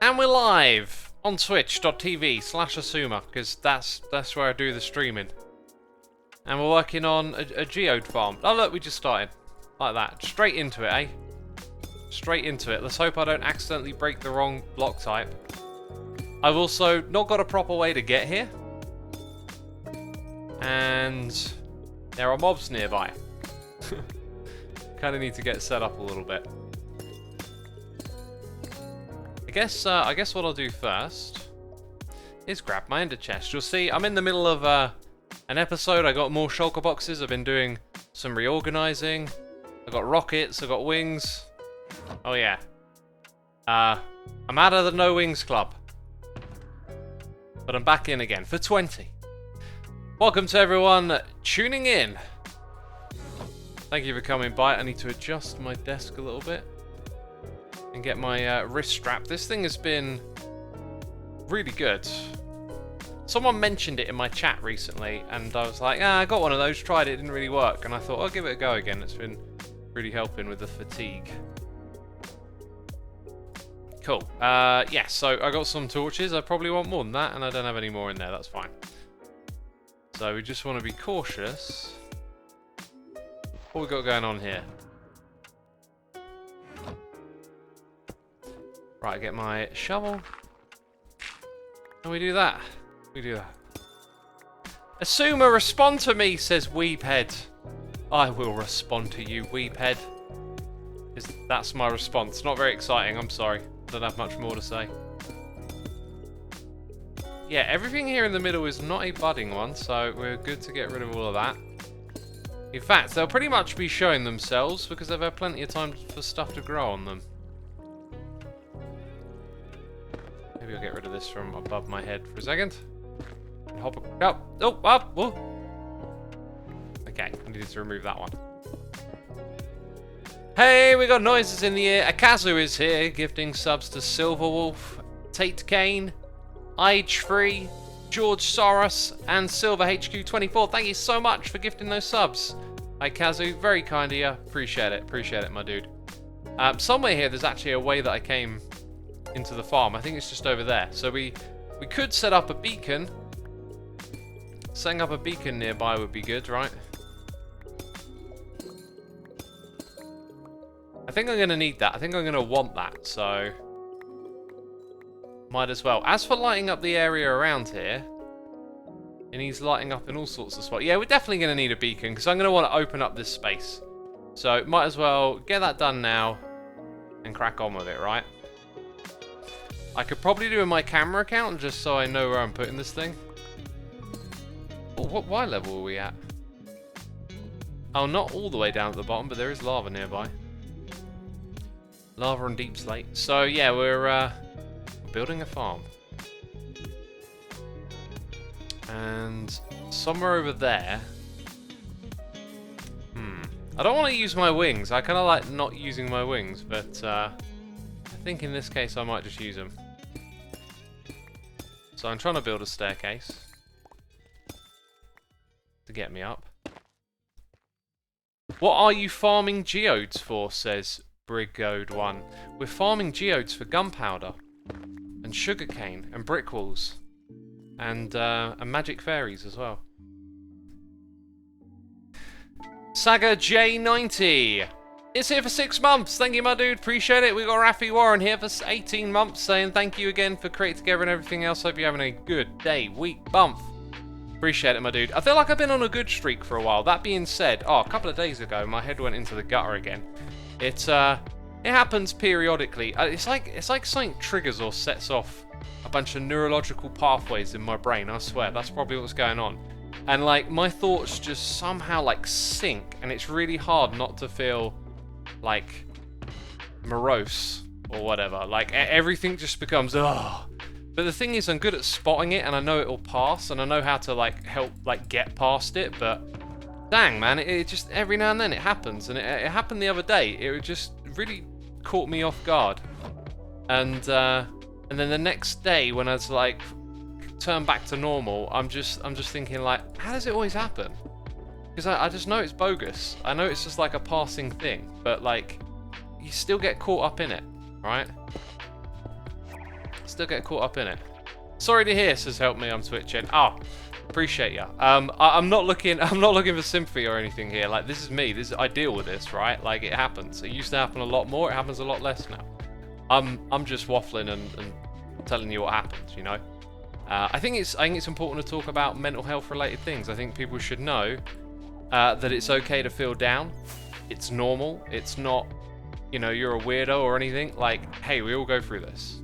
And we're live on twitch.tv/Xisuma, because that's where I do the streaming. And we're working on a geode farm. Oh look, we just started. Like that. Straight into it, eh? Straight into it. Let's hope I don't accidentally break the wrong block type. I've also not got a proper way to get here. And there are mobs nearby. Kind of need to get set up a little bit. I guess what I'll do first is grab my ender chest. You'll see I'm in the middle of an episode. I got more shulker boxes. I've been doing some reorganizing. I got rockets. I got wings. Oh yeah. I'm out of the no wings club, but I'm back in again for 20. Welcome to everyone tuning in. Thank you for coming by. I need to adjust my desk a little bit and get my wrist strap. This thing has been really good. Someone mentioned it in my chat recently, and I was like, I got one of those, tried it, didn't really work, and I thought I'll give it a go again. It's been really helping with the fatigue. Cool. Yeah, so I got some torches. I probably want more than that, and I don't have any more in there. That's fine. So we just want to be cautious. What we got going on here? Right, get my shovel. And we do that. We do that. Xisuma, respond to me, says Weebhead. I will respond to you, Weebhead. That's my response. Not very exciting, I'm sorry. Don't have much more to say. Yeah, everything here in the middle is not a budding one, so we're good to get rid of all of that. In fact, they'll pretty much be showing themselves because they've had plenty of time for stuff to grow on them. Maybe I'll get rid of this from above my head for a second. And hop up. Oh, up. Oh. Okay, I needed to remove that one. Hey, we got noises in the air. Akazu is here, gifting subs to Silverwolf, Tate Kane, Ige3, George Soros, and Silver HQ24. Thank you so much for gifting those subs. Hi, Kazu. Very kind of you. Appreciate it. Appreciate it, my dude. Somewhere here, there's actually a way that I came into the farm. I think it's just over there. So we could set up a beacon. Setting up a beacon nearby would be good, right? I think I'm going to need that. I think I'm going to want that, so might as well. As for lighting up the area around here, and he's lighting up in all sorts of spots. Yeah, we're definitely going to need a beacon, because I'm going to want to open up this space. So might as well get that done now and crack on with it, right? I could probably do in my camera account, just so I know where I'm putting this thing. Oh, what Y level are we at? Oh, not all the way down at the bottom, but there is lava nearby. Lava and deep slate. So yeah, we're building a farm. And somewhere over there. I don't want to use my wings. I kind of like not using my wings, but I think in this case I might just use them. So I'm trying to build a staircase to get me up. What are you farming geodes for, says Brigode1. We're farming geodes for gunpowder and sugarcane and brick walls and magic fairies as well. Saga J90 is here for 6 months. Thank you, my dude. Appreciate it. We got Rafi Warren here for 18 months saying thank you again for Create Together and everything else. Hope you're having a good day, week, month. Appreciate it, my dude. I feel like I've been on a good streak for a while. That being said, a couple of days ago, my head went into the gutter again. It happens periodically. It's like something triggers or sets off a bunch of neurological pathways in my brain. I swear, that's probably what's going on. And like my thoughts just somehow like sync, and it's really hard not to feel like morose or whatever. Like everything just becomes ugh. But the thing is, I'm good at spotting it, and I know it'll pass, and I know how to like help like get past it. But dang, man, it just every now and then it happens, and it happened the other day. It just really caught me off guard, and then the next day when I was like turn back to normal, I'm just thinking like, how does it always happen? Because I just know it's bogus. I know it's just like a passing thing, but like you still get caught up in it, right? Still get caught up in it. Sorry to hear, says help me, I'm twitching. Oh, appreciate ya. I'm not looking for sympathy or anything here. Like, this is me. I deal with this, right? Like, it happens. It used to happen a lot more. It happens a lot less now. I'm just waffling and telling you what happens, you know? I think it's important to talk about mental health related things. I think people should know that it's okay to feel down. It's normal. It's not, you know, you're a weirdo or anything. Like, hey, we all go through this.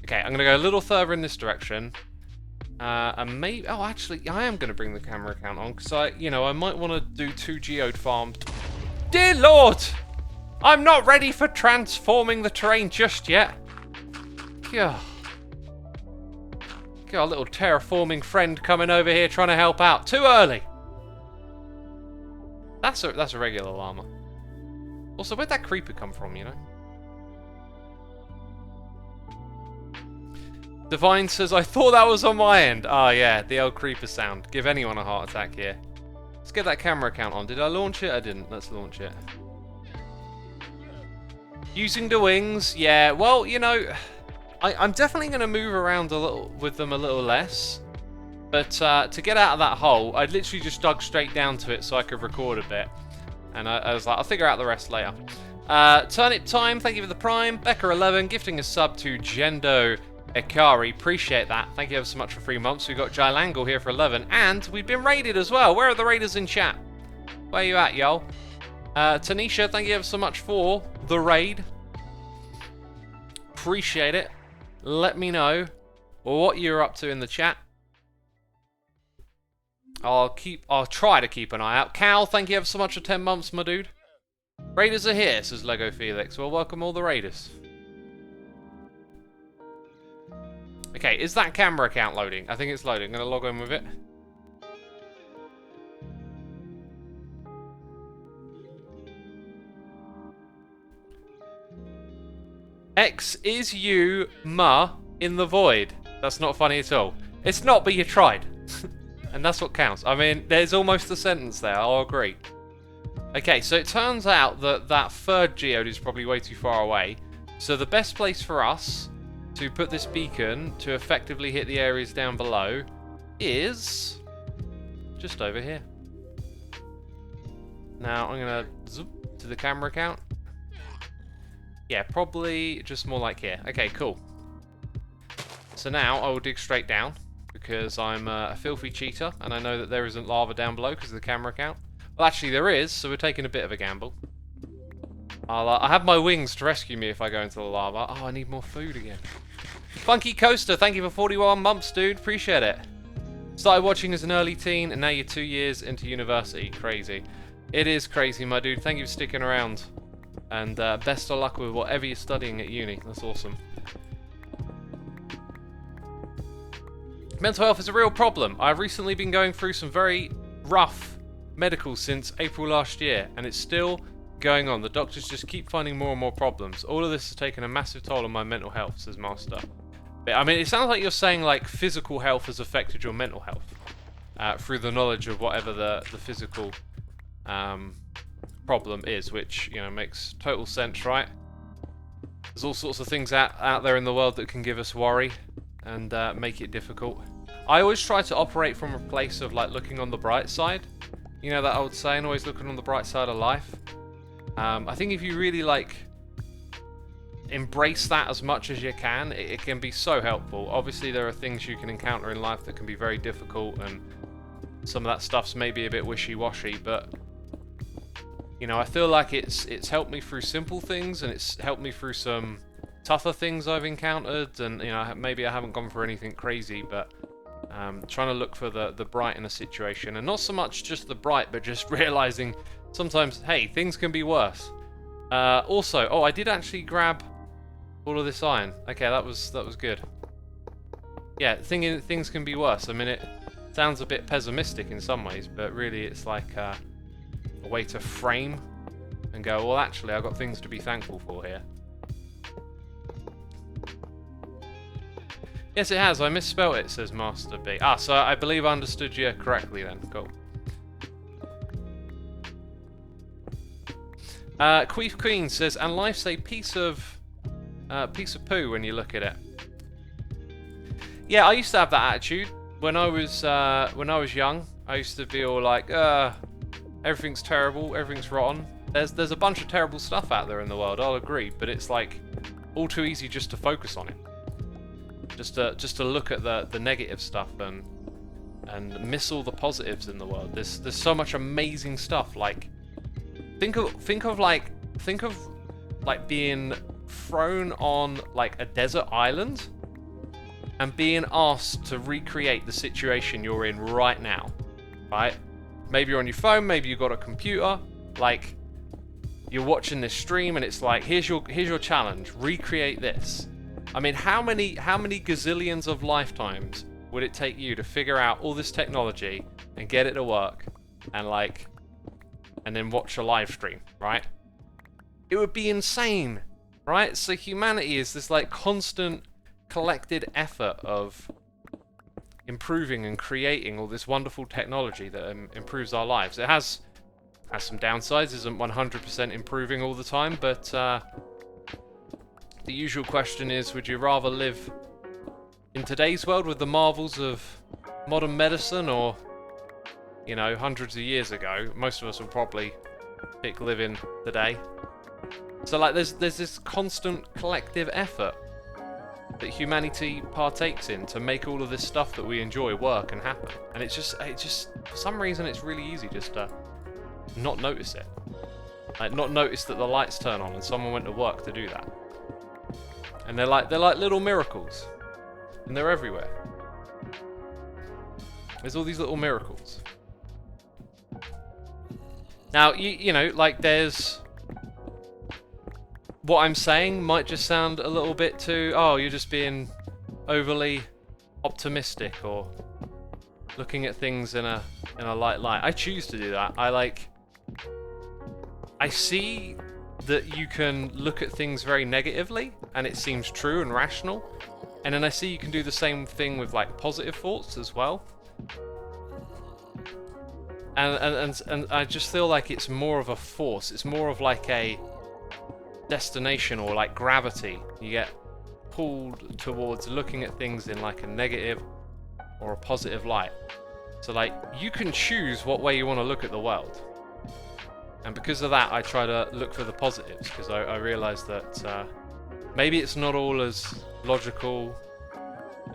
Okay, I'm going to go a little further in this direction. And maybe... Oh, actually, I am going to bring the camera account on, because I might want to do 2 geode farms. Dear Lord! I'm not ready for transforming the terrain just yet. Yeah. Got a little terraforming friend coming over here trying to help out. Too early. That's a regular llama. Also, where'd that creeper come from, you know? Divine says, I thought that was on my end. Ah, yeah, the old creeper sound. Give anyone a heart attack here. Let's get that camera account on. Did I launch it? I didn't. Let's launch it. Using the wings. Yeah, well, you know, I'm definitely going to move around a little with them a little less. But to get out of that hole, I literally just dug straight down to it so I could record a bit. And I was like, I'll figure out the rest later. Turnip Time, thank you for the Prime. Becca11, gifting a sub to Gendo Ekari, appreciate that. Thank you ever so much for 3 months. We've got Jilangle here for 11, and we've been raided as well. Where are the raiders in chat? Where you at, yo? Tanisha, thank you ever so much for the raid. Appreciate it. Let me know what you're up to in the chat. I'll try to keep an eye out. Cal, thank you ever so much for 10 months, my dude. Raiders are here, says Lego Felix. Well, welcome all the raiders. Okay, is that camera account loading? I think it's loading. I'm going to log in with it. Xisuma in the void. That's not funny at all. It's not, but you tried. And that's what counts. I mean, there's almost a sentence there. I'll agree. Okay, so it turns out that that third geode is probably way too far away. So the best place for us to put this beacon to effectively hit the areas down below is just over here. Now I'm gonna zoop to the camera count. Yeah, probably just more like here. Okay, cool. So now I will dig straight down because I'm a filthy cheater and I know that there isn't lava down below because of the camera count. Well, actually there is, so we're taking a bit of a gamble. I have my wings to rescue me if I go into the lava. Oh, I need more food again. Funky Coaster, thank you for 41 months, dude. Appreciate it. Started watching as an early teen, and now you're 2 years into university. Crazy. It is crazy, my dude. Thank you for sticking around. And best of luck with whatever you're studying at uni. That's awesome. Mental health is a real problem. I've recently been going through some very rough medical since April last year, and it's still going on. The doctors just keep finding more and more problems. All of this has taken a massive toll on my mental health, says Master. But, I mean, it sounds like you're saying like physical health has affected your mental health through the knowledge of whatever the physical problem is, which, you know, makes total sense, right? There's all sorts of things out there in the world that can give us worry and make it difficult. I always try to operate from a place of like looking on the bright side. You know that old saying, always looking on the bright side of life. I think if you really like embrace that as much as you can, it can be so helpful. Obviously there are things you can encounter in life that can be very difficult, and some of that stuff's maybe a bit wishy-washy, but you know, I feel like it's helped me through simple things, and it's helped me through some tougher things I've encountered, and you know, maybe I haven't gone for anything crazy, but trying to look for the bright in a situation, and not so much just the bright, but just realizing sometimes, hey, things can be worse. Also, oh, I did actually grab all of this iron. Okay, that was good. Yeah, things can be worse. I mean, it sounds a bit pessimistic in some ways, but really it's like a way to frame and go, well, actually, I've got things to be thankful for here. Yes, it has. I misspelled it, says Master B. Ah, so I believe I understood you correctly then. Cool. Queef Queen says, and life's a piece of piece of poo when you look at it. Yeah, I used to have that attitude when I was young. I used to feel like, everything's terrible, everything's rotten. There's a bunch of terrible stuff out there in the world, I'll agree, but it's like all too easy just to focus on it. Just to look at the negative stuff and miss all the positives in the world. There's so much amazing stuff. Like think of like being thrown on like a desert island and being asked to recreate the situation you're in right now, right? Maybe you're on your phone, maybe you've got a computer, like you're watching this stream and it's like, here's your challenge, recreate this. I mean, how many gazillions of lifetimes would it take you to figure out all this technology and get it to work and then watch a live stream, right? It would be insane, right? So humanity is this like constant collected effort of improving and creating all this wonderful technology that improves our lives. It has some downsides, isn't 100% improving all the time, but the usual question is, would you rather live in today's world with the marvels of modern medicine or, you know, hundreds of years ago? Most of us will probably pick living today. So like there's this constant collective effort that humanity partakes in to make all of this stuff that we enjoy work and happen. And it just for some reason it's really easy just to not notice it. Like not notice that the lights turn on and someone went to work to do that. And they're like little miracles. And they're everywhere. There's all these little miracles. Now, you know, like there's... What I'm saying might just sound a little bit too, oh, you're just being overly optimistic or looking at things in a light light. I choose to do that. I see that you can look at things very negatively and it seems true and rational. And then I see you can do the same thing with like positive thoughts as well. And I just feel like it's more of a force. It's more of like a destination or like gravity. You get pulled towards looking at things in like a negative or a positive light. So like you can choose what way you want to look at the world. And because of that, I try to look for the positives, because I realise that maybe it's not all as logical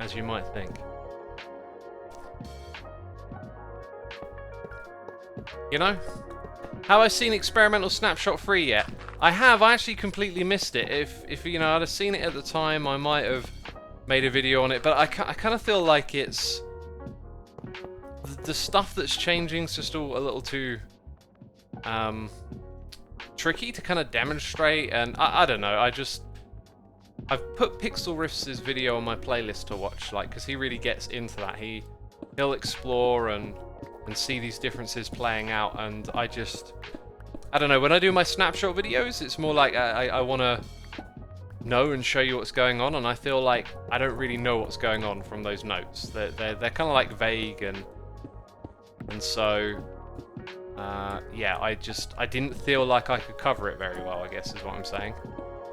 as you might think. You know? Have I seen Experimental Snapshot 3 yet? I have. I actually completely missed it. If you know, I'd have seen it at the time, I might have made a video on it. But I kind of feel like it's... The stuff that's changing is just all a little too... tricky to kind of demonstrate, and I don't know, I've put Pixel Riffs' video on my playlist to watch, like, because he really gets into that. He'll explore and see these differences playing out, and I don't know, when I do my snapshot videos, it's more like I want to know and show you what's going on, and I feel like I don't really know what's going on from those notes. They're kind of like vague, and so yeah, I didn't feel like I could cover it very well, I guess is what I'm saying.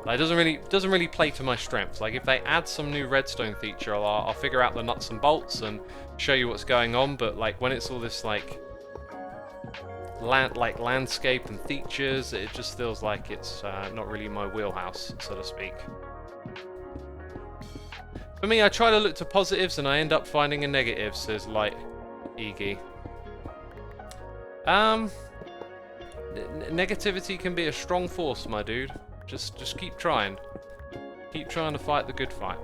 Like, it doesn't really play to my strengths. Like if they add some new redstone feature, I'll figure out the nuts and bolts and show you what's going on. But like when it's all this like landscape and features, it just feels like it's not really my wheelhouse, so to speak. For me, I try to look to positives and I end up finding a negative, says Light Iggy. Negativity can be a strong force, my dude. Just keep trying. Keep trying to fight the good fight.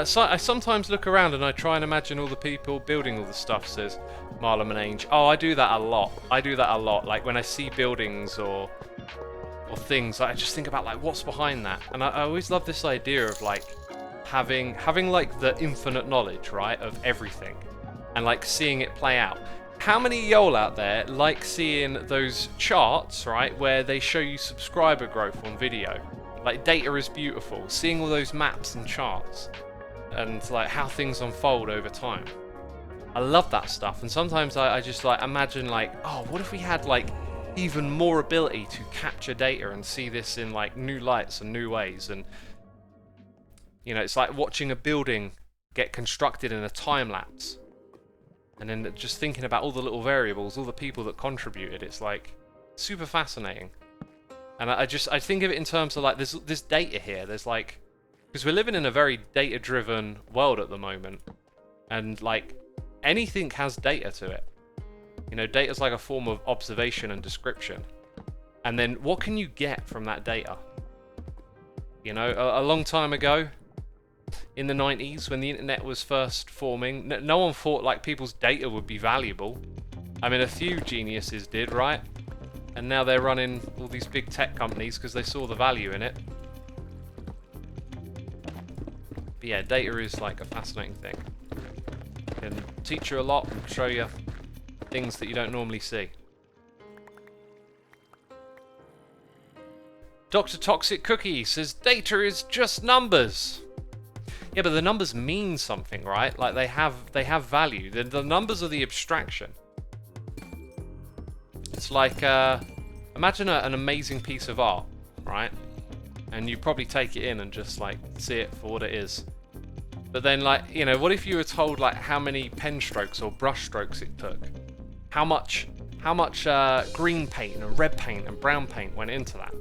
So I sometimes look around and I try and imagine all the people building all the stuff, says Marlon Manange. Oh, I do that a lot. Like when I see buildings or things, I just think about like what's behind that. And I always love this idea of like having like the infinite knowledge, right, of everything, and like seeing it play out. How many y'all out there like seeing those charts, right, where they show you subscriber growth on video? Like data is beautiful, seeing all those maps and charts and like how things unfold over time. I love that stuff, and sometimes I just like imagine like, oh, what if we had like even more ability to capture data and see this in like new lights and new ways. And you know, it's like watching a building get constructed in a time lapse, and then just thinking about all the little variables, all the people that contributed. It's like super fascinating. And I think of it in terms of like this data here. There's like, because we're living in a very data-driven world at the moment, and like anything has data to it. You know, data's like a form of observation and description. And then what can you get from that data? You know, a long time ago, in the 90s, when the internet was first forming, no one thought like people's data would be valuable. I mean, a few geniuses did, right? And now they're running all these big tech companies because they saw the value in it. But yeah, data is like a fascinating thing. It can teach you a lot and show you things that you don't normally see. Dr. Toxic Cookie says data is just numbers. Yeah, but the numbers mean something, right? Like they have value. The numbers are the abstraction. It's like, imagine an amazing piece of art, right? And you probably take it in and just like see it for what it is. But then like, you know, what if you were told like how many pen strokes or brush strokes it took? How much green paint and red paint and brown paint went into that?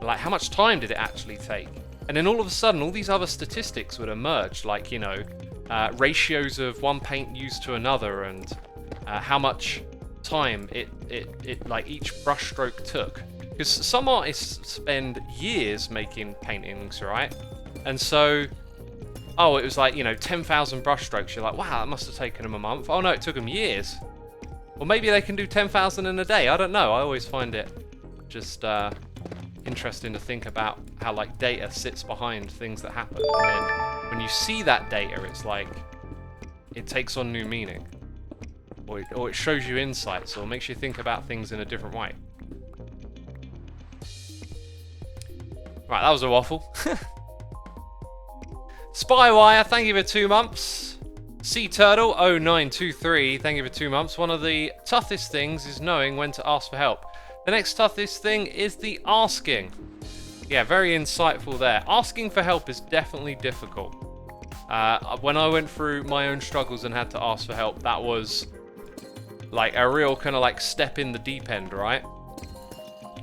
Like how much time did it actually take? And then all of a sudden, all these other statistics would emerge, like, you know, ratios of one paint used to another, and how much time it like each brushstroke took. Because some artists spend years making paintings, right? And so, oh, it was like, you know, 10,000 brushstrokes. You're like, wow, that must have taken them a month. Oh no, it took them years. Or maybe they can do 10,000 in a day. I don't know. I always find it just interesting to think about how like data sits behind things that happen, and then when you see that data, it's like it takes on new meaning, or it shows you insights, or makes you think about things in a different way. Right, that was a waffle. Spywire, thank you for 2 months. Sea Turtle 0923, thank you for 2 months. One of the toughest things is knowing when to ask for help. The next toughest thing is the asking. Yeah, very insightful there. Asking for help is definitely difficult. When I went through my own struggles and had to ask for help, that was like a real kind of like step in the deep end, right?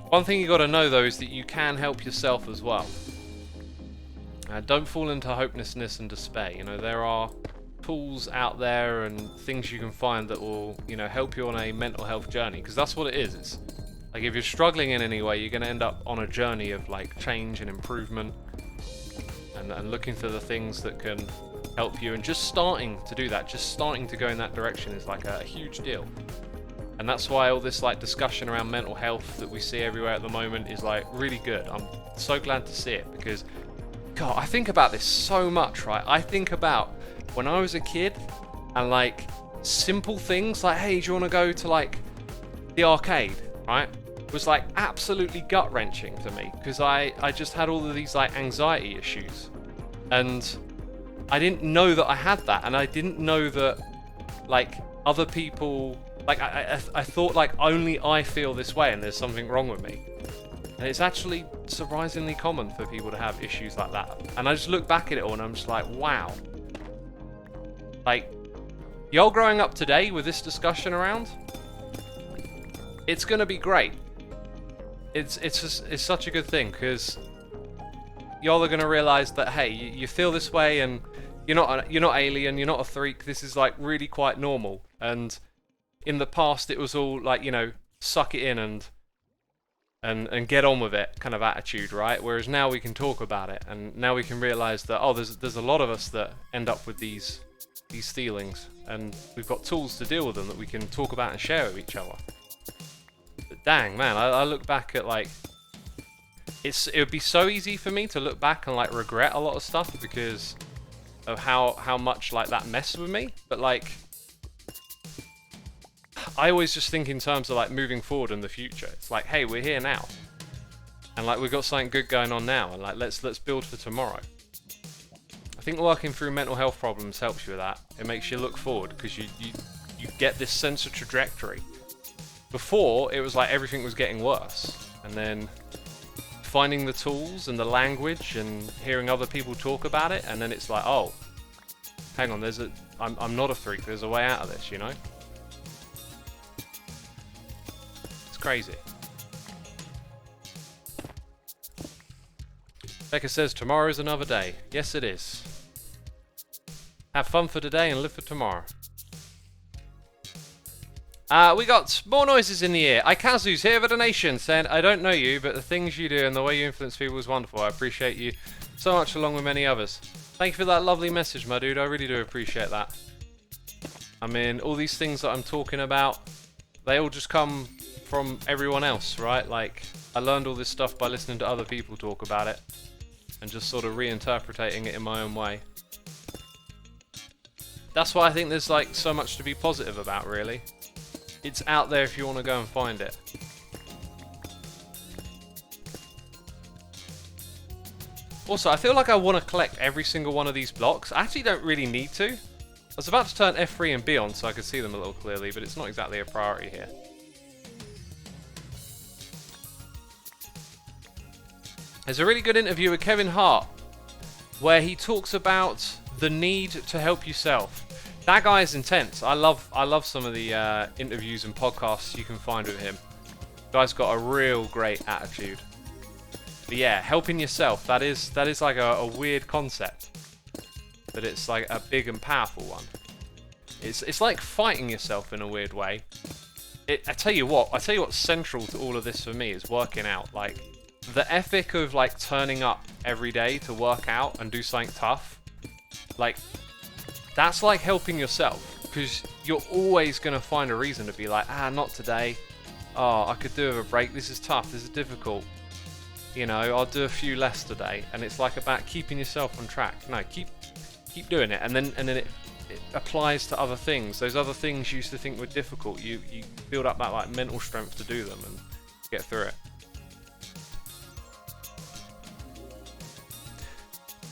One thing you got to know though is that you can help yourself as well. Don't fall into hopelessness and despair. You know, there are tools out there and things you can find that will, you know, help you on a mental health journey, because that's what it is. It's like if you're struggling in any way, you're going to end up on a journey of like change and improvement, and looking for the things that can help you, and just starting to do that, just starting to go in that direction is like a huge deal. And that's why all this like discussion around mental health that we see everywhere at the moment is like really good. I'm so glad to see it, because God, I think about this so much, right? I think about when I was a kid and like simple things like, hey, do you want to go to like the arcade, right? Was like absolutely gut wrenching to me, because I just had all of these like anxiety issues, and I didn't know that I had that, and I didn't know that like other people, like I thought like only I feel this way and there's something wrong with me. And it's actually surprisingly common for people to have issues like that. And I just look back at it all and I'm just like, wow. Like, y'all growing up today with this discussion around, it's gonna be great. It's such a good thing, because y'all are gonna realize that, hey, you feel this way, and you're not alien, you're not a freak. This is like really quite normal. And in the past, it was all like, you know, suck it in and get on with it kind of attitude, right? Whereas now we can talk about it, and now we can realize that, oh, there's a lot of us that end up with these feelings, and we've got tools to deal with them that we can talk about and share with each other. But dang, man, I look back at like, it would be so easy for me to look back and like regret a lot of stuff because of how much like that messed with me. But like, I always just think in terms of like moving forward in the future. It's like, hey, we're here now, and like we've got something good going on now, and like let's build for tomorrow. I think working through mental health problems helps you with that. It makes you look forward, because you get this sense of trajectory. Before, it was like everything was getting worse. And then finding the tools and the language and hearing other people talk about it, and then it's like, oh, hang on, I'm not a freak, there's a way out of this, you know? It's crazy. Becca says, tomorrow is another day. Yes, it is. Have fun for today and live for tomorrow. We got more noises in the ear. Ikazu's here with a donation saying, I don't know you, but the things you do and the way you influence people is wonderful. I appreciate you so much along with many others. Thank you for that lovely message, my dude. I really do appreciate that. I mean, all these things that I'm talking about, they all just come from everyone else, right? Like, I learned all this stuff by listening to other people talk about it and just sort of reinterpreting it in my own way. That's why I think there's like so much to be positive about, really. It's out there if you want to go and find it. Also, I feel like I want to collect every single one of these blocks. I actually don't really need to. I was about to turn F3 and B on so I could see them a little clearly, but it's not exactly a priority here. There's a really good interview with Kevin Hart where he talks about the need to help yourself. That guy is intense. I love some of the interviews and podcasts you can find with him. The guy's got a real great attitude. But yeah, helping yourself, that is like a weird concept. But it's like a big and powerful one. It's like fighting yourself in a weird way. I tell you what's central to all of this for me is working out. Like, the ethic of like turning up every day to work out and do something tough. Like, that's like helping yourself, because you're always going to find a reason to be like, not today. Oh, I could do with a break. This is tough. This is difficult. You know, I'll do a few less today. And it's like about keeping yourself on track. No, keep doing it. And then it applies to other things. Those other things you used to think were difficult. You build up that like mental strength to do them and get through it.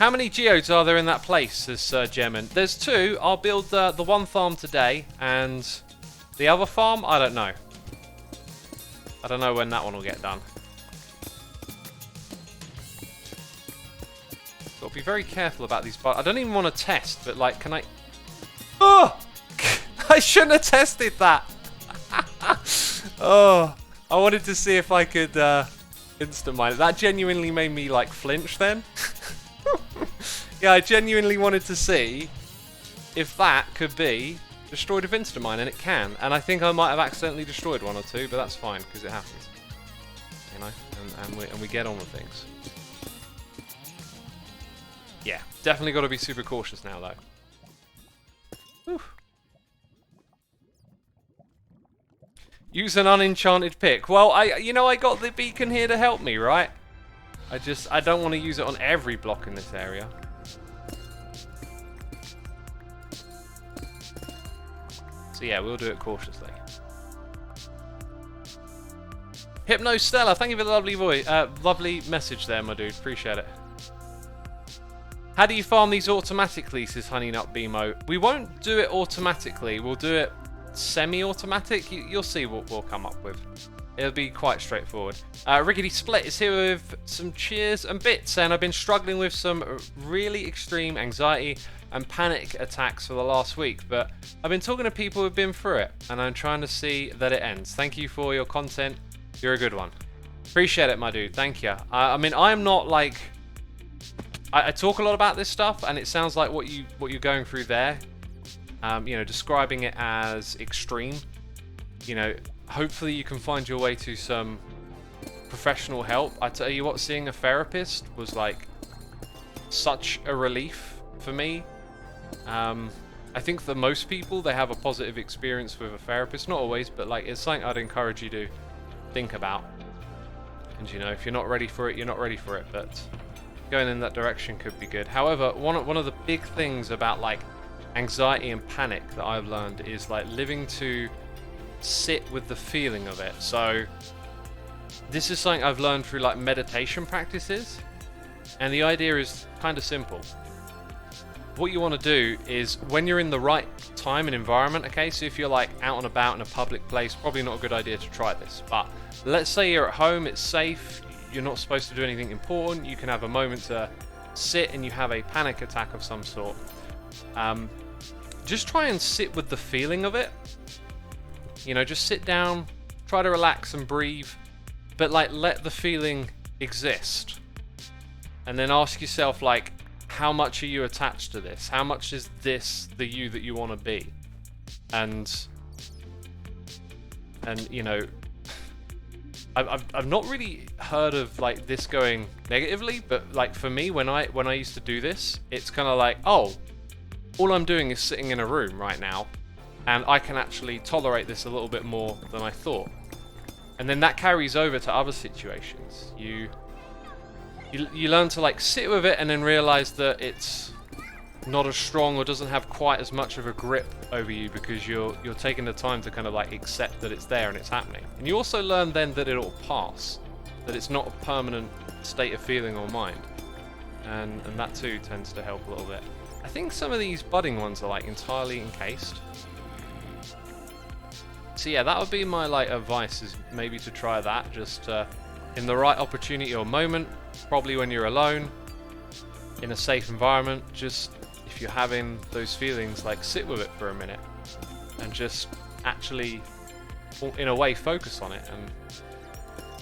How many geodes are there in that place, says Gemin? There's 2. I'll build the one farm today, and the other farm, I don't know. I don't know when that one will get done. Got to be very careful about these bugs. I don't even want to test, but like, can I... Oh! I shouldn't have tested that! Oh, I wanted to see if I could instant mine it. That genuinely made me like flinch then. Yeah, I genuinely wanted to see if that could be destroyed with Instamine, and it can. And I think I might have accidentally destroyed 1 or 2, but that's fine, because it happens. You know, and we get on with things. Yeah, definitely got to be super cautious now, though. Whew. Use an unenchanted pick. Well, I got the beacon here to help me, right? I don't want to use it on every block in this area. So yeah, we'll do it cautiously. Hypno Stella, thank you for the lovely message there, my dude. Appreciate it. How do you farm these automatically, says Honeynut Bemo. We won't do it automatically. We'll do it semi-automatic. You'll see what we'll come up with. It'll be quite straightforward. Rickety Split is here with some cheers and bits, and I've been struggling with some really extreme anxiety and panic attacks for the last week, but I've been talking to people who've been through it, and I'm trying to see that it ends. Thank you for your content. You're a good one. Appreciate it, my dude. Thank you. I mean, I'm not like... I talk a lot about this stuff, and it sounds like what you're going through there. You know, describing it as extreme. You know, hopefully you can find your way to some professional help. I tell you what, seeing a therapist was like such a relief for me. I think for most people, they have a positive experience with a therapist. Not always, but like, it's something I'd encourage you to think about. And you know, if you're not ready for it, you're not ready for it, but going in that direction could be good. However, one of the big things about like anxiety and panic that I've learned is like living to sit with the feeling of it. So this is something I've learned through like meditation practices, and the idea is kind of simple. what you want to do is when you're in the right time and environment, okay, so if you're like out and about in a public place, probably not a good idea to try this, but let's say you're at home, it's safe, you're not supposed to do anything important, you can have a moment to sit and you have a panic attack of some sort. Just try and sit with the feeling of it. You know, just sit down, try to relax and breathe, but like let the feeling exist. And then ask yourself, like, how much are you attached to this? How much is this the you that you want to be? And you know, I've not really heard of like this going negatively, but like for me, when I used to do this, it's kind of like, oh, all I'm doing is sitting in a room right now, and I can actually tolerate this a little bit more than I thought. And then that carries over to other situations. You learn to like sit with it and then realize that it's not as strong or doesn't have quite as much of a grip over you because you're taking the time to kind of like accept that it's there and it's happening. And you also learn then that it'll pass, that it's not a permanent state of feeling or mind. And that too tends to help a little bit. I think some of these budding ones are like entirely encased. So yeah, that would be my like advice, is maybe to try that just in the right opportunity or moment, probably when you're alone, in a safe environment. Just if you're having those feelings, like sit with it for a minute and just actually, in a way, focus on it and,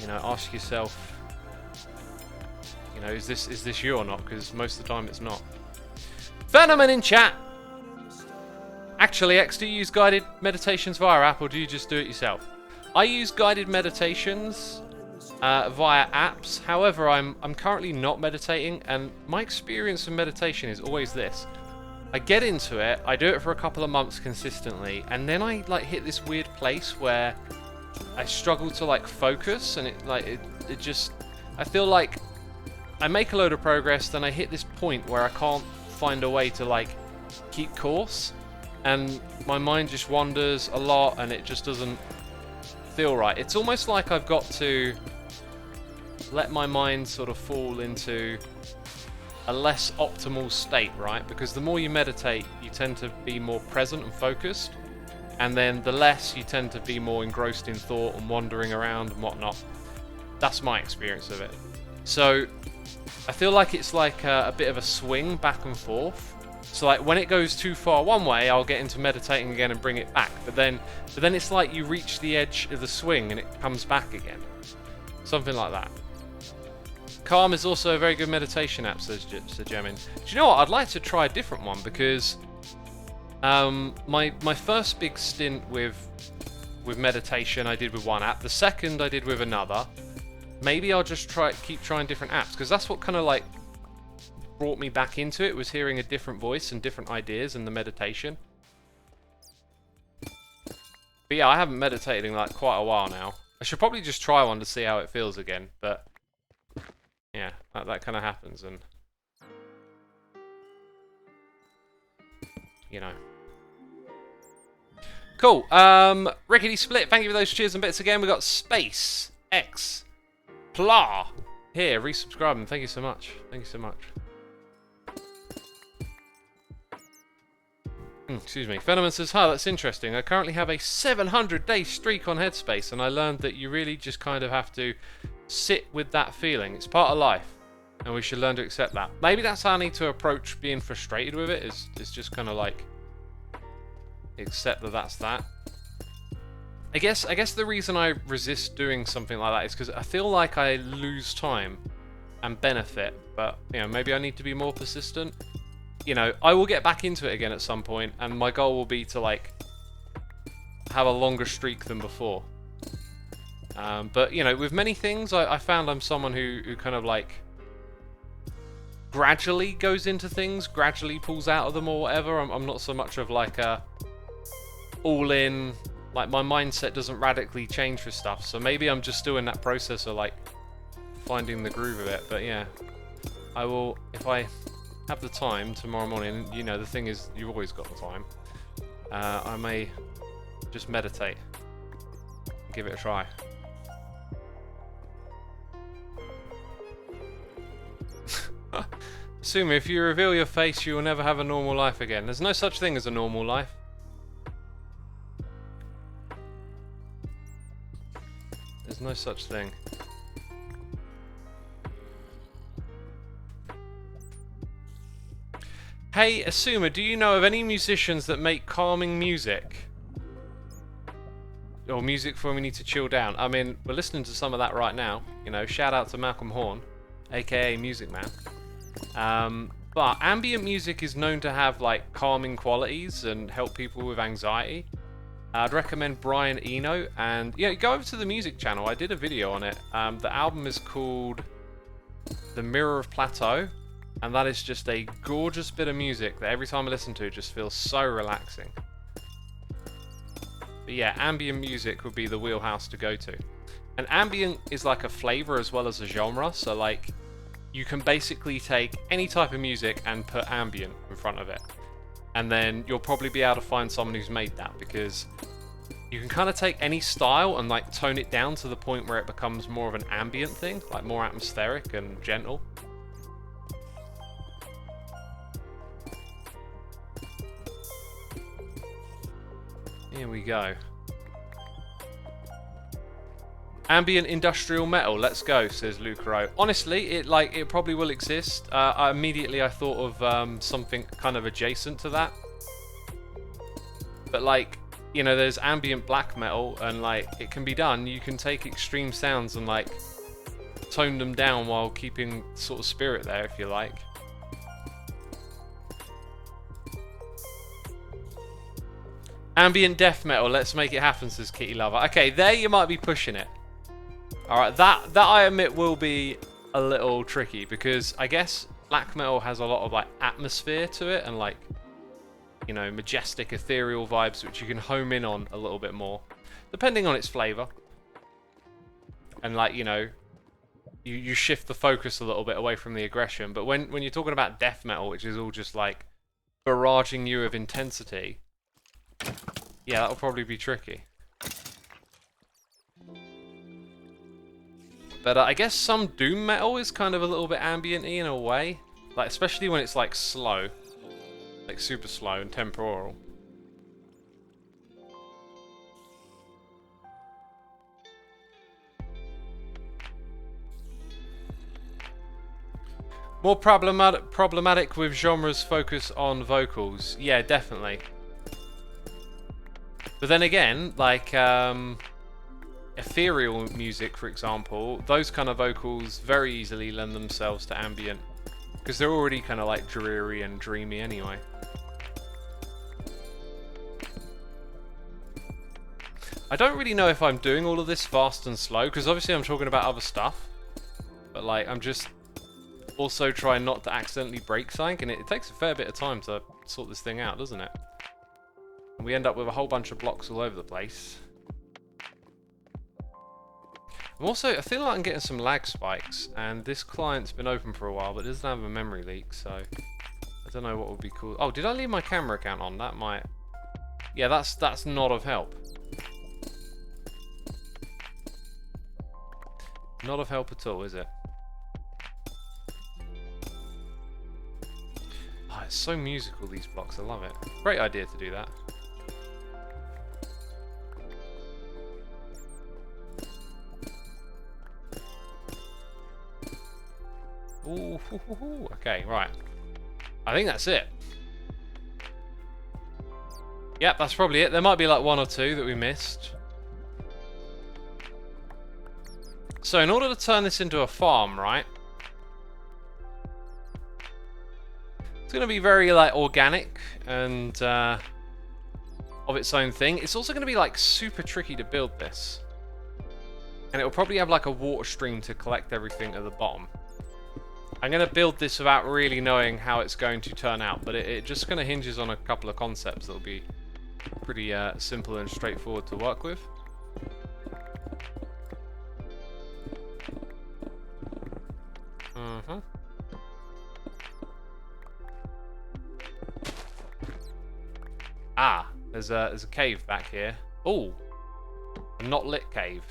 you know, ask yourself, you know, is this you or not? Because most of the time it's not. Phenomen in chat. Actually, X, do you use guided meditations via app or do you just do it yourself? I use guided meditations via apps. However, I'm currently not meditating, and my experience of meditation is always this. I get into it, I do it for a couple of months consistently, and then I like hit this weird place where I struggle to like focus, and it just, I feel like I make a load of progress, then I hit this point where I can't find a way to like keep course, and my mind just wanders a lot and it just doesn't feel right. It's almost like I've got to let my mind sort of fall into a less optimal state, right? Because the more you meditate, you tend to be more present and focused, and then the less you tend to be more engrossed in thought and wandering around and whatnot. That's my experience of it. So I feel like it's like a bit of a swing back and forth. So like when it goes too far one way, I'll get into meditating again and bring it back. But then it's like you reach the edge of the swing and it comes back again. Something like that. Calm is also a very good meditation app, says Jemin. Do you know what? I'd like to try a different one because my first big stint with meditation I did with one app. The second I did with another. Maybe I'll just keep trying different apps, because that's what kind of like brought me back into it, was hearing a different voice and different ideas in the meditation. But yeah, I haven't meditated in like quite a while now. I should probably just try one to see how it feels again, but yeah, that kind of happens, and you know. Cool. Rickety Split, thank you for those cheers and bits again. We got Space X Pla here, resubscribing. Thank you so much. Thank you so much. Excuse me. Phenomen says, hi, that's interesting. I currently have a 700-day streak on Headspace, and I learned that you really just kind of have to sit with that feeling. It's part of life, and we should learn to accept that. Maybe that's how I need to approach being frustrated with it, is just kind of like accept that that's that. I guess the reason I resist doing something like that is because I feel like I lose time and benefit, but you know, maybe I need to be more persistent. You know, I will get back into it again at some point, and my goal will be to like have a longer streak than before. But you know, with many things, I found I'm someone who kind of like gradually goes into things, gradually pulls out of them or whatever. I'm not so much of like a all in, like my mindset doesn't radically change for stuff. So maybe I'm just still in that process of like finding the groove of it. But yeah, I will, if I have the time tomorrow morning. You know, the thing is, you've always got the time. I may just meditate and give it a try. Xisuma, if you reveal your face, you will never have a normal life again. There's no such thing as a normal life. There's no such thing. Hey, Xisuma, do you know of any musicians that make calming music? Or music for when we need to chill down? I mean, we're listening to some of that right now. You know, shout out to Malcolm Horn, aka Music Man. But ambient music is known to have like calming qualities and help people with anxiety. I'd recommend Brian Eno, and yeah, go over to the music channel. I did a video on it. The album is called The Mirror of Plateau. And that is just a gorgeous bit of music that every time I listen to it just feels so relaxing. But yeah, ambient music would be the wheelhouse to go to. And ambient is like a flavor as well as a genre, so like you can basically take any type of music and put ambient in front of it. And then you'll probably be able to find someone who's made that, because you can kind of take any style and like tone it down to the point where it becomes more of an ambient thing, like more atmospheric and gentle. Here we go. Ambient industrial metal, let's go, says Lucaro. Honestly, it probably will exist. Immediately I thought of something kind of adjacent to that. But like, you know, there's ambient black metal, and like it can be done. You can take extreme sounds and like tone them down while keeping sort of spirit there, if you like. Ambient death metal, let's make it happen, says Kitty Lover. Okay, there you might be pushing it. Alright, that I admit will be a little tricky, because I guess black metal has a lot of like atmosphere to it and like, you know, majestic ethereal vibes which you can home in on a little bit more, depending on its flavour. And like, you know, you shift the focus a little bit away from the aggression. But when you're talking about death metal, which is all just like barraging you of intensity, yeah, that'll probably be tricky. But I guess some doom metal is kind of a little bit ambient-y in a way. Like, especially when it's like slow. Like super slow and temporal. More problematic with genres focus on vocals. Yeah, definitely. But then again, like ethereal music, for example, those kind of vocals very easily lend themselves to ambient, because they're already kind of like dreary and dreamy anyway. I don't really know if I'm doing all of this fast and slow, because obviously I'm talking about other stuff, but like I'm just also trying not to accidentally break something, and it takes a fair bit of time to sort this thing out, doesn't it? And we end up with a whole bunch of blocks all over the place. I feel like I'm getting some lag spikes, and this client's been open for a while, but it doesn't have a memory leak, so I don't know what would be cool. Oh, did I leave my camera account on? That might... Yeah, that's not of help. Not of help at all, is it? Oh, it's so musical, these blocks. I love it. Great idea to do that. Ooh, okay, right. I think that's it. Yep, that's probably it. There might be like one or two that we missed. So in order to turn this into a farm, right? It's going to be very like organic and of its own thing. It's also going to be like super tricky to build this. And it will probably have like a water stream to collect everything at the bottom. I'm going to build this without really knowing how it's going to turn out, but it just kind of hinges on a couple of concepts that'll be pretty simple and straightforward to work with. Ah, there's a cave back here. Oh, a not lit cave.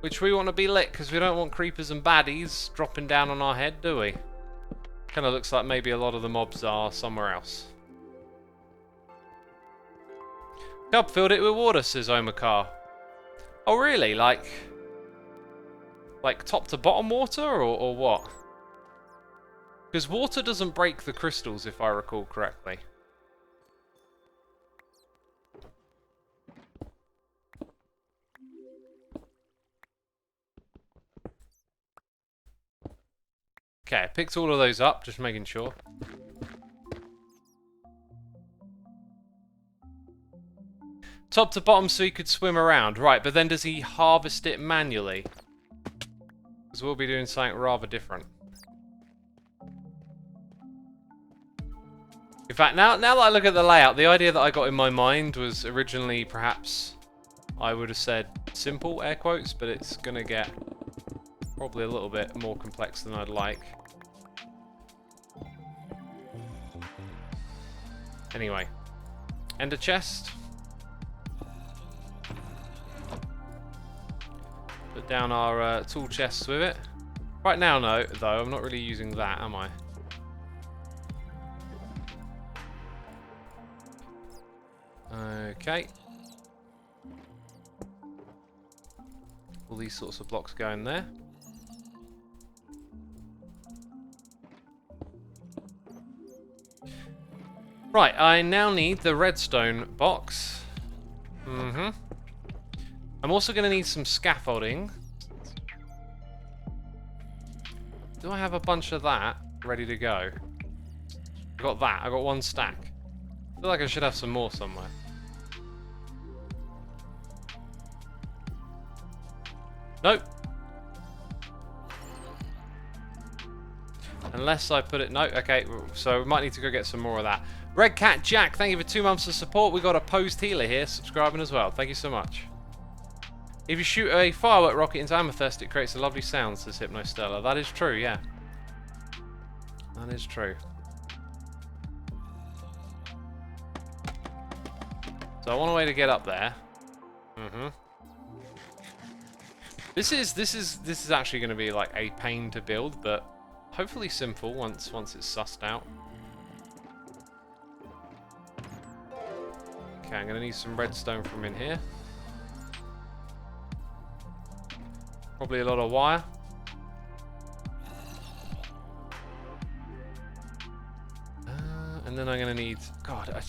Which we want to be lit, because we don't want creepers and baddies dropping down on our head, do we? Kind of looks like maybe a lot of the mobs are somewhere else. Cub filled it with water, says Omakar. Oh really? Like top to bottom water, or what? Because water doesn't break the crystals, if I recall correctly. Okay, I picked all of those up, just making sure. Top to bottom so he could swim around. Right, but then does he harvest it manually? Because we'll be doing something rather different. In fact, now that I look at the layout, the idea that I got in my mind was originally perhaps I would have said simple, air quotes, but it's going to get probably a little bit more complex than I'd like. Anyway, ender chest. Put down our tool chests with it. Right now, no, though, I'm not really using that, am I? Okay. All these sorts of blocks go in there. Right, I now need the redstone box. I'm also going to need some scaffolding. Do I have a bunch of that ready to go? I got that. I got one stack. I feel like I should have some more somewhere. Nope. Unless I put it... No, okay, so we might need to go get some more of that. Red Cat Jack, thank you for 2 months of support. We got a posed healer here, subscribing as well. Thank you so much. If you shoot a firework rocket into amethyst, it creates a lovely sound, says Hypnostella. That is true, yeah. That is true. So I want a way to get up there. This is actually going to be like a pain to build, but hopefully simple once it's sussed out. Okay, I'm going to need some redstone from in here. Probably a lot of wire. And then I'm going to need... God, I'm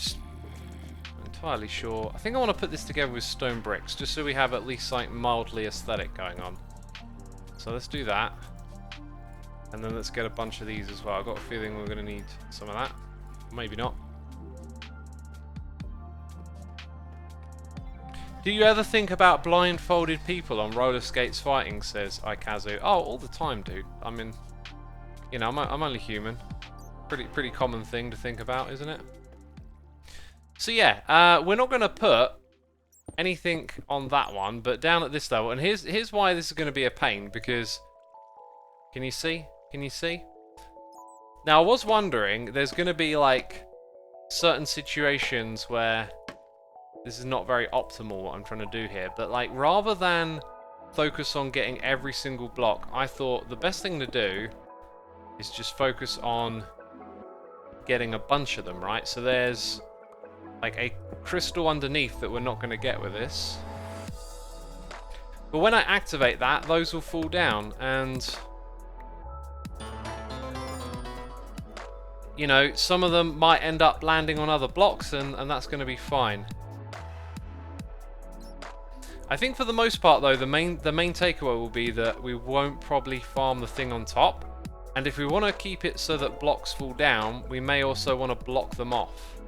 entirely sure. I think I want to put this together with stone bricks, just so we have at least like mildly aesthetic going on. So let's do that. And then let's get a bunch of these as well. I've got a feeling we're going to need some of that. Maybe not. Do you ever think about blindfolded people on roller skates fighting, says Ikazu. Oh, all the time, dude. I mean, you know, I'm only human. Pretty common thing to think about, isn't it? So yeah, we're not going to put anything on that one, but down at this level. And here's why this is going to be a pain, because... Can you see? Can you see? Now, I was wondering, there's going to be, like, certain situations where... This is not very optimal what I'm trying to do here, but like rather than focus on getting every single block, I thought the best thing to do is just focus on getting a bunch of them, right? So there's like a crystal underneath that we're not going to get with this. But when I activate that, those will fall down and... You know, some of them might end up landing on other blocks and that's going to be fine. I think for the most part though, the main takeaway will be that we won't probably farm the thing on top. And if we want to keep it so that blocks fall down, we may also want to block them off.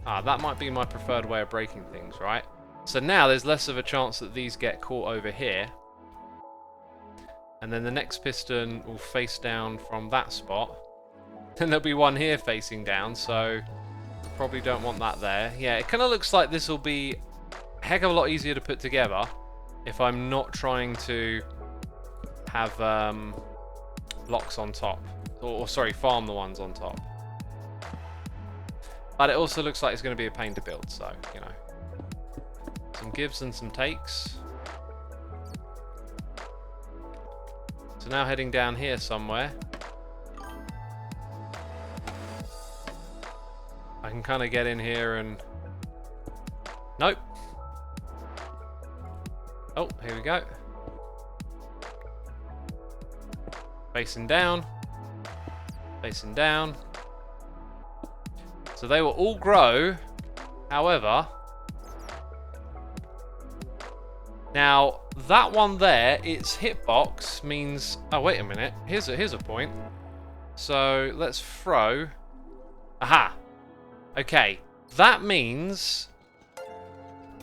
That might be my preferred way of breaking things, right? So now there's less of a chance that these get caught over here. And then the next piston will face down from that spot. Then there'll be one here facing down, so probably don't want that there. Yeah, it kind of looks like this will be a heck of a lot easier to put together if I'm not trying to have blocks on top. Or sorry, farm the ones on top. But it also looks like it's going to be a pain to build, so, you know. Some gives and some takes. So now heading down here somewhere. I can kind of get in here and... Nope. Oh, here we go. Facing down. Facing down. So they will all grow. However... Now, that one there, its hitbox means... Oh, wait a minute. Here's a point. So, let's throw... Aha! Okay. That means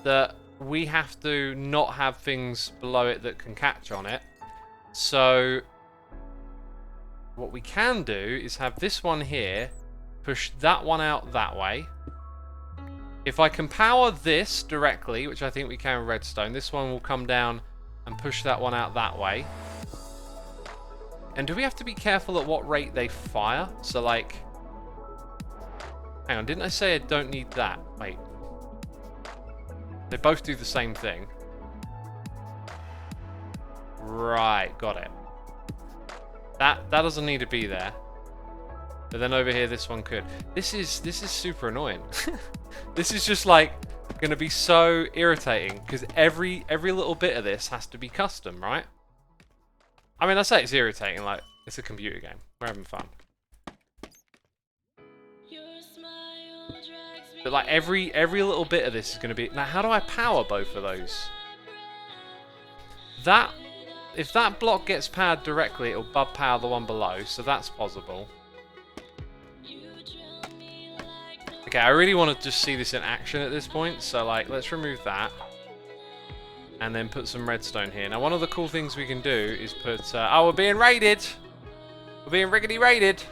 that we have to not have things below it that can catch on it. So, what we can do is have this one here push that one out that way. If I can power this directly, which I think we can with redstone, this one will come down and push that one out that way. And do we have to be careful at what rate they fire? So like... Hang on, didn't I say I don't need that? Wait. They both do the same thing. Right, got it. That doesn't need to be there. But then over here, this one could. This is super annoying. This is just like going to be so irritating because every little bit of this has to be custom, right? I mean, I say it's irritating, like it's a computer game. We're having fun. But like every little bit of this is going to be. Now, how do I power both of those? That if that block gets powered directly, it'll bub power the one below, so that's possible. Okay, I really want to just see this in action at this point, so like, let's remove that. And then put some redstone here. Now, one of the cool things we can do is put... oh, we're being raided! We're being riggedy raided!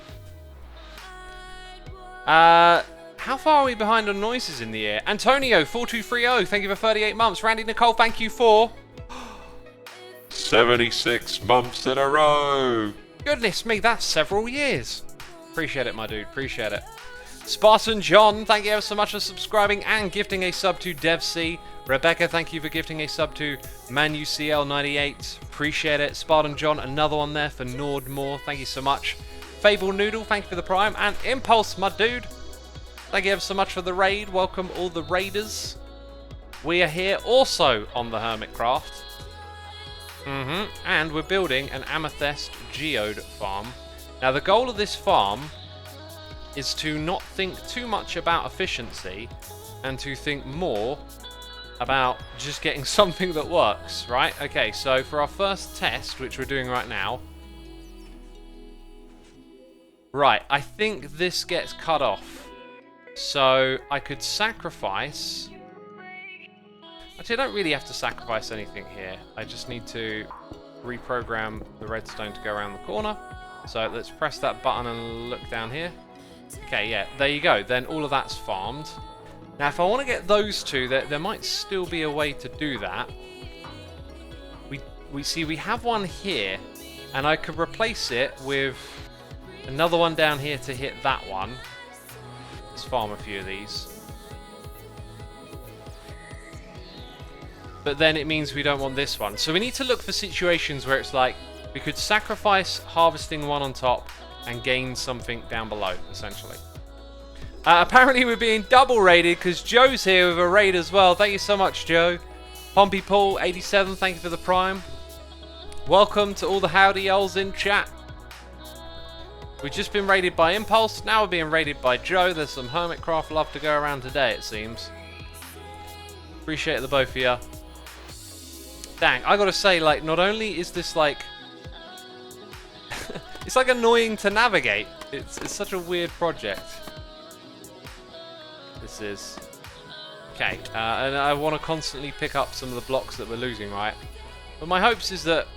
How far are we behind on noises in the air? Antonio4230, thank you for 38 months. Randy Nicole, thank you for... 76 months in a row! Goodness me, that's several years. Appreciate it, my dude. Appreciate it. Spartan John, thank you ever so much for subscribing and gifting a sub to DevC. Rebecca, thank you for gifting a sub to ManUCL98. Appreciate it. Spartan John, another one there for Nordmore. Thank you so much. Fable Noodle, thank you for the prime. And Impulse, my dude. Thank you ever so much for the raid. Welcome all the raiders. We are here also on the Hermitcraft. And we're building an amethyst geode farm. Now, the goal of this farm is to not think too much about efficiency and to think more about just getting something that works, right? Okay, so for our first test, which we're doing right now, right, I think this gets cut off. So I could sacrifice... Actually, I don't really have to sacrifice anything here. I just need to reprogram the redstone to go around the corner. So let's press that button and look down here. Okay, yeah, there you go. Then all of that's farmed. Now, if I want to get those two, there might still be a way to do that. We have one here, and I could replace it with another one down here to hit that one. Let's farm a few of these. But then it means we don't want this one. So we need to look for situations where it's like, we could sacrifice harvesting one on top and gain something down below, essentially. Apparently we're being double raided because Joe's here with a raid as well. Thank you so much, Joe. Pompey Paul 87, thank you for the prime. Welcome to all the howdy yolls in chat. We've just been raided by Impulse. Now we're being raided by Joe. There's some Hermitcraft love to go around today, it seems. Appreciate the both of you. Dang, I gotta say, like, not only is this like... it's like annoying to navigate. It's such a weird project. This is... Okay, and I want to constantly pick up some of the blocks that we're losing, right? But my hopes is that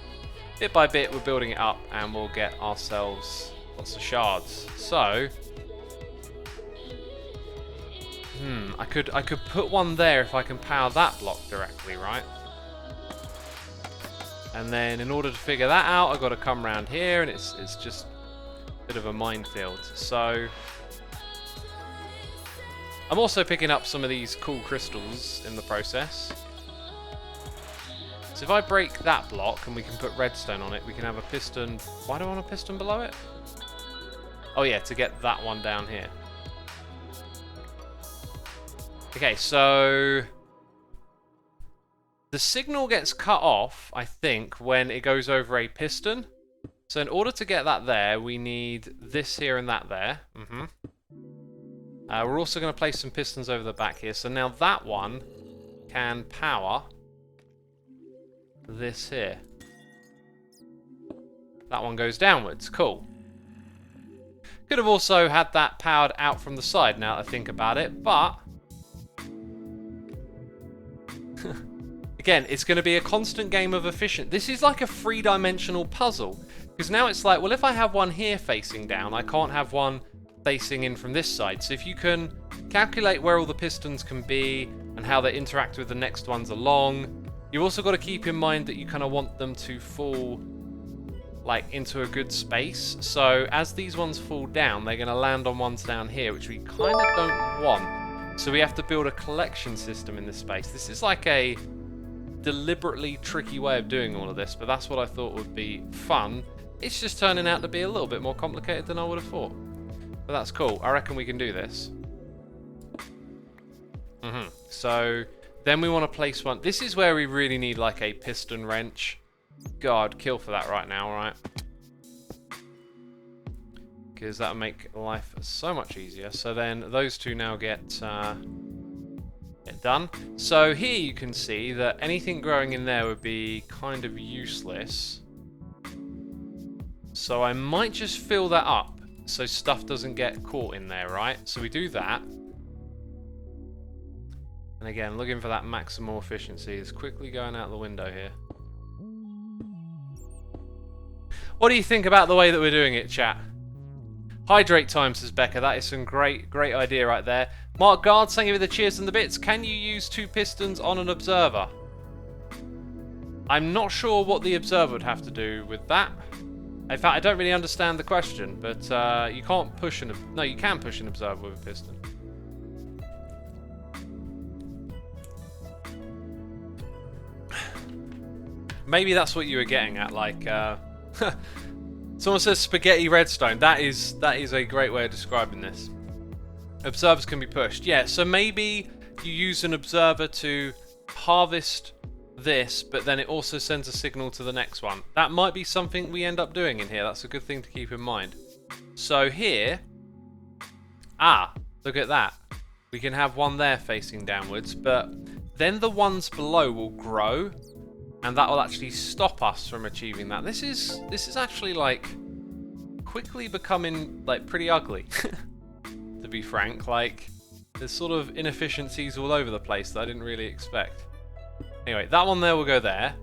bit by bit we're building it up and we'll get ourselves lots of shards. So... I could put one there if I can power that block directly, right? And then in order to figure that out, I've got to come around here, and it's just a bit of a minefield. So I'm also picking up some of these cool crystals in the process. So if I break that block and we can put redstone on it, we can have a piston. Why do I want a piston below it? Oh yeah, to get that one down here. Okay, so the signal gets cut off, I think, when it goes over a piston. So in order to get that there, we need this here and that there. We're also going to place some pistons over the back here. So now that one can power this here. That one goes downwards. Cool. Could have also had that powered out from the side now that I think about it, but again, it's going to be a constant game of efficient. This is like a three-dimensional puzzle. Because now it's like, well, if I have one here facing down, I can't have one facing in from this side. So if you can calculate where all the pistons can be and how they interact with the next ones along, you've also got to keep in mind that you kind of want them to fall like into a good space. So as these ones fall down, they're going to land on ones down here, which we kind of don't want. So we have to build a collection system in this space. This is like a deliberately tricky way of doing all of this, but that's what I thought would be fun. It's just turning out to be a little bit more complicated than I would have thought. But that's cool. I reckon we can do this. So then we want to place one. This is where we really need like a piston wrench. God, kill for that right now, right? Because that'll make life so much easier. So then those two now get done. So here you can see that anything growing in there would be kind of useless. So I might just fill that up so stuff doesn't get caught in there, right? So we do that. And again, looking for that maximal efficiency is quickly going out the window here. What do you think about the way that we're doing it, chat? Hydrate time, says Becca. That is some great idea right there. Mark Guard, thank you for the cheers and the bits. Can you use two pistons on an observer? I'm not sure what the observer would have to do with that. In fact, I don't really understand the question, but you can't push an... No, you can push an observer with a piston. Maybe that's what you were getting at, like... Someone says spaghetti redstone. That is a great way of describing this. Observers can be pushed. Yeah, so maybe you use an observer to harvest this, but then it also sends a signal to the next one. That might be something we end up doing in here. That's a good thing to keep in mind. So here... look at that. We can have one there facing downwards, but then the ones below will grow, and that will actually stop us from achieving that. This is actually like quickly becoming like pretty ugly. To be frank, like there's sort of inefficiencies all over the place that I didn't really expect. Anyway, that one there will go there.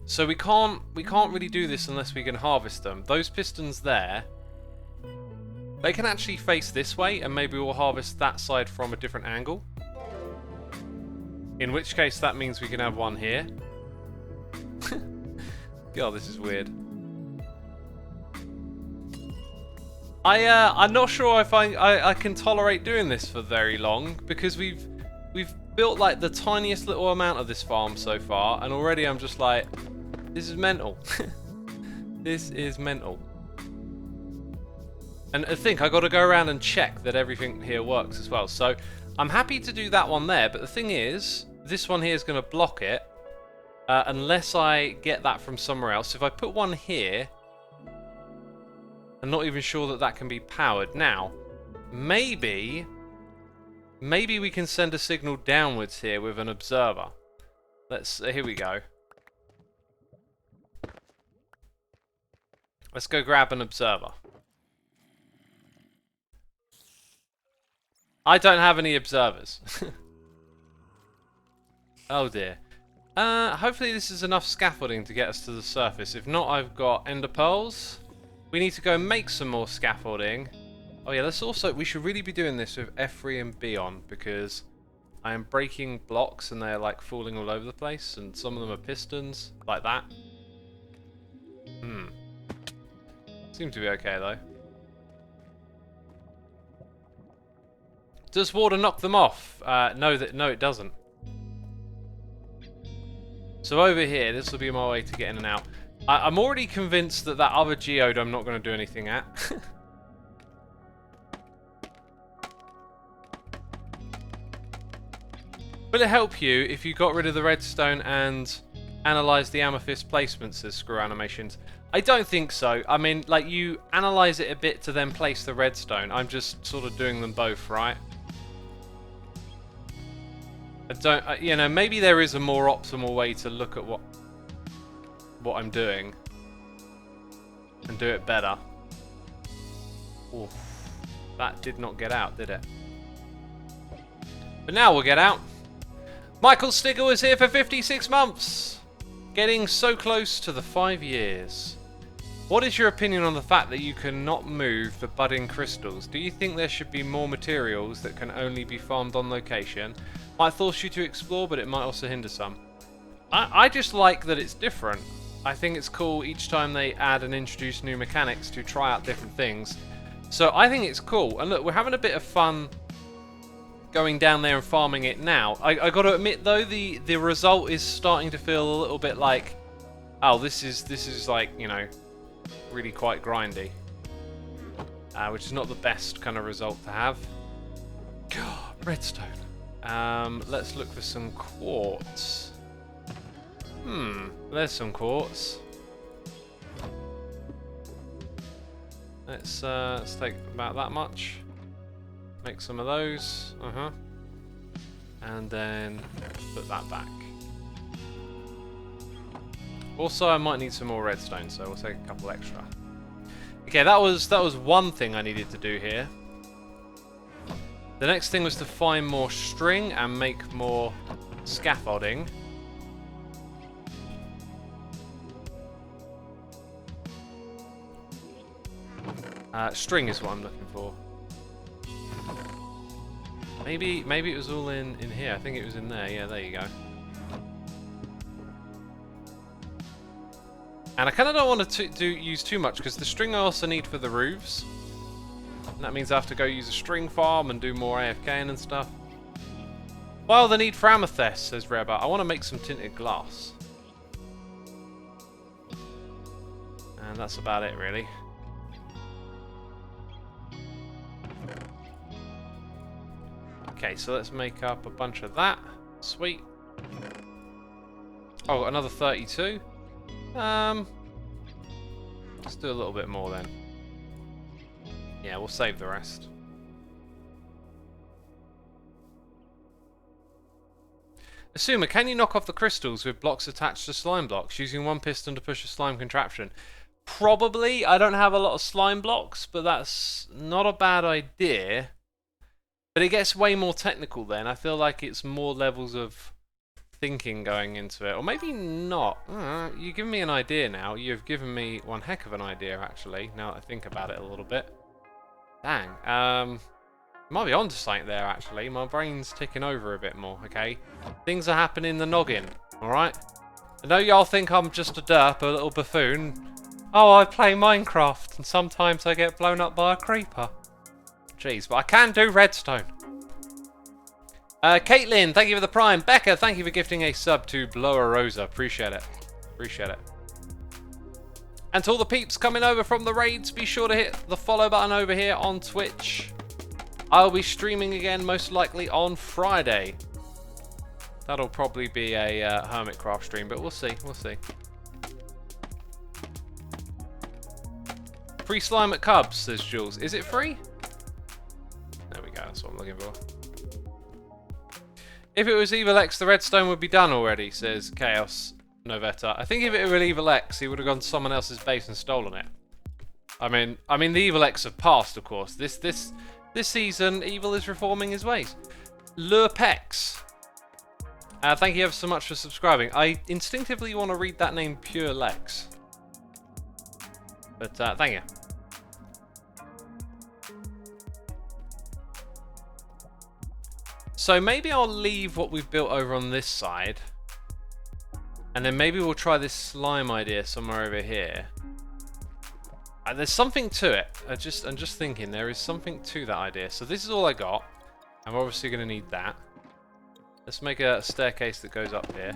So we can't really do this unless we can harvest them. Those pistons there, they can actually face this way, and maybe we'll harvest that side from a different angle. In which case that means we can have one here. God, this is weird. I'm not sure if I can tolerate doing this for very long, because we've built like the tiniest little amount of this farm so far, and already I'm just like, this is mental. This is mental. And I think I got to go around and check that everything here works as well. So I'm happy to do that one there, but the thing is, this one here is going to block it unless I get that from somewhere else. If I put one here, I'm not even sure that that can be powered. Now, maybe we can send a signal downwards here with an observer. Here we go. Let's go grab an observer. I don't have any observers. Oh dear. Hopefully this is enough scaffolding to get us to the surface. If not, I've got ender pearls. We need to go make some more scaffolding. Oh yeah, we should really be doing this with F3 and B on, because I am breaking blocks and they're like falling all over the place, and some of them are pistons, like that. Seem to be okay though. Does water knock them off? No, it doesn't. So over here, this will be my way to get in and out. I'm already convinced that that other geode I'm not going to do anything at. Will it help you if you got rid of the redstone and analyze the amethyst placements as screw animations? I don't think so. I mean, like, you analyze it a bit to then place the redstone. I'm just sort of doing them both, right? I don't, you know, maybe there is a more optimal way to look at what I'm doing and do it better. Oof, that did not get out, did it? But now we'll get out. Michael Stigger was here for 56 months. Getting so close to the 5 years. What is your opinion on the fact that you cannot move the budding crystals? Do you think there should be more materials that can only be farmed on location? Might force you to explore, but it might also hinder some. I just like that it's different. I think it's cool each time they add and introduce new mechanics to try out different things. So I think it's cool. And look, we're having a bit of fun going down there and farming it now. I got to admit though, the result is starting to feel a little bit like, oh, this is like, you know, really quite grindy, which is not the best kind of result to have. God, redstone. Let's look for some quartz. There's some quartz. Let's take about that much. Make some of those. And then put that back. Also, I might need some more redstone, so we'll take a couple extra. Okay, that was one thing I needed to do here. The next thing was to find more string and make more scaffolding. String is what I'm looking for. Maybe it was all in here. I think it was in there. Yeah, there you go. And I kind of don't want to use too much because the string I also need for the roofs. And that means I have to go use a string farm and do more AFKing and stuff. Well, the need for amethyst, says Rarebot. I want to make some tinted glass. And that's about it, really. Okay, so let's make up a bunch of that. Sweet. Oh, another 32. Let's do a little bit more then. Yeah, we'll save the rest. Xisuma, can you knock off the crystals with blocks attached to slime blocks, using one piston to push a slime contraption? Probably. I don't have a lot of slime blocks, but that's not a bad idea. But it gets way more technical then. I feel like it's more levels of thinking going into it. Or maybe not. You've given me an idea now. You've given me one heck of an idea, actually, now that I think about it a little bit. Dang. Might be onto something there, actually. My brain's ticking over a bit more, okay? Things are happening in the noggin, alright? I know y'all think I'm just a derp, a little buffoon. Oh, I play Minecraft, and sometimes I get blown up by a creeper. Jeez, but I can do redstone. Caitlin, thank you for the prime. Becca, thank you for gifting a sub to Blower Rosa. Appreciate it. Appreciate it. And to all the peeps coming over from the raids, be sure to hit the follow button over here on Twitch. I'll be streaming again most likely on Friday. That'll probably be a Hermitcraft stream, but we'll see. We'll see. Free slime at Cubs, says Jules. Is it free? There we go, that's what I'm looking for. If it was Evil X, the redstone would be done already, says Chaos Novetta. I think if it were Evil X, he would have gone to someone else's base and stolen it. I mean the Evil X have passed, of course. This season, Evil is reforming his ways. Lurpex. Thank you ever so much for subscribing. I instinctively want to read that name Pure Lex. But thank you. So maybe I'll leave what we've built over on this side. And then maybe we'll try this slime idea somewhere over here. There's something to it. I'm just thinking there is something to that idea. So this is all I got. I'm obviously going to need that. Let's make a staircase that goes up here.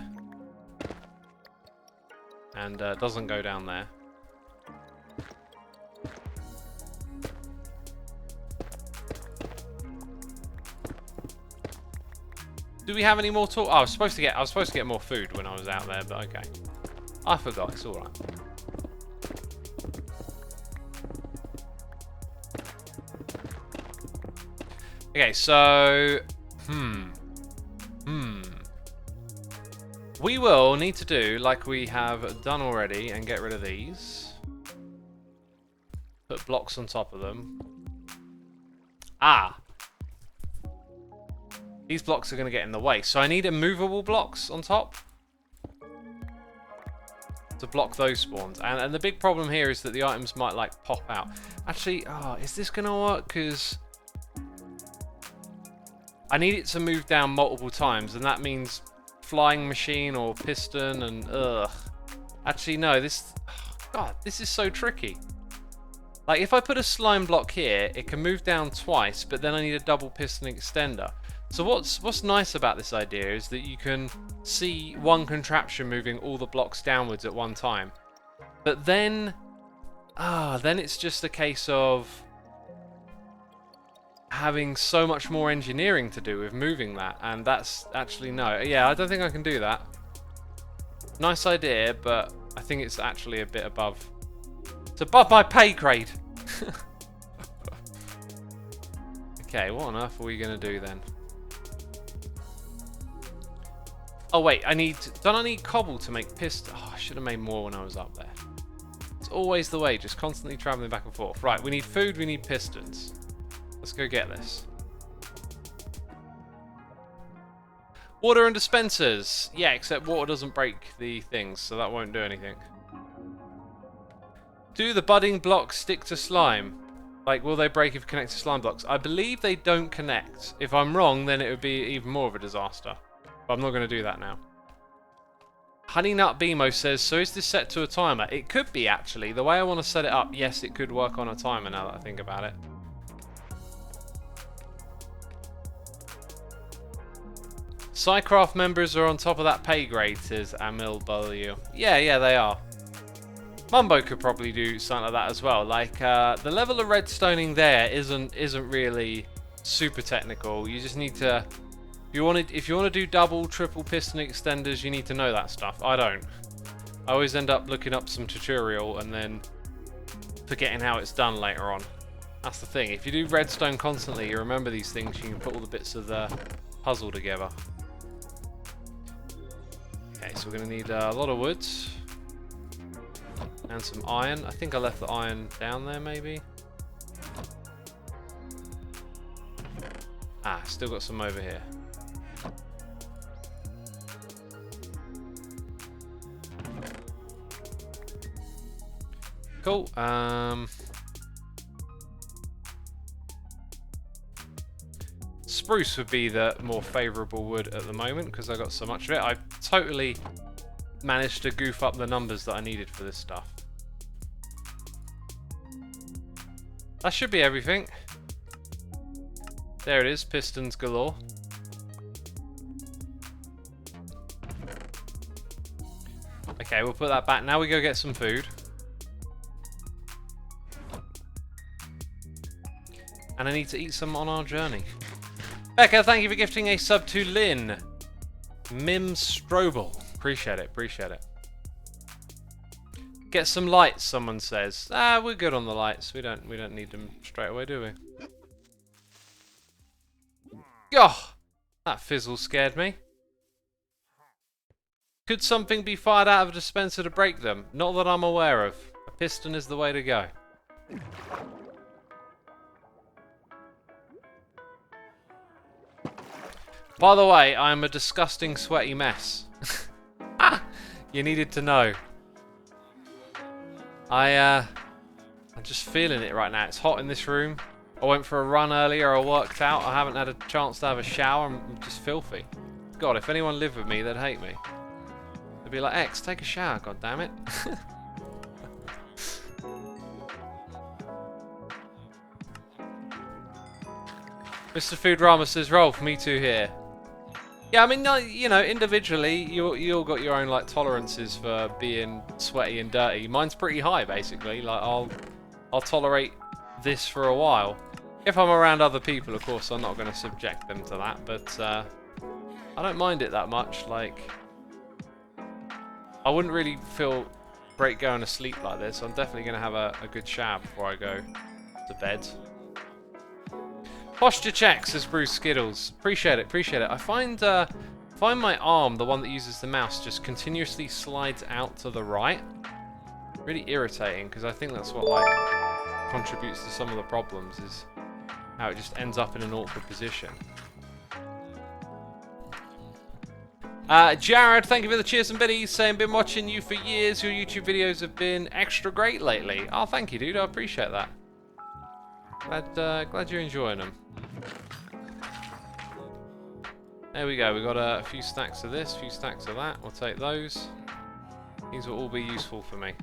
And doesn't go down there. Do we have any more tools? Oh, I was supposed to get more food when I was out there, but okay. I forgot, it's alright. Okay, so we will need to do like we have done already and get rid of these. Put blocks on top of them. Ah! These blocks are going to get in the way. So I need immovable blocks on top to block those spawns. And the big problem here is that the items might like pop out. Actually, is this going to work? Because I need it to move down multiple times, and that means flying machine or piston and ugh. Actually, no, God, this is so tricky. Like, if I put a slime block here, it can move down twice, but then I need a double piston extender. So what's nice about this idea is that you can see one contraption moving all the blocks downwards at one time. But then it's just a case of having so much more engineering to do with moving that, and that's actually no. Yeah, I don't think I can do that. Nice idea, but I think it's actually a bit above. It's above my pay grade. Okay, what on earth are we gonna do then? Oh wait, don't I need cobble to make piston? Oh, I should have made more when I was up there. It's always the way, just constantly traveling back and forth. Right, we need food, we need pistons. Let's go get this. Water and dispensers. Yeah, except water doesn't break the things, so that won't do anything. Do the budding blocks stick to slime? Like, will they break if connected to slime blocks? I believe they don't connect. If I'm wrong, then it would be even more of a disaster. But I'm not going to do that now. Honey Nut Bimo says, so is this set to a timer? It could be, actually. The way I want to set it up, yes, it could work on a timer now that I think about it. Psycraft members are on top of that pay grade, says Amil W. Yeah, they are. Mumbo could probably do something like that as well. Like, the level of redstoning there isn't really super technical. You just need to... If you want to do double, triple piston extenders, you need to know that stuff. I don't. I always end up looking up some tutorial and then forgetting how it's done later on. That's the thing. If you do redstone constantly, you remember these things, you can put all the bits of the puzzle together. Okay, so we're going to need a lot of wood. And some iron. I think I left the iron down there, maybe. Ah, still got some over here. Cool. Spruce would be the more favourable wood at the moment because I got so much of it. I totally managed to goof up the numbers that I needed for this stuff. That should be everything. There it is, pistons galore. Okay, we'll put that back. Now we go get some food. And I need to eat some on our journey. Becca, thank you for gifting a sub to Lynn. Mim Strobel. Appreciate it, appreciate it. Get some lights, someone says. Ah, we're good on the lights. We don't need them straight away, do we? Oh, that fizzle scared me. Could something be fired out of a dispenser to break them? Not that I'm aware of. A piston is the way to go. By the way, I'm a disgusting sweaty mess. You needed to know. I'm just feeling it right now. It's hot in this room. I went for a run earlier, I worked out, I haven't had a chance to have a shower, I'm just filthy. God, if anyone lived with me, they'd hate me. They'd be like, X, take a shower, god damn it. Mr. Food Rama says, Rolf, me too here. Yeah, I mean, no, you know, individually, you all got your own like tolerances for being sweaty and dirty. Mine's pretty high, basically. Like I'll tolerate this for a while. If I'm around other people, of course, I'm not going to subject them to that. But I don't mind it that much. Like, I wouldn't really feel great going to sleep like this. I'm definitely going to have a good shower before I go to bed. Posture check, says Bruce Skittles. Appreciate it, appreciate it. I find my arm, the one that uses the mouse, just continuously slides out to the right. Really irritating, because I think that's what like contributes to some of the problems, is how it just ends up in an awkward position. Jared, thank you for the cheers and biddies, saying, been watching you for years. Your YouTube videos have been extra great lately. Oh, thank you, dude. I appreciate that. Glad you're enjoying them. There we go. We got a few stacks of this, a few stacks of that. We'll take those. These will all be useful for me.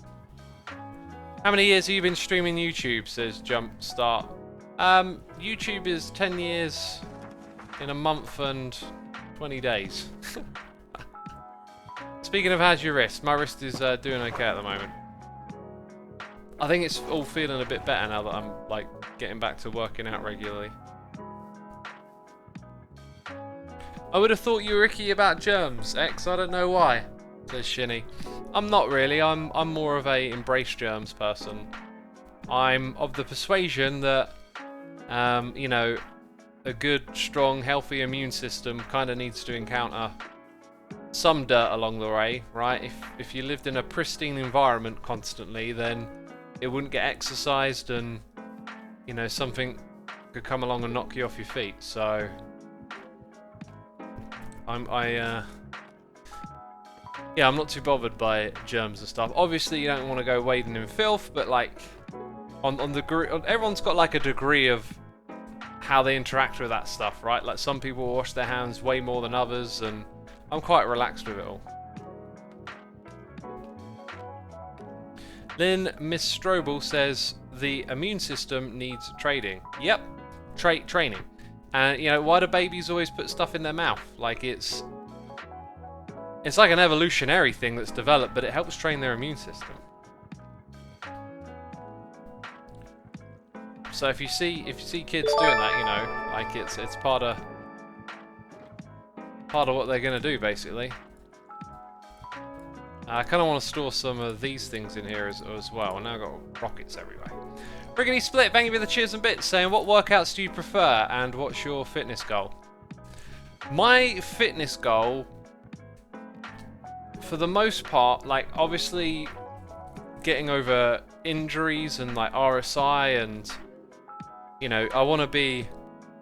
How many years have you been streaming YouTube? Says Jumpstart. YouTube is 10 years in a month and 20 days. Speaking of, how's your wrist? My wrist is doing okay at the moment. I think it's all feeling a bit better now that I'm like getting back to working out regularly. I would have thought you were icky about germs, X. I don't know why, says Shinny. I'm not really. I'm more of a embrace germs person. I'm of the persuasion that, you know, a good, strong, healthy immune system kind of needs to encounter some dirt along the way, right? If you lived in a pristine environment constantly, then it wouldn't get exercised, and you know, something could come along and knock you off your feet. So yeah, I'm not too bothered by germs and stuff. Obviously, you don't want to go wading in filth, but like everyone's got like a degree of how they interact with that stuff, right? Like some people wash their hands way more than others, and I'm quite relaxed with it all. Lynn Miss Strobel says the immune system needs training. Yep, training. And you know, why do babies always put stuff in their mouth? Like it's like an evolutionary thing that's developed, but it helps train their immune system. So if you see kids doing that, you know, like it's part of what they're gonna do, basically. I kind of want to store some of these things in here as well. Now I've got rockets everywhere. Riggedy Split, thank you for the cheers and bits, saying, what workouts do you prefer and what's your fitness goal? My fitness goal, for the most part, like obviously getting over injuries and like RSI, and you know, I want to be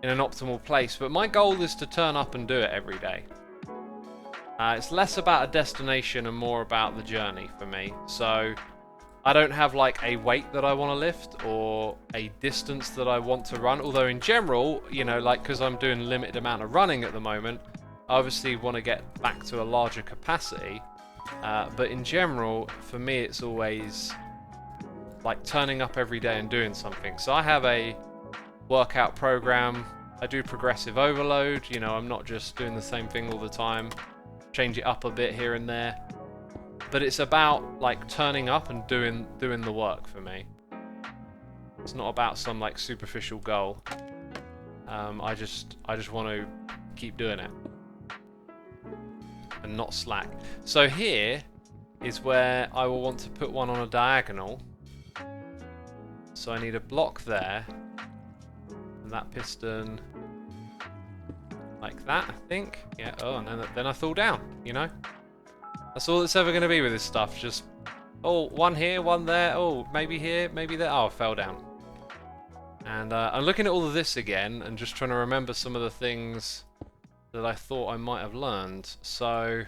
in an optimal place, but my goal is to turn up and do it every day. It's less about a destination and more about the journey for me. So I don't have like a weight that I want to lift or a distance that I want to run, although in general, you know, like because I'm doing a limited amount of running at the moment, I obviously want to get back to a larger capacity, but in general, for me, it's always like turning up every day and doing something. So I have a workout program. I do progressive overload, you know, I'm not just doing the same thing all the time, change it up a bit here and there, but it's about like turning up and doing the work for me. It's not about some like superficial goal. I just want to keep doing it and not slack. So here is where I will want to put one on a diagonal. So I need a block there, and that piston like that, I think. Yeah. Oh, and then I fall down. You know, that's all it's ever going to be with this stuff. Just one here, one there. Oh, maybe here, maybe there. Oh, I fell down. And I'm looking at all of this again and just trying to remember some of the things that I thought I might have learned. So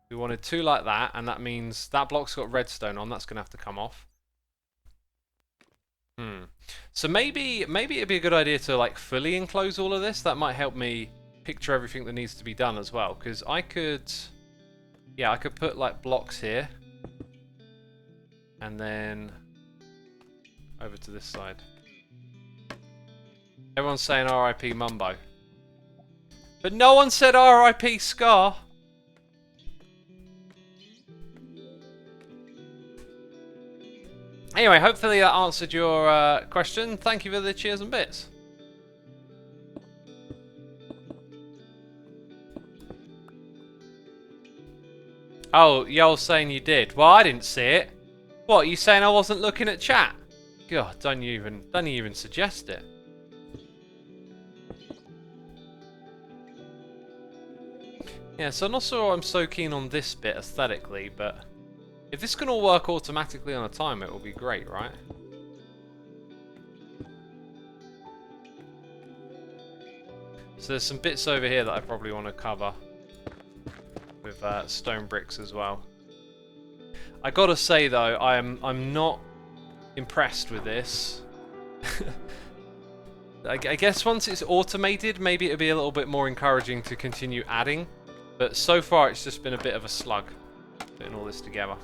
we wanted two like that, and that means that block's got redstone on. That's going to have to come off. So maybe it'd be a good idea to like fully enclose all of this. That might help me picture everything that needs to be done as well. Because I could put like blocks here, and then over to this side. Everyone's saying R.I.P. Mumbo. But no one said R.I.P. Scar. Anyway, hopefully that answered your question. Thank you for the cheers and bits. Oh, y'all saying you did. Well, I didn't see it. What, you saying I wasn't looking at chat? God, don't you even suggest it. Yeah, so I'm not sure I'm so keen on this bit aesthetically, but if this can all work automatically on a timer, it will be great, right? So there's some bits over here that I probably want to cover with stone bricks as well. I gotta say though, I'm not impressed with this. I guess once it's automated, maybe it'll be a little bit more encouraging to continue adding. But so far, it's just been a bit of a slug putting all this together.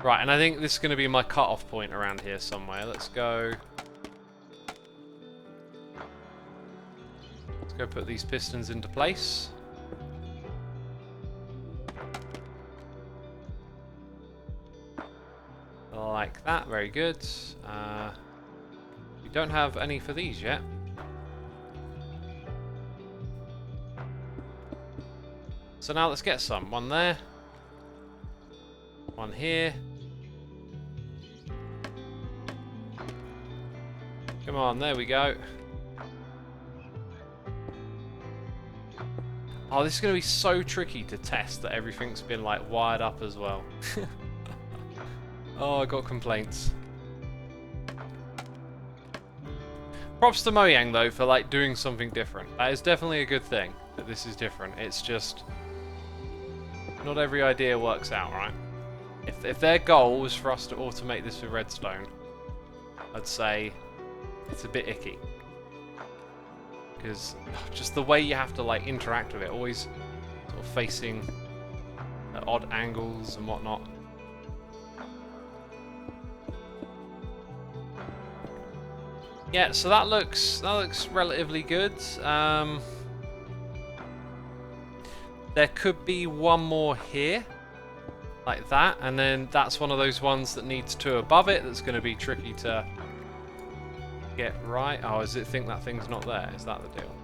Right, and I think this is going to be my cut-off point around here somewhere. Let's go put these pistons into place. Like that, very good. We don't have any for these yet. So now let's get some. One there. One here. Come on, there we go. Oh, this is going to be so tricky to test that everything's been like wired up as well. Oh, I got complaints. Props to Mojang though for like doing something different. That is definitely a good thing that this is different. It's just not every idea works out, right? If their goal was for us to automate this with redstone, I'd say it's a bit icky. Because just the way you have to like interact with it, always sort of facing at odd angles and whatnot. Yeah, so that looks relatively good. There could be one more here, like that, and then that's one of those ones that needs two above it. That's going to be tricky to get right. Oh, does it think that thing's not there? Is that the deal?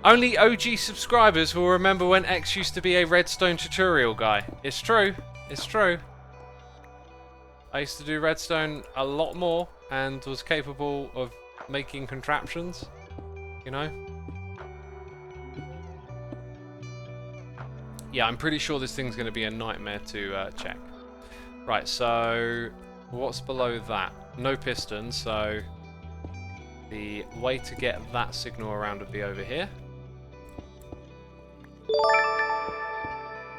Only OG subscribers will remember when X used to be a redstone tutorial guy. It's true. It's true. I used to do redstone a lot more and was capable of making contraptions, you know? Yeah, I'm pretty sure this thing's going to be a nightmare to check. Right, so what's below that? No piston, so the way to get that signal around would be over here.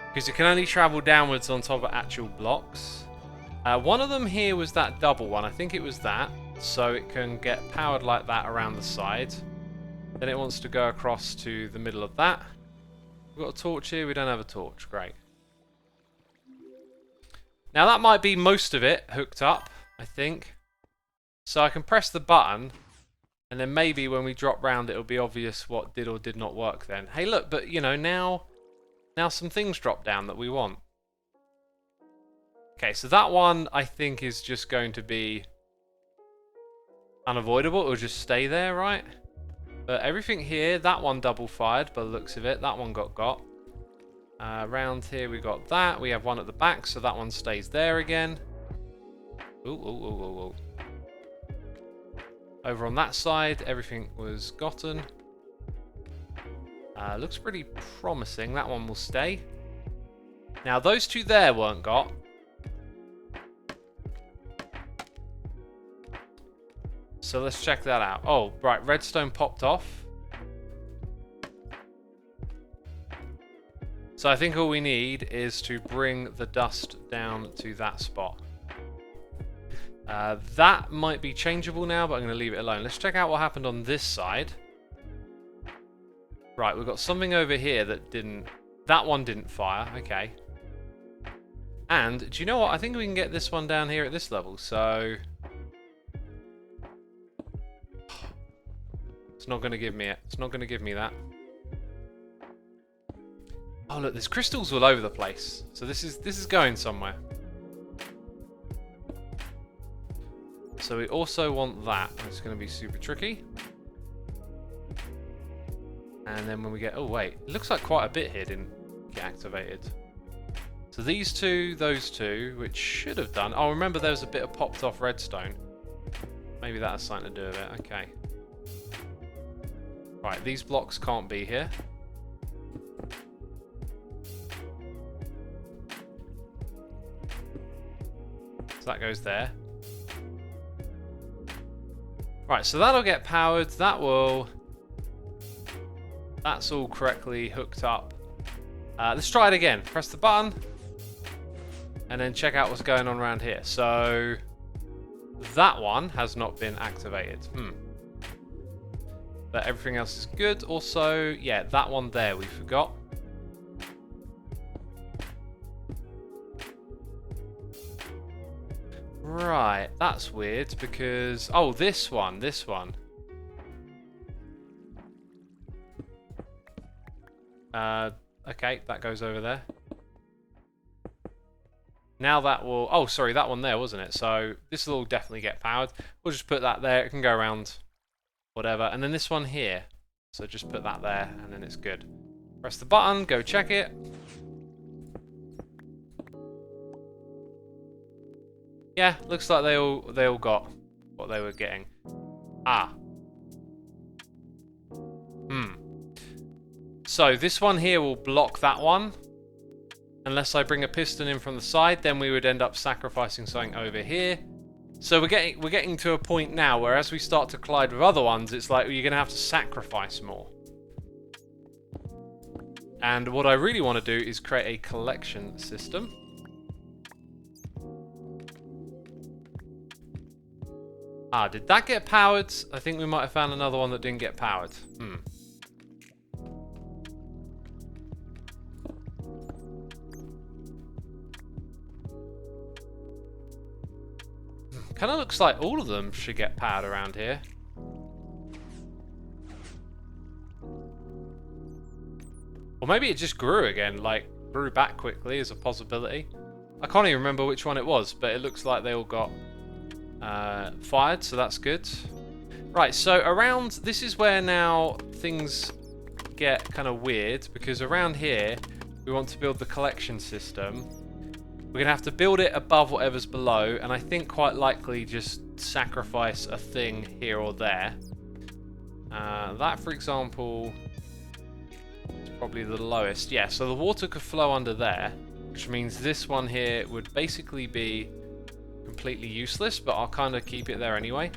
Because it can only travel downwards on top of actual blocks. One of them here was that double one. I think it was that. So it can get powered like that around the side. Then it wants to go across to the middle of that. We've got a torch here. We don't have a torch. Great. Now that might be most of it hooked up, I think. So I can press the button. And then maybe when we drop round, it'll be obvious what did or did not work then. Hey, look, but you know, now some things drop down that we want. Okay, so that one I think is just going to be unavoidable. It'll just stay there, right? But everything here, that one double fired by the looks of it. That one got. Around here we got that. We have one at the back, so that one stays there again. Ooh. Over on that side, everything was gotten. Looks pretty promising. That one will stay. Now, those two there weren't got. So let's check that out. Oh, right, redstone popped off. So I think all we need is to bring the dust down to that spot. That might be changeable now, but I'm going to leave it alone. Let's check out what happened on this side. Right, we've got something over here that didn't... That one didn't fire. Okay. And do you know what? I think we can get this one down here at this level. So it's not going to give me it. It's not going to give me that. Oh look, there's crystals all over the place. So this is going somewhere. So we also want that. It's going to be super tricky. And then when we get... Oh wait, it looks like quite a bit here didn't get activated. So these two, those two, which should have done... Oh, remember there was a bit of popped off redstone. Maybe that has something to do with it. Okay. Right, these blocks can't be here. So that goes there. Right, so that'll get powered. That will... That's all correctly hooked up. Let's try it again. Press the button. And then check out what's going on around here. So... That one has not been activated. But everything else is good. Also, yeah, that one there we forgot. Right, that's weird because... Oh, this one. Okay, that goes over there. Now that will... Oh, sorry, that one there, wasn't it? So this will all definitely get powered. We'll just put that there. It can go around whatever. And then this one here. So just put that there and then it's good. Press the button, go check it. Yeah, looks like they all got what they were getting. Ah. So this one here will block that one. Unless I bring a piston in from the side, then we would end up sacrificing something over here. So we're getting to a point now where as we start to collide with other ones, it's like you're gonna have to sacrifice more. And what I really want to do is create a collection system. Ah, did that get powered? I think we might have found another one that didn't get powered. Kind of looks like all of them should get powered around here. Or maybe it just grew again, like grew back quickly is a possibility. I can't even remember which one it was, but it looks like they all got fired, so that's good. Right, so around, this is where now things get kind of weird, because around here we want to build the collection system. We're going to have to build it above whatever's below, and I think quite likely just sacrifice a thing here or there. That, for example, is probably the lowest. Yeah, so the water could flow under there, which means this one here would basically be completely useless, but I'll kind of keep it there anyway.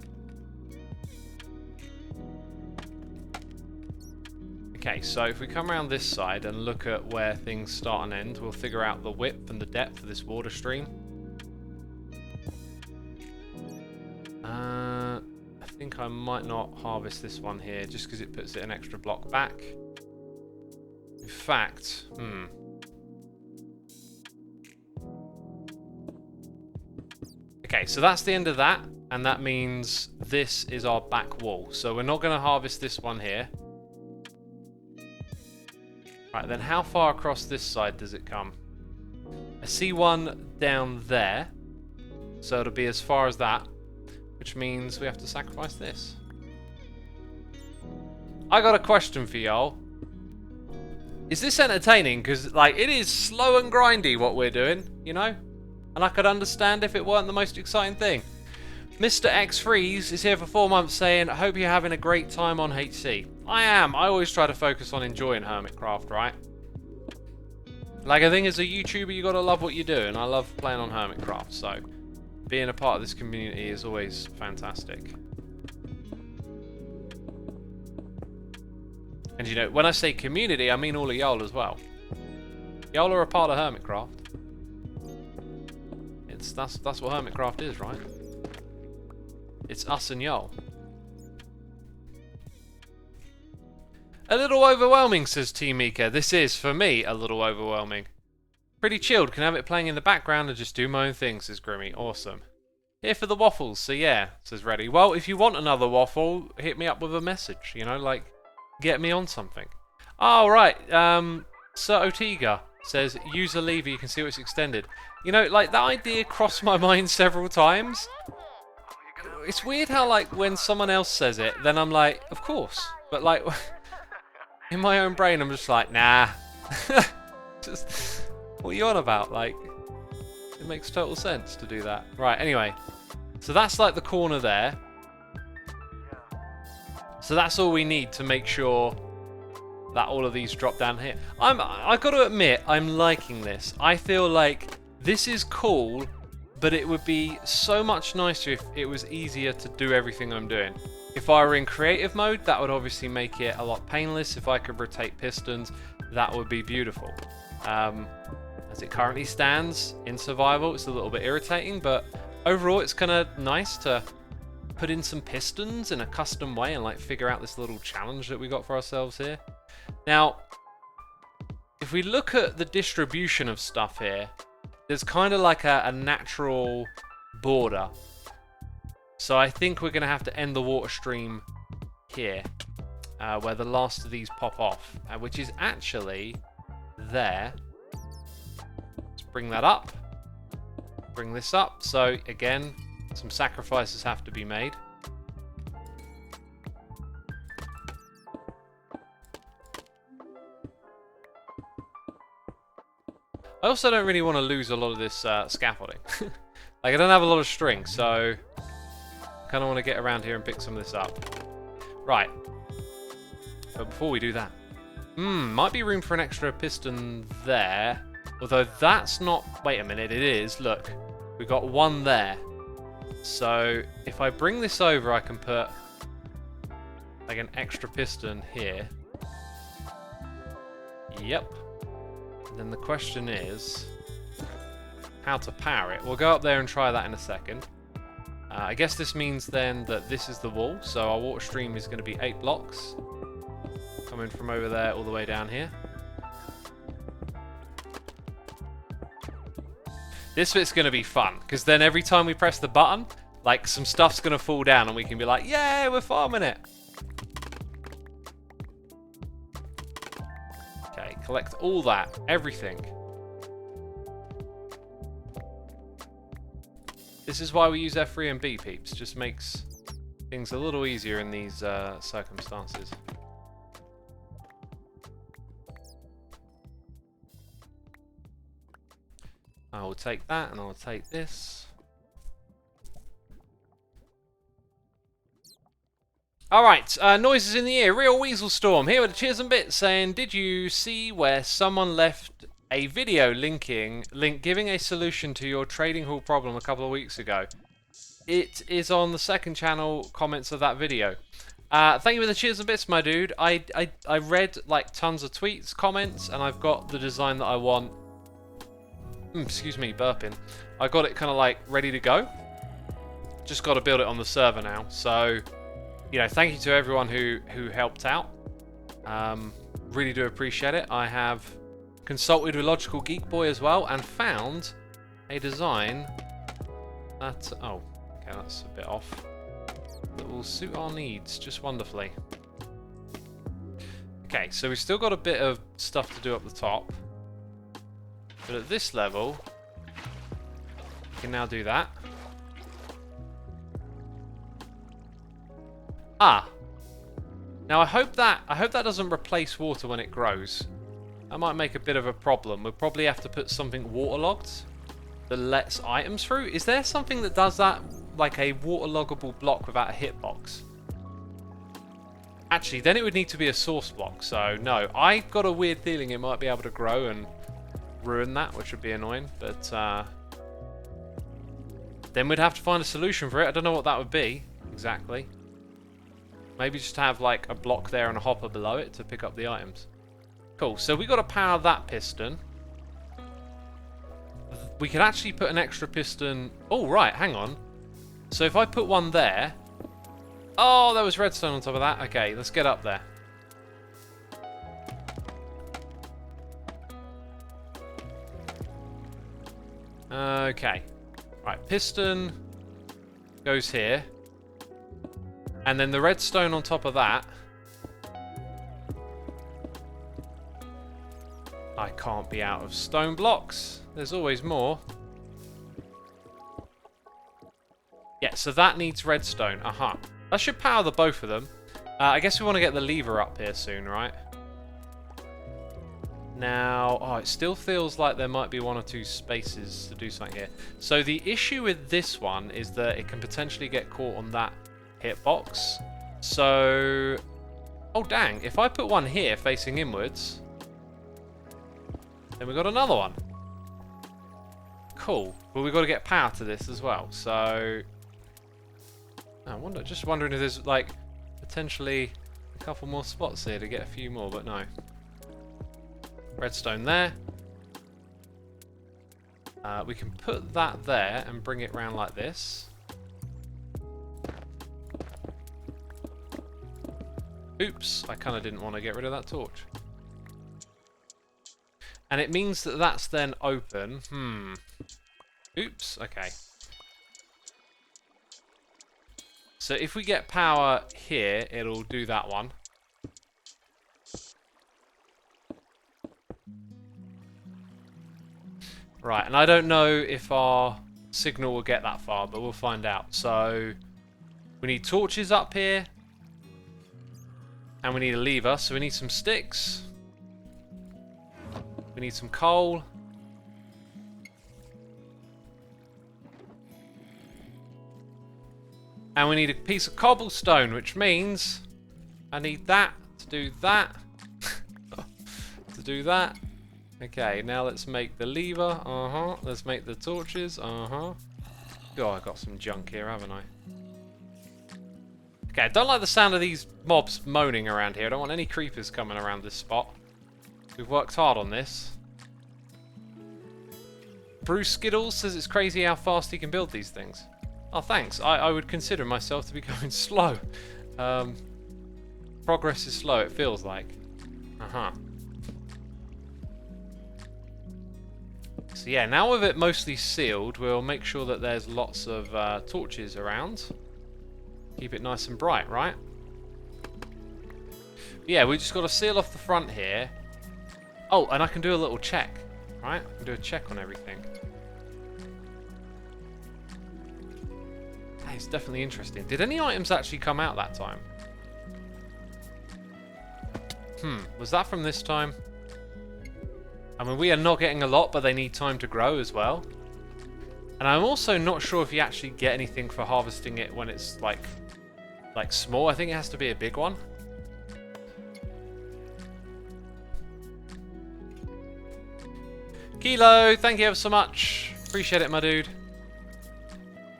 Okay, so if we come around this side and look at where things start and end, we'll figure out the width and the depth of this water stream. I think I might not harvest this one here, just because it puts it an extra block back. In fact, Okay, so that's the end of that, and that means this is our back wall. So we're not going to harvest this one here. Right, then how far across this side does it come? I see one down there, so it'll be as far as that, which means we have to sacrifice this. I got a question for y'all. Is this entertaining? Because, like, it is slow and grindy what we're doing, you know? And I could understand if it weren't the most exciting thing. Mr. X Freeze is here for 4 months saying, I hope you're having a great time on HC. I am. I always try to focus on enjoying Hermitcraft, right? Like, I think as a YouTuber, you gotta love what you do, and I love playing on Hermitcraft, so being a part of this community is always fantastic. And you know, when I say community, I mean all of y'all as well. Y'all are a part of Hermitcraft. That's what Hermitcraft is, right? It's us and y'all. A little overwhelming, says T Mika. This is, for me, a little overwhelming. Pretty chilled. Can have it playing in the background and just do my own thing, says Grimmy. Awesome. Here for the waffles. So yeah, says Reddy. Well, if you want another waffle, hit me up with a message. You know, like, get me on something. Oh, right. Sir Otiga says, use a lever, you can see it's extended. You know, like, that idea crossed my mind several times. It's weird how, like, when someone else says it, then I'm like, of course. But, like, in my own brain, I'm just like, nah. Just, what are you on about? Like, it makes total sense to do that. Right, anyway. So that's, like, the corner there. So that's all we need to make sure that all of these drop down here. I've got to admit, I'm liking this. I feel like this is cool, but it would be so much nicer if it was easier to do everything I'm doing. If I were in creative mode, that would obviously make it a lot painless. If I could rotate pistons, that would be beautiful. As it currently stands in survival, it's a little bit irritating, but overall it's kind of nice to put in some pistons in a custom way and like figure out this little challenge that we got for ourselves here. Now, if we look at the distribution of stuff here, there's kind of like a natural border. So I think we're going to have to end the water stream here, where the last of these pop off, which is actually there. Let's bring that up. Bring this up. So again, some sacrifices have to be made. I also don't really want to lose a lot of this scaffolding. Like, I don't have a lot of string, so I kind of want to get around here and pick some of this up. Right. But before we do that, might be room for an extra piston there. Although that's not... Wait a minute, it is. Look, we've got one there. So if I bring this over, I can put like an extra piston here. Yep. And then the question is how to power it. We'll go up there and try that in a second. I guess this means then that this is the wall, so our water stream is going to be 8 blocks. Coming from over there all the way down here. This bit's going to be fun, because then every time we press the button, like, some stuff's going to fall down and we can be like, yeah, we're farming it. Okay, collect all that, everything. This is why we use F3 and B, peeps. Just makes things a little easier in these circumstances. I will take that and I'll take this. Alright, noises in the ear. Real Weasel Storm here with a Cheers and Bits saying, did you see where someone left a video giving a solution to your trading hall problem a couple of weeks ago? It is on the second channel comments of that video. Thank you for the Cheers and Bits, my dude. I read like tons of tweets, comments, and I've got the design that I want. Excuse me, burping. I got it kind of like ready to go. Just got to build it on the server now. So, you know, thank you to everyone who helped out. Really do appreciate it. I have consulted with Logical Geek Boy as well and found a design that, oh, okay, that's a bit off, that will suit our needs just wonderfully. Okay, so we've still got a bit of stuff to do up the top. But at this level, we can now do that. Ah. Now I hope that doesn't replace water when it grows. That might make a bit of a problem. We'll probably have to put something waterlogged that lets items through. Is there something that does that, like a waterloggable block without a hitbox? Actually, then it would need to be a source block. So no, I got a weird feeling it might be able to grow and ruin that, which would be annoying, but then we'd have to find a solution for it. I don't know what that would be exactly. Maybe just have like a block there and a hopper below it to pick up the items. Cool, so we got to power that piston. We could actually put an extra piston. Oh right, hang on. So if I put one there, oh, there was redstone on top of that. Okay, let's get up there. Okay. Right, piston goes here. And then the redstone on top of that. I can't be out of stone blocks. There's always more. Yeah, so that needs redstone. Aha. That should power the both of them. I guess we want to get the lever up here soon, right? Now, oh, it still feels like there might be one or two spaces to do something here. So the issue with this one is that it can potentially get caught on that hitbox. So, oh dang, if I put one here facing inwards, then we got another one. Cool. But we've got to get power to this as well. So, I wonder, just wondering if there's like potentially a couple more spots here to get a few more, but no. Redstone there. We can put that there and bring it round like this. Oops, I kind of didn't want to get rid of that torch. And it means that that's then open. Oops, okay. So if we get power here, it'll do that one. Right, and I don't know if our signal will get that far, but we'll find out. So we need torches up here. And we need a lever, so we need some sticks. We need some coal. And we need a piece of cobblestone, which means I need that to do that. To do that. Okay, now let's make the lever. Let's make the torches. God, I got some junk here, haven't I? Okay, I don't like the sound of these mobs moaning around here. I don't want any creepers coming around this spot. We've worked hard on this. Bruce Skittles says it's crazy how fast he can build these things. Oh, thanks. I would consider myself to be going slow. Progress is slow, it feels like. So yeah, now with it mostly sealed, we'll make sure that there's lots of torches around. Keep it nice and bright, right? Yeah, we just got to seal off the front here. Oh, and I can do a little check, right? I can do a check on everything. That is definitely interesting. Did any items actually come out that time? Was that from this time? I mean, we are not getting a lot, but they need time to grow as well. And I'm also not sure if you actually get anything for harvesting it when it's like small. I think it has to be a big one. Kilo, thank you ever so much. Appreciate it, my dude.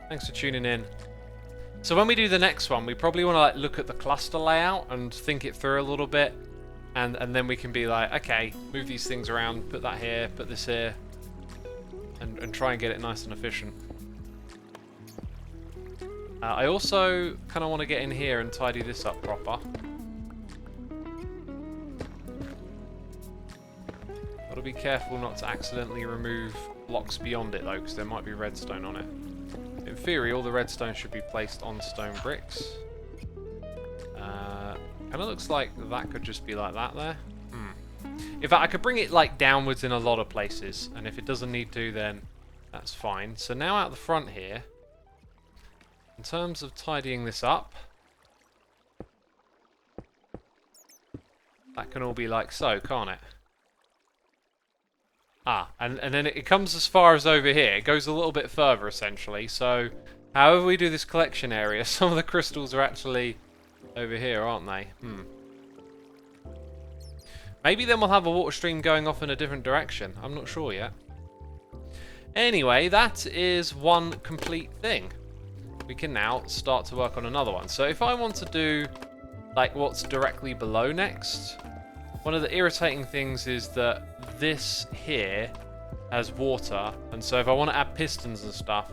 Thanks for tuning in. So when we do the next one, we probably want to like look at the cluster layout and think it through a little bit. And then we can be like, okay, move these things around, put that here, put this here, and try and get it nice and efficient. I also kind of want to get in here and tidy this up proper. Got to be careful not to accidentally remove blocks beyond it though, because there might be redstone on it. In theory, all the redstone should be placed on stone bricks. And it looks like that could just be like that there. In fact, I could bring it like downwards in a lot of places, and if it doesn't need to, then that's fine. So now out the front here, in terms of tidying this up, that can all be like so, can't it? And then it comes as far as over here. It goes a little bit further, essentially. So, however we do this collection area, some of the crystals are actually over here, aren't they? Maybe then we'll have a water stream going off in a different direction. I'm not sure yet. Anyway, that is one complete thing. We can now start to work on another one. So if I want to do like what's directly below next, one of the irritating things is that this here has water, and so if I want to add pistons and stuff,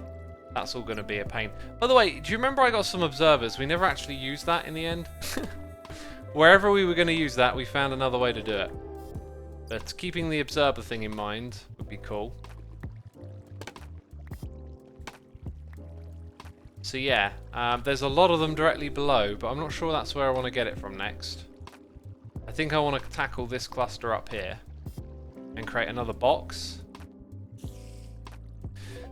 that's all going to be a pain. By the way, do you remember I got some observers? We never actually used that in the end. Wherever we were going to use that, we found another way to do it. But keeping the observer thing in mind would be cool. So yeah, there's a lot of them directly below, but I'm not sure that's where I want to get it from next. I think I want to tackle this cluster up here and create another box.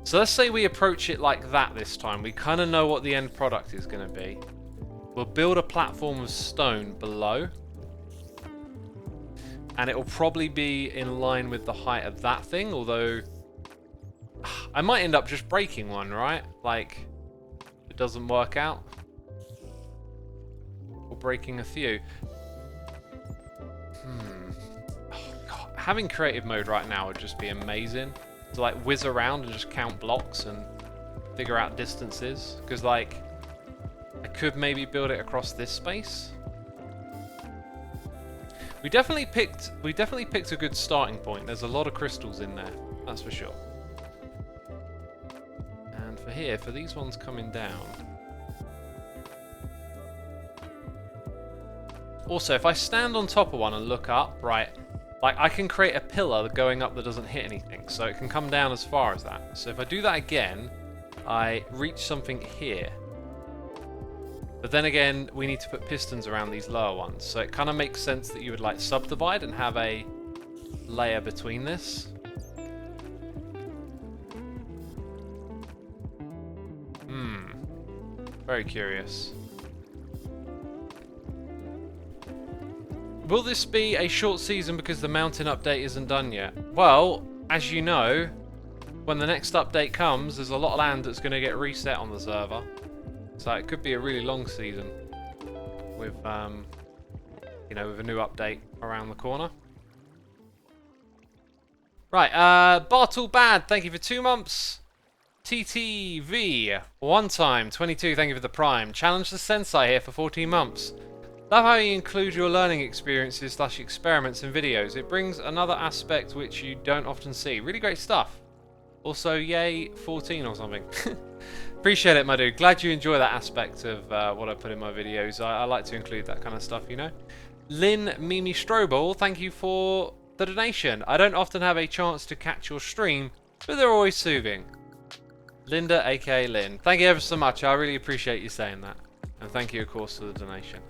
So let's say we approach it like that this time. We kind of know what the end product is going to be. We'll build a platform of stone below. And it will probably be in line with the height of that thing, although I might end up just breaking one, right? Like, if it doesn't work out. Or breaking a few. Oh, God. Having creative mode right now would just be amazing. To like whiz around and just count blocks and figure out distances. Because like, I could maybe build it across this space. We definitely picked a good starting point. There's a lot of crystals in there, that's for sure. And for here, for these ones coming down. Also, if I stand on top of one and look up, right, like I can create a pillar going up that doesn't hit anything, so it can come down as far as that. So if I do that again, I reach something here. But then again, we need to put pistons around these lower ones. So it kind of makes sense that you would like subdivide and have a layer between this. Very curious. Will this be a short season because the mountain update isn't done yet? Well, as you know, when the next update comes, there's a lot of land that's going to get reset on the server. So it could be a really long season with, you know, with a new update around the corner. Right, Bartle Bad, thank you for 2 months. TTV, one time, 22, thank you for the Prime. Challenge the Sensei here for 14 months. Love how you include your learning experiences / experiments in videos. It brings another aspect which you don't often see. Really great stuff. Also, yay, 14 or something. Appreciate it, my dude. Glad you enjoy that aspect of what I put in my videos. I like to include that kind of stuff, you know. Lynn Mimi Strobel, thank you for the donation. I don't often have a chance to catch your stream, but they're always soothing. Linda, aka Lynn. Thank you ever so much. I really appreciate you saying that. And thank you, of course, for the donation.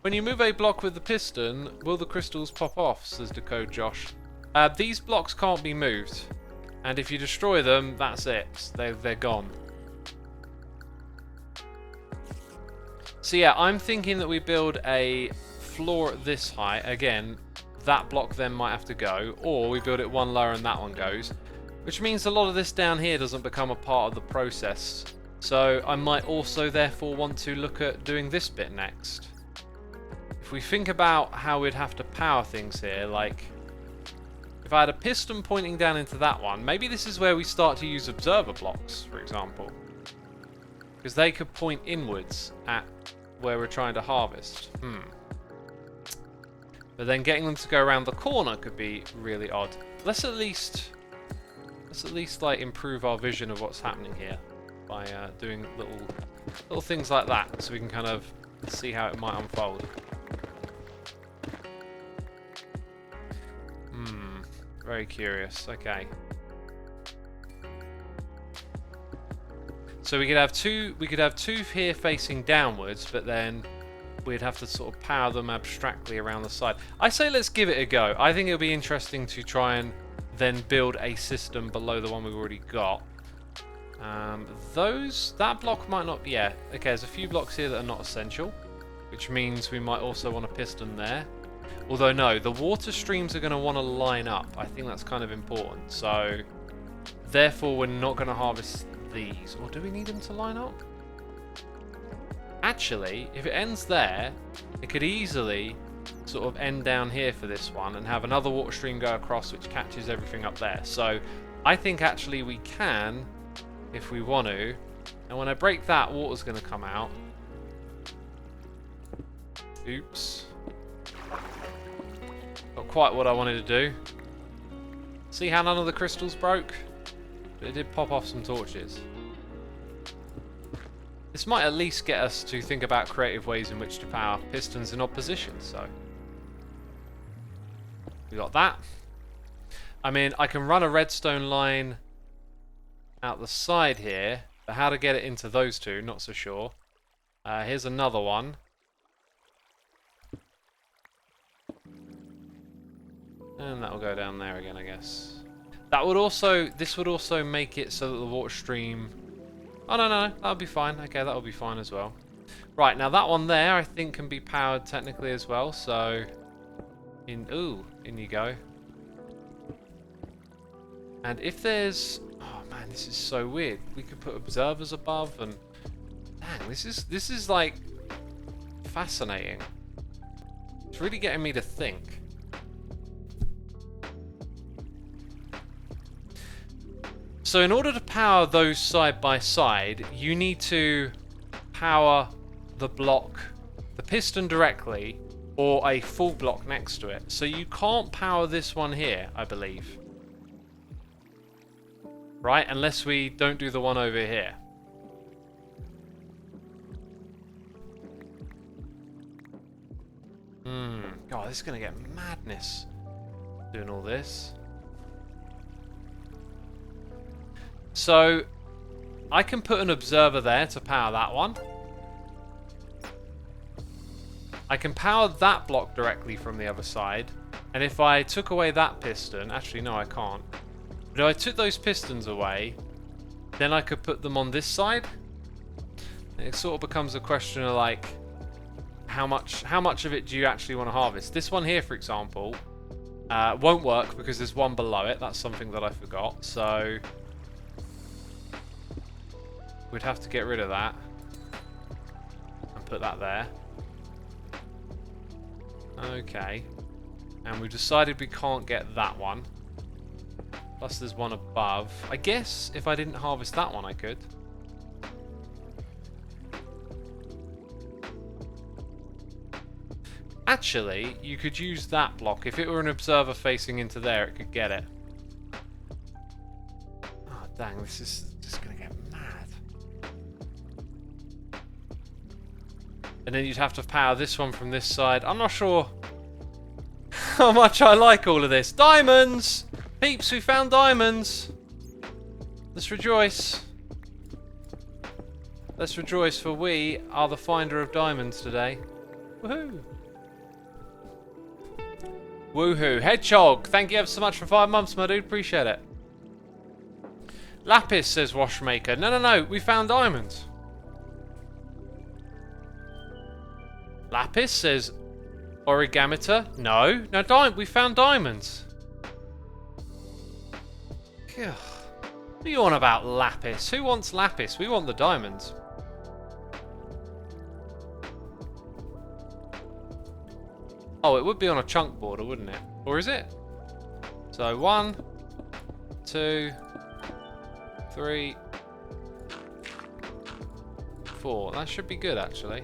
When you move a block with the piston, will the crystals pop off, says Decode Josh. These blocks can't be moved. And if you destroy them, that's it. They're gone. So yeah, I'm thinking that we build a floor at this height. Again, that block then might have to go. Or we build it one lower and that one goes. Which means a lot of this down here doesn't become a part of the process. So I might also therefore want to look at doing this bit next. If we think about how we'd have to power things here, like if I had a piston pointing down into that one, maybe this is where we start to use observer blocks, for example. Because they could point inwards at where we're trying to harvest. But then getting them to go around the corner could be really odd. Let's at least like improve our vision of what's happening here by doing little things like that, so we can kind of see how it might unfold. Very curious. Okay. So we could have two here facing downwards, but then we'd have to sort of power them abstractly around the side. I say let's give it a go. I think it'll be interesting to try and then build a system below the one we've already got. That block might not be... Yeah, okay, there's a few blocks here that are not essential, which means we might also want a piston there. Although no, the water streams are going to want to line up. I think that's kind of important. So, therefore we're not going to harvest these. Or do we need them to line up? Actually, if it ends there, it could easily sort of end down here for this one and have another water stream go across which catches everything up there. So, I think actually we can, if we want to. And when I break that, water's going to come out. Oops. Not quite what I wanted to do. See how none of the crystals broke? But it did pop off some torches. This might at least get us to think about creative ways in which to power pistons in opposition, so. We got that. I mean, I can run a redstone line out the side here. But how to get it into those two, not so sure. Here's another one. And that will go down there again, I guess. That would also, this would also make it so that the water stream... Oh, no, that'll be fine. Okay, that'll be fine as well. Right, now that one there, I think can be powered technically as well, so... in you go. And if there's... Oh, man, this is so weird. We could put observers above and... Dang, this is like... fascinating. It's really getting me to think. So in order to power those side by side, you need to power the block, the piston directly, or a full block next to it. So you can't power this one here, I believe. Right? Unless we don't do the one over here. God, this is going to get madness doing all this. So, I can put an observer there to power that one. I can power that block directly from the other side. And if I took away that piston... Actually, no, I can't. But if I took those pistons away, then I could put them on this side. And it sort of becomes a question of, like, how much of it do you actually want to harvest? This one here, for example, won't work because there's one below it. That's something that I forgot. So... we'd have to get rid of that and put that there. Okay. And we've decided we can't get that one. Plus there's one above. I guess if I didn't harvest that one I could. Actually, you could use that block. If it were an observer facing into there, it could get it. Oh, dang, this is just going to get mad. And then you'd have to power this one from this side. I'm not sure how much I like all of this. Diamonds! Peeps, we found diamonds! Let's rejoice. Let's rejoice, for we are the finder of diamonds today. Woohoo! Woohoo. Hedgehog, thank you ever so much for 5 months, my dude. Appreciate it. Lapis, says Washmaker. No, we found diamonds. Lapis, says Origameter. No, we found diamonds. Ugh. What are you on about, Lapis? Who wants Lapis? We want the diamonds. Oh, it would be on a chunk border, wouldn't it? Or is it? So 1, 2, 3, 4. That should be good, actually.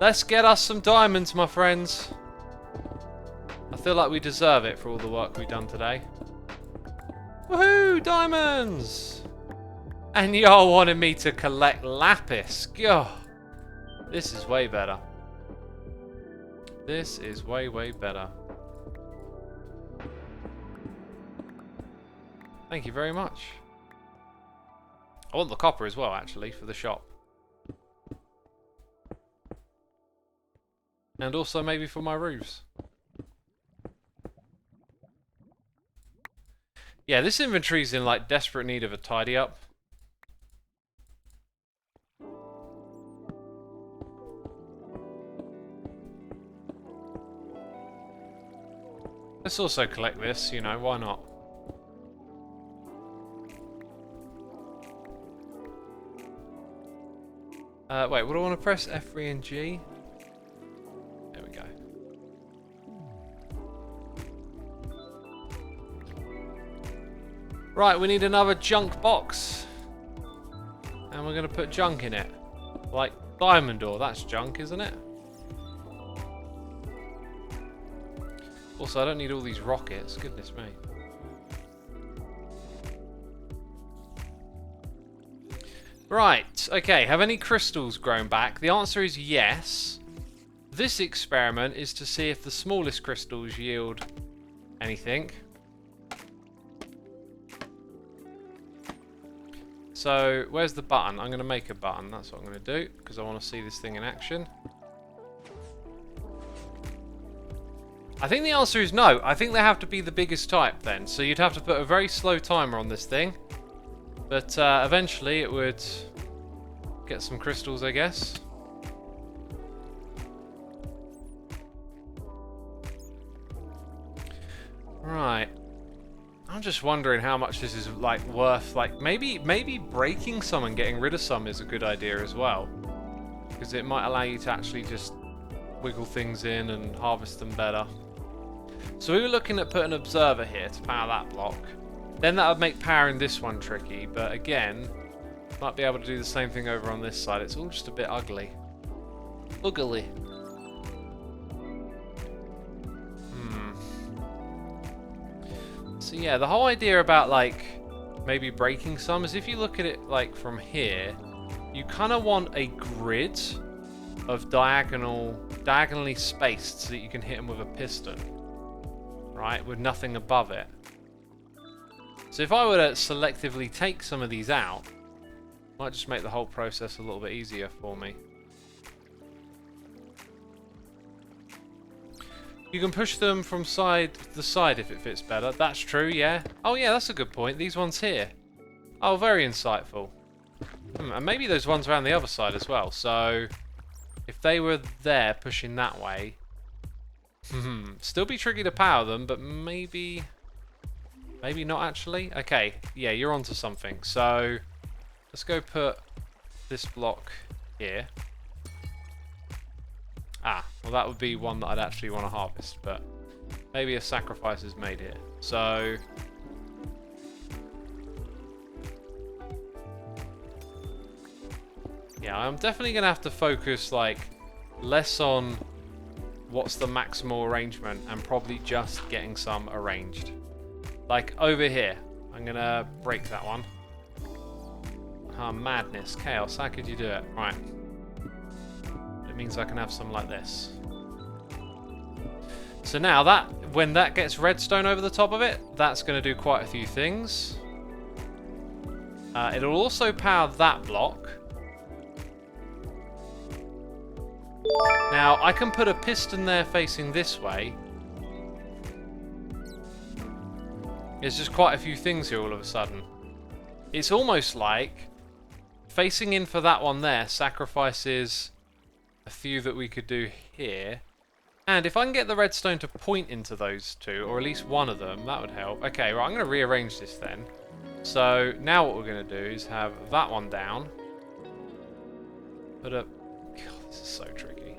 Let's get us some diamonds, my friends. I feel like we deserve it for all the work we've done today. Woohoo! Diamonds! And y'all wanted me to collect lapis. God, this is way better. This is way, way better. Thank you very much. I want the copper as well, actually, for the shop. And also maybe for my roofs. Yeah, this inventory's in like desperate need of a tidy up. Let's also collect this, you know, why not? Wait, what do I want to press? F3 and G? There we go. Right, we need another junk box. And we're going to put junk in it. Like diamond ore, that's junk, isn't it? Also, I don't need all these rockets, goodness me. Right, okay, have any crystals grown back? The answer is yes. This experiment is to see if the smallest crystals yield anything. So, where's the button? I'm going to make a button. That's what I'm going to do, because I want to see this thing in action. I think the answer is no. I think they have to be the biggest type then. So you'd have to put a very slow timer on this thing. But eventually it would get some crystals, I guess. Right. I'm just wondering how much this is like worth. Like maybe breaking some and getting rid of some is a good idea as well, because it might allow you to actually just wiggle things in and harvest them better. So we were looking at putting an observer here to power that block. Then that would make powering this one tricky, but again, might be able to do the same thing over on this side. It's all just a bit ugly. Ugly. So yeah, the whole idea about like maybe breaking some is if you look at it like from here, you kind of want a grid of diagonally spaced so that you can hit them with a piston, right, with nothing above it. So if I were to selectively take some of these out, it might just make the whole process a little bit easier for me. You can push them from side to side if it fits better. That's true, yeah. Oh yeah, that's a good point. These ones here. Oh, very insightful. And maybe those ones around the other side as well. So if they were there pushing that way, still be tricky to power them, but maybe not actually. Okay, yeah, you're onto something. So let's go put this block here. Ah, well that would be one that I'd actually want to harvest, but maybe a sacrifice is made here. So yeah, I'm definitely going to have to focus like less on what's the maximal arrangement and probably just getting some arranged. Like over here, I'm going to break that one. Ah, madness, chaos, how could you do it? Right. It means I can have some like this. So now that, when that gets redstone over the top of it, that's going to do quite a few things. It'll also power that block. Now I can put a piston there facing this way. There's just quite a few things here all of a sudden. It's almost like facing in for that one there sacrifices a few that we could do here. And if I can get the redstone to point into those two, or at least one of them, that would help. Okay, right, I'm going to rearrange this then. So now what we're going to do is have that one down. Put a... God, this is so tricky.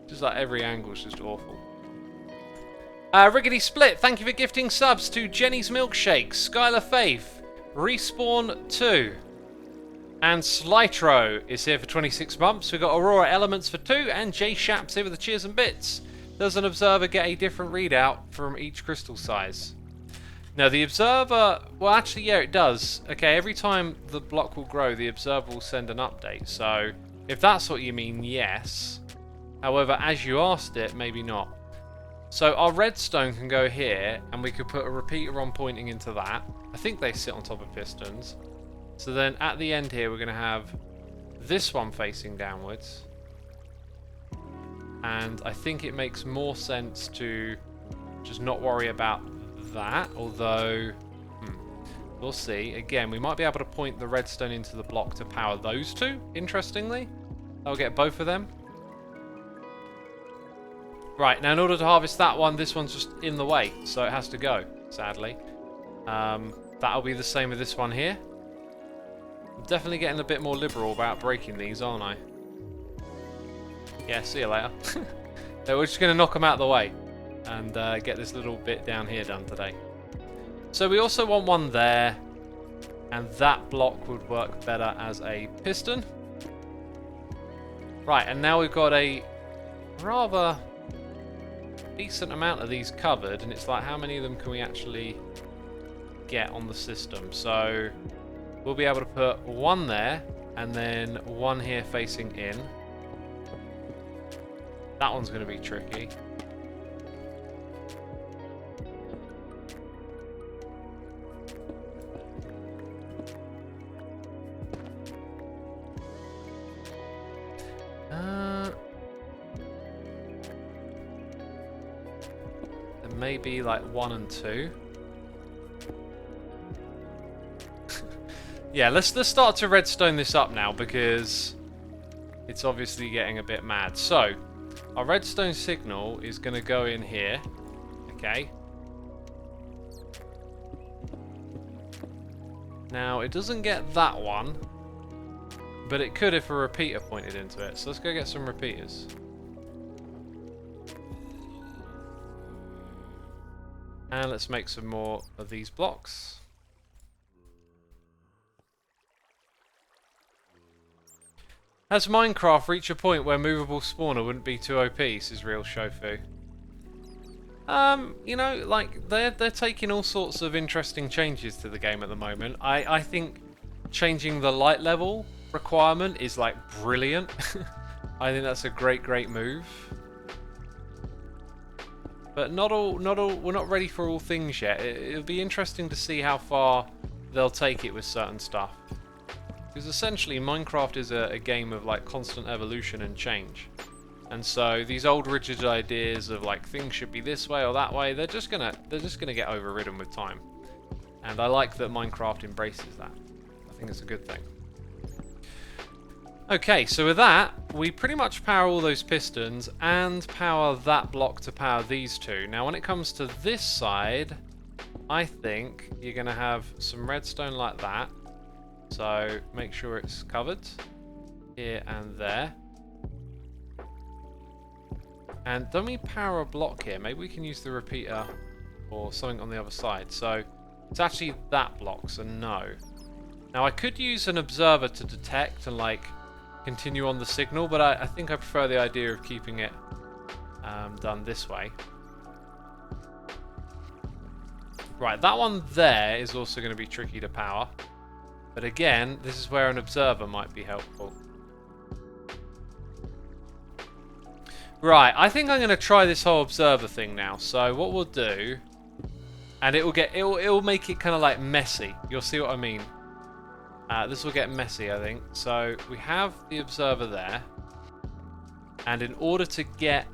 Just like every angle is just awful. Riggedy Split, thank you for gifting subs to Jenny's Milkshake, Skylar Faith, Respawn 2. And Slytro is here for 26 months. We've got Aurora Elements for 2, and Jay Shaps here with the cheers and bits. Does an observer get a different readout from each crystal size? No, the observer... Well, actually, yeah, it does. Okay, every time the block will grow, the observer will send an update. So, if that's what you mean, yes. However, as you asked it, maybe not. So, our redstone can go here, and we could put a repeater on pointing into that. I think they sit on top of pistons. So then at the end here, we're going to have this one facing downwards. And I think it makes more sense to just not worry about that. Although, we'll see. Again, we might be able to point the redstone into the block to power those two, interestingly. That'll get both of them. Right, now in order to harvest that one, this one's just in the way. So it has to go, sadly. That'll be the same with this one here. I'm definitely getting a bit more liberal about breaking these, aren't I? Yeah, see you later. So we're just going to knock them out of the way and get this little bit down here done today. So we also want one there, and that block would work better as a piston. Right, and now we've got a rather decent amount of these covered, and it's like, how many of them can we actually get on the system? So we'll be able to put one there, and then one here facing in. That one's going to be tricky. maybe like 1 and 2. Yeah, let's start to redstone this up now because it's obviously getting a bit mad. So, our redstone signal is going to go in here. Okay. Now, it doesn't get that one, but it could if a repeater pointed into it. So let's go get some repeaters. And let's make some more of these blocks. Has Minecraft reached a point where movable spawner wouldn't be too OP, says Real Shofu? You know, like, they're taking all sorts of interesting changes to the game at the moment. I think changing the light level requirement is, like, brilliant. I think that's a great move. But we're not ready for all things yet. It'll be interesting to see how far they'll take it with certain stuff. Because essentially Minecraft is a game of like constant evolution and change. And so these old rigid ideas of like things should be this way or that way, they're just gonna get overridden with time. And I like that Minecraft embraces that. I think it's a good thing. Okay, so with that, we pretty much power all those pistons and power that block to power these two. Now when it comes to this side, I think you're gonna have some redstone like that. So make sure it's covered here and there. And don't we power a block here? Maybe we can use the repeater or something on the other side. So it's actually that block, so no. Now I could use an observer to detect and like continue on the signal, but I think I prefer the idea of keeping it done this way. Right, that one there is also going to be tricky to power. But again, this is where an observer might be helpful. Right, I think I'm going to try this whole observer thing now. So what we'll do, and it'll make it kind of like messy. You'll see what I mean. This will get messy, I think. So we have the observer there, and in order to get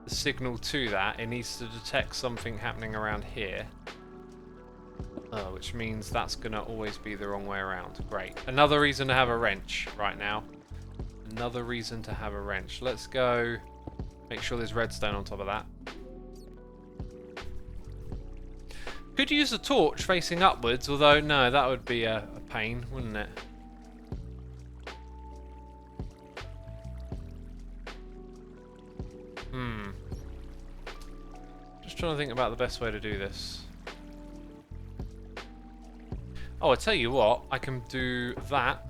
the signal to that, it needs to detect something happening around here. Which means that's going to always be the wrong way around. Great. Another reason to have a wrench right now. Another reason to have a wrench. Let's go make sure there's redstone on top of that. Could use a torch facing upwards, although no, that would be a pain, wouldn't it? Just trying to think about the best way to do this. Oh, I tell you what, I can do that.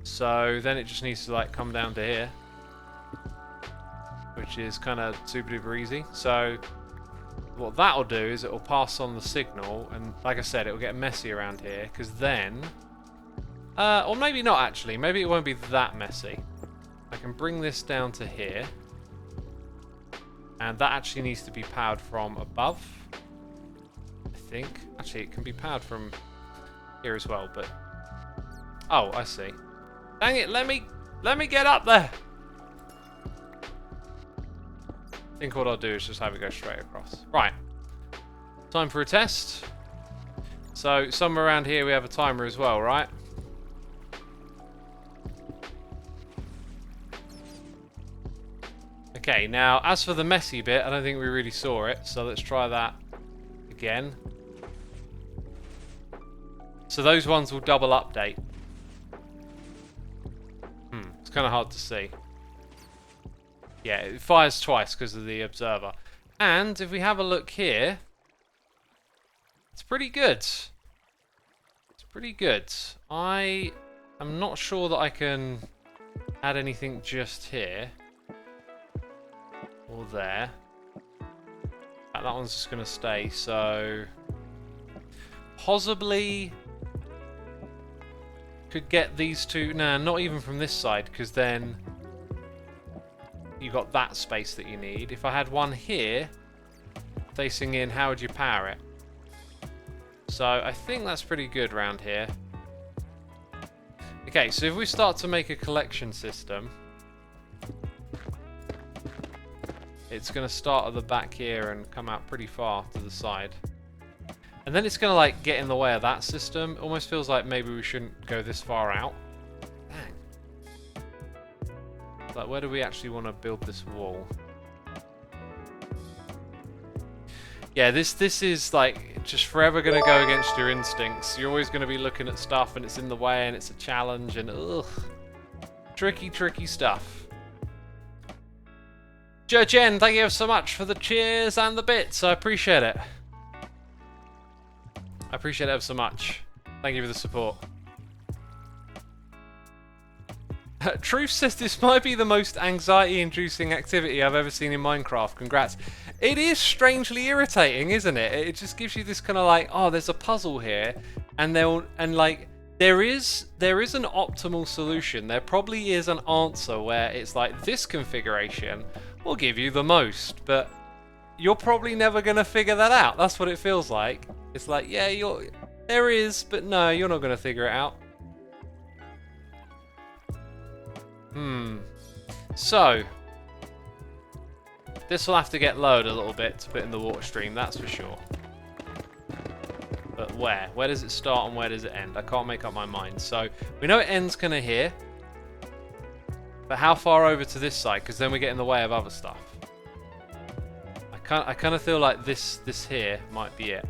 So then it just needs to like come down to here, which is kind of super duper easy. So what that'll do is it'll pass on the signal, and like I said, it'll get messy around here, because then, or maybe not actually, maybe it won't be that messy. I can bring this down to here. And that actually needs to be powered from above, I think. Actually, it can be powered from here as well, but... Oh, I see. Dang it, let me get up there! I think what I'll do is just have it go straight across. Right. Time for a test. So, somewhere around here we have a timer as well, right? Okay, now, as for the messy bit, I don't think we really saw it, so let's try that again. So those ones will double update. It's kind of hard to see. Yeah, it fires twice because of the observer. And if we have a look here, it's pretty good. It's pretty good. I am not sure that I can add anything just here. Or there. That one's just going to stay, so... Possibly... Could get these two... Nah, not even from this side, because then... You got that space that you need. If I had one here, facing in, how would you power it? So, I think that's pretty good round here. Okay, so if we start to make a collection system, it's going to start at the back here and come out pretty far to the side. And then it's going to like get in the way of that system. It almost feels like maybe we shouldn't go this far out. Dang. Like, where do we actually want to build this wall? Yeah, this is like just forever going to go against your instincts. You're always going to be looking at stuff and it's in the way and it's a challenge and ugh. Tricky, tricky stuff. Jen, thank you so much for the cheers and the bits. I appreciate it. I appreciate it ever so much. Thank you for the support. Truth says this might be the most anxiety-inducing activity I've ever seen in Minecraft. Congrats. It is strangely irritating, isn't it? It just gives you this kind of like, oh, there's a puzzle here, and like there is an optimal solution. There probably is an answer where it's like this configuration will give you the most, but you're probably never gonna figure that out. That's what it feels like. It's like, yeah, there is, but no, you're not gonna figure it out. So this will have to get lowered a little bit to put in the water stream, that's for sure. But where? Where does it start and where does it end? I can't make up my mind. So we know it ends kind of here. But how far over to this side? Because then we get in the way of other stuff. I kind of feel like this here might be it.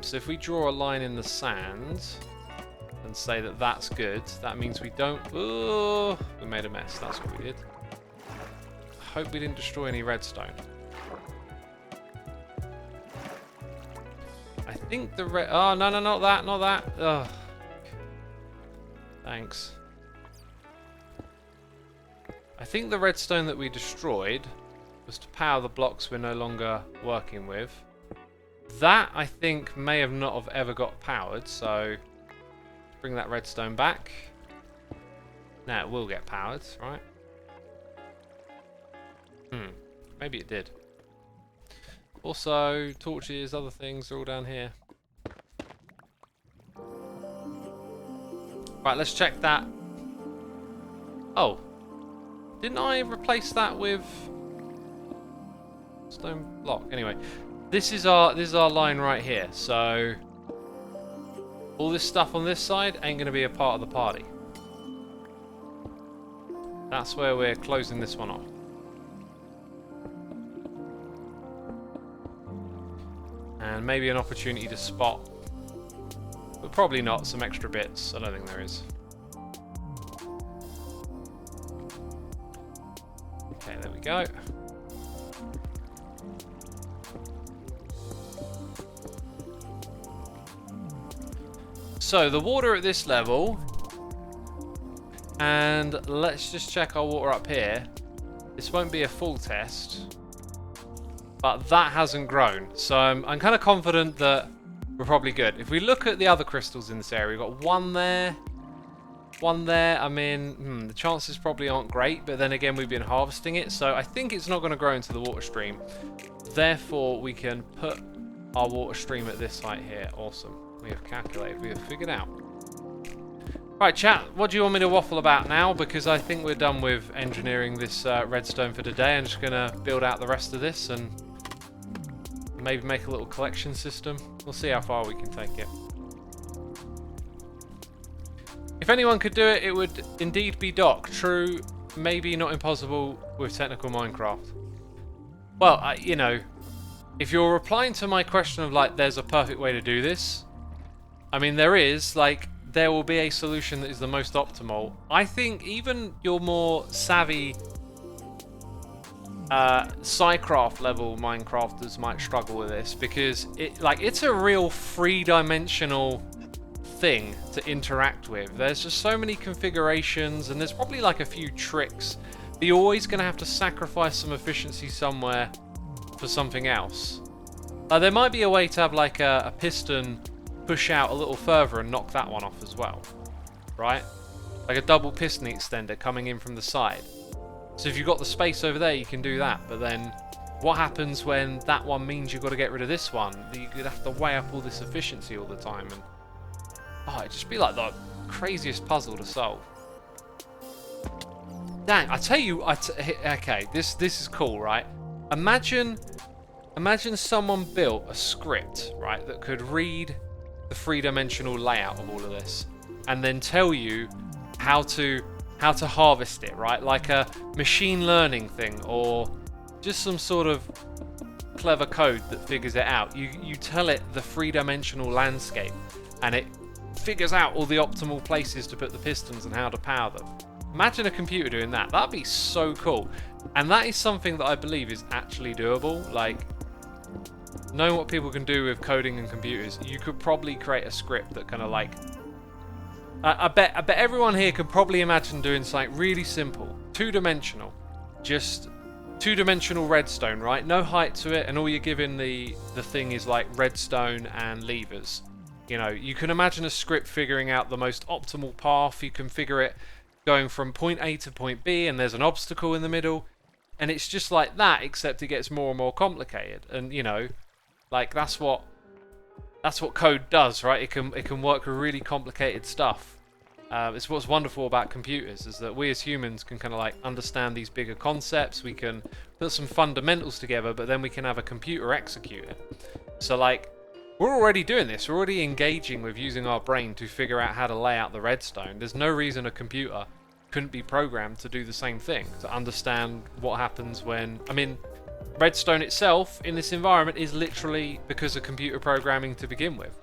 So if we draw a line in the sand and say that that's good, that means we don't... Oh, we made a mess. That's what we did. I hope we didn't destroy any redstone. I think the red... Oh, no, not that, not that. Ugh. Thanks. I think the redstone that we destroyed was to power the blocks we're no longer working with. That, I think, may have not have ever got powered, so bring that redstone back. Now it will get powered, right? Maybe it did. Also, torches, other things are all down here. Right, let's check that. Oh. Didn't I replace that with stone block? Anyway, this is our line right here. So all this stuff on this side ain't going to be a part of the party. That's where we're closing this one off. And maybe an opportunity to spot, but probably not, some extra bits. I don't think there is. Okay, there we go. So the water at this level, and let's just check our water up here. This won't be a full test, but that hasn't grown. So I'm kind of confident that we're probably good. If we look at the other crystals in this area, we've got one there. One there. I mean, the chances probably aren't great, but then again, we've been harvesting it, so I think it's not going to grow into the water stream. Therefore, we can put our water stream at this height here. Awesome. We have calculated. We have figured out. Right, chat. What do you want me to waffle about now? Because I think we're done with engineering this redstone for today. I'm just going to build out the rest of this and maybe make a little collection system. We'll see how far we can take it. If anyone could do it, it would indeed be Doc. True, maybe not impossible with technical Minecraft. Well, you know, if you're replying to my question of like, there's a perfect way to do this, I mean, there is, like, there will be a solution that is the most optimal. I think even your more savvy Psycraft level Minecrafters might struggle with this because it's a real three-dimensional thing to interact with. There's just so many configurations and there's probably like a few tricks, but you're always going to have to sacrifice some efficiency somewhere for something else. There might be a way to have like a piston push out a little further and knock that one off as well, right? Like a double piston extender coming in from the side. So if you've got the space over there, you can do that, but then what happens when that one means you've got to get rid of this one? You'd have to weigh up all this efficiency all the time, and oh, it'd just be like the craziest puzzle to solve. Dang, I tell you, okay, this is cool, right? Imagine someone built a script, right, that could read the three-dimensional layout of all of this, and then tell you how to harvest it, right? Like a machine learning thing, or just some sort of clever code that figures it out. You tell it the three-dimensional landscape, and it figures out all the optimal places to put the pistons and how to power them. Imagine a computer doing that. That'd be so cool. And that is something that I believe is actually doable. Like, knowing what people can do with coding and computers, you could probably create a script that kind of like... I bet everyone here could probably imagine doing something really simple. Two-dimensional. Just two-dimensional redstone, right? No height to it, and all you're giving the thing is like redstone and levers. You know, you can imagine a script figuring out the most optimal path. You can figure it going from point A to point B, and there's an obstacle in the middle, and it's just like that, except it gets more and more complicated. And you know, like that's what code does, right? It can work with really complicated stuff. It's what's wonderful about computers, is that we as humans can kind of like understand these bigger concepts. We can put some fundamentals together, but then we can have a computer execute it. So like, we're already doing this. We're already engaging with using our brain to figure out how to lay out the redstone. There's no reason a computer couldn't be programmed to do the same thing, to understand what happens when... I mean, redstone itself in this environment is literally because of computer programming to begin with.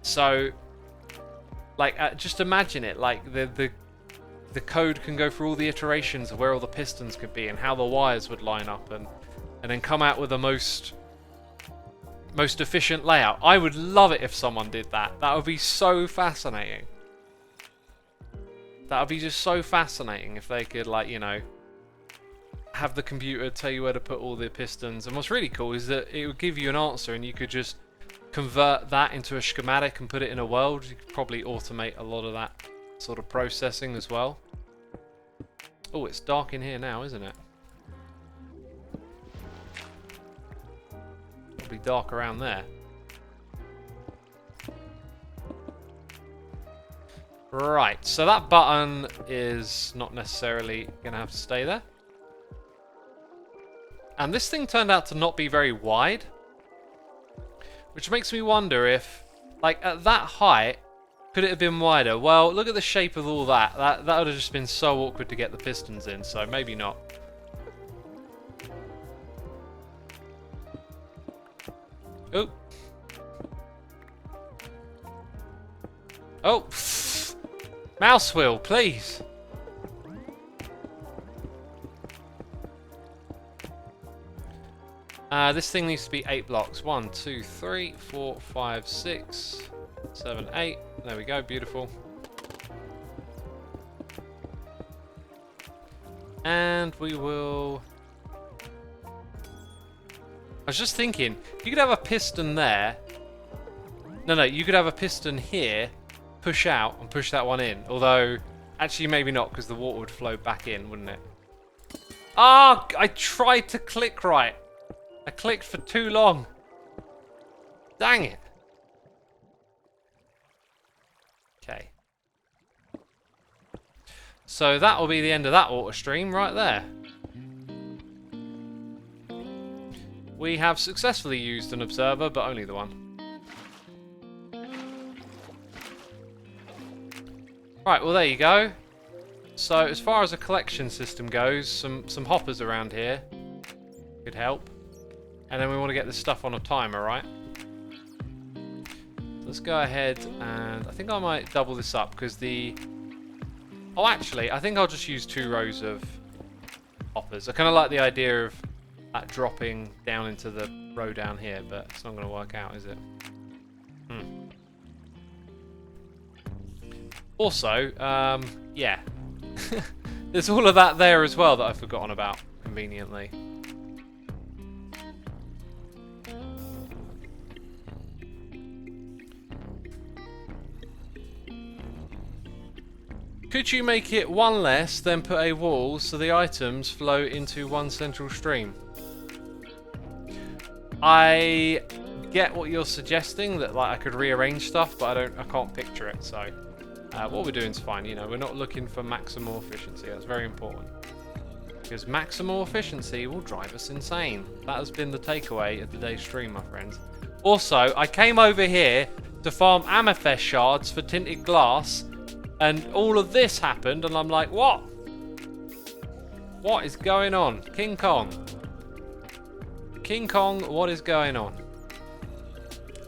So, like, just imagine it. Like, the code can go through all the iterations of where all the pistons could be and how the wires would line up, and then come out with the most efficient layout. I would love it if someone did that. That would be so fascinating. That would be just so fascinating if they could, like, you know, have the computer tell you where to put all the pistons. And what's really cool is that it would give you an answer, and you could just convert that into a schematic and put it in a world. You could probably automate a lot of that sort of processing as well. Oh, it's dark in here now, isn't it? Be dark around there. Right, so that button is not necessarily gonna have to stay there. And this thing turned out to not be very wide, which makes me wonder if, like, at that height, could it have been wider? Well, look at the shape of all that. That would have just been so awkward to get the pistons in, so maybe not. Oh. Oh. Mouse wheel, please. This thing needs to be 8 blocks. 1, 2, 3, 4, 5, 6, 7, 8. There we go, beautiful. And we will... I was just thinking, you could have a piston there. No, you could have a piston here, push out, and push that one in. Although, actually maybe not, because the water would flow back in, wouldn't it? Ah, I tried to click right. I clicked for too long. Dang it. Okay. So that will be the end of that water stream right there. We have successfully used an observer, but only the one. Right, well there you go. So as far as a collection system goes, some hoppers around here could help. And then we want to get this stuff on a timer, right? Let's go ahead and I think I might double this up because the... Oh, actually, I think I'll just use 2 rows of hoppers. I kind of like the idea of that dropping down into the row down here, but it's not going to work out, is it? Also, yeah. There's all of that there as well that I've forgotten about, conveniently. Could you make it 1 less, then put a wall so the items flow into one central stream? I get what you're suggesting, that like I could rearrange stuff, but I can't picture it, so What we're doing is fine. You know, we're not looking for maximal efficiency. That's very important. Because maximal efficiency will drive us insane. That has been the takeaway of today's stream, my friends. Also, I came over here to farm amethyst shards for tinted glass, and all of this happened, and I'm like, what? What is going on? King Kong. King Kong, what is going on?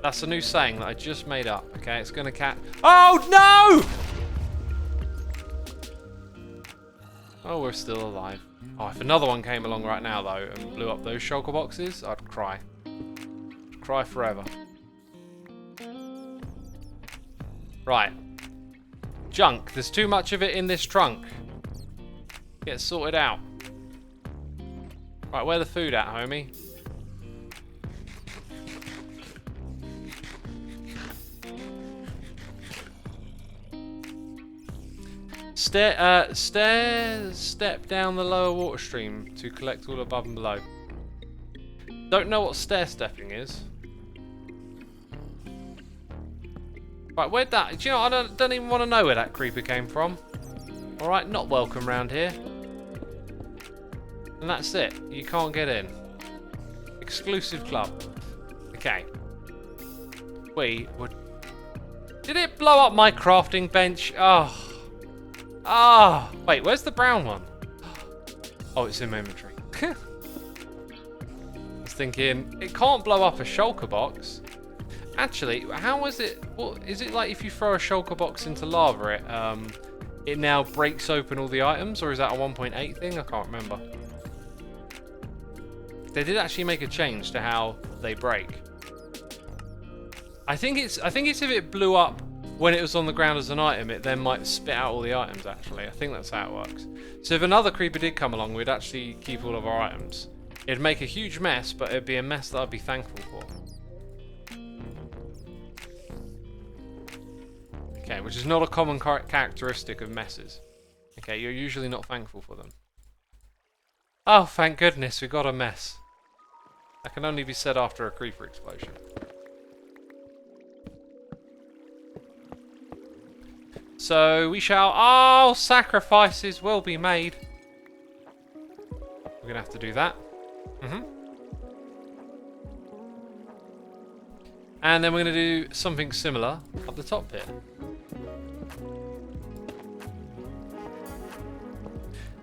That's a new saying that I just made up. Okay, it's gonna catch. Oh no! Oh, we're still alive. Oh, if another one came along right now though and blew up those shulker boxes, I'd cry. I'd cry forever. Right. Junk. There's too much of it in this trunk. Get sorted out. Right, where the food at, homie? Step down the lower water stream to collect all above and below. Don't know what stair stepping is. Right, where'd that? Do you know? I don't even want to know where that creeper came from. All right, not welcome round here. And that's it. You can't get in. Exclusive club. Okay. We would. Did it blow up my crafting bench? Oh. Ah, wait, where's the brown one? Oh, it's in my inventory. I was thinking, it can't blow up a shulker box. Actually, how is it? What is it like if you throw a shulker box into lava? It now breaks open all the items, or is that a 1.8 thing? I can't remember. They did actually make a change to how they break. I think it's if it blew up when it was on the ground as an item, it then might spit out all the items, actually. I think that's how it works. So if another creeper did come along, we'd actually keep all of our items. It'd make a huge mess, but it'd be a mess that I'd be thankful for. Okay, which is not a common characteristic of messes. Okay, you're usually not thankful for them. Oh, thank goodness, we got a mess. That can only be said after a creeper explosion. So we shall. Oh, sacrifices will be made. We're gonna have to do that. And then we're gonna do something similar up the top here.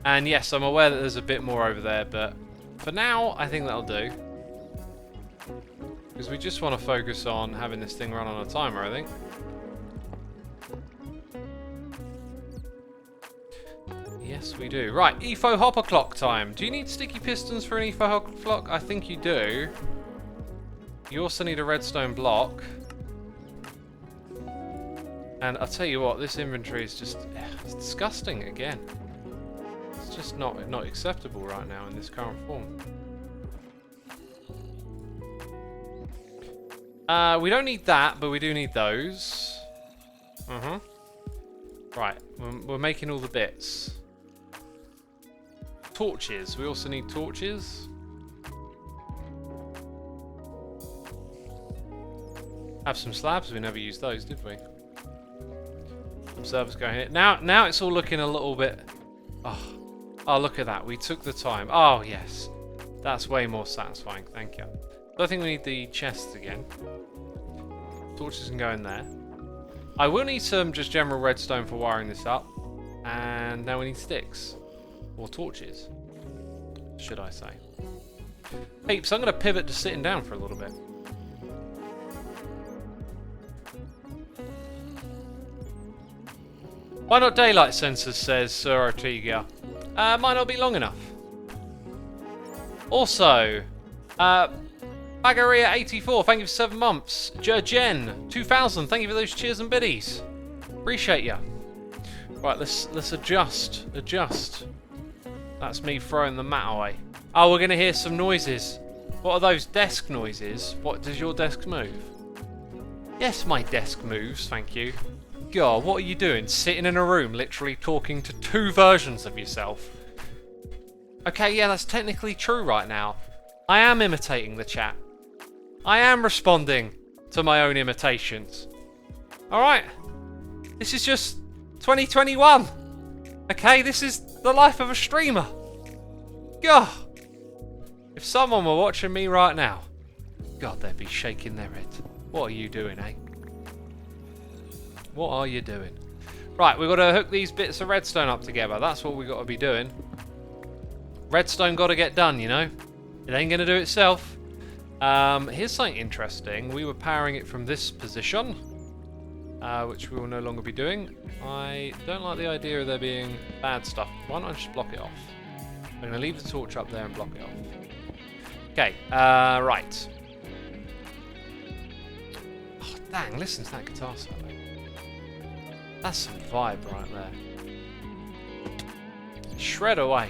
And yes, I'm aware that there's a bit more over there, but for now, I think that'll do. Because we just want to focus on having this thing run on a timer, I think. Yes, we do. Right, EFO hopper clock time. Do you need sticky pistons for an EFO hopper clock? I think you do. You also need a redstone block. And I'll tell you what, this inventory is just it's disgusting again. It's just not acceptable right now in this current form. We don't need that, but we do need those. Right, we're making all the bits. Torches. We also need torches. Have some slabs. We never used those, did we? Observers going in. Now it's all looking a little bit. Oh, look at that. We took the time. Oh yes, that's way more satisfying. Thank you. So I think we need the chests again. Torches can go in there. I will need some just general redstone for wiring this up. And now we need sticks. Or torches, should I say. Peeps, I'm going to pivot to sitting down for a little bit. Why not daylight sensors, says Sir Ortega. Might not be long enough. Also, Bagaria84, thank you for 7 months. Jen, 2000, thank you for those cheers and biddies. Appreciate ya. Right, let's adjust. That's me throwing the mat away. Oh, we're gonna hear some noises. What are those desk noises? What, does your desk move? Yes, my desk moves, thank you. God, what are you doing? Sitting in a room, literally talking to 2 versions of yourself. Okay, yeah, that's technically true right now. I am imitating the chat. I am responding to my own imitations. Alright. This is just 2021. Okay, this is the life of a streamer. God. If someone were watching me right now, God, they'd be shaking their head. What are you doing, eh? What are you doing? Right, we've got to hook these bits of redstone up together. That's what we've got to be doing. Redstone got to get done, you know? It ain't going to do itself. Here's something interesting. We were powering it from this position, which we will no longer be doing. I don't like the idea of there being bad stuff. Why don't I just block it off? I'm going to leave the torch up there and block it off. Okay, right. Oh, dang, listen to that guitar solo. That's some vibe right there. Shred away.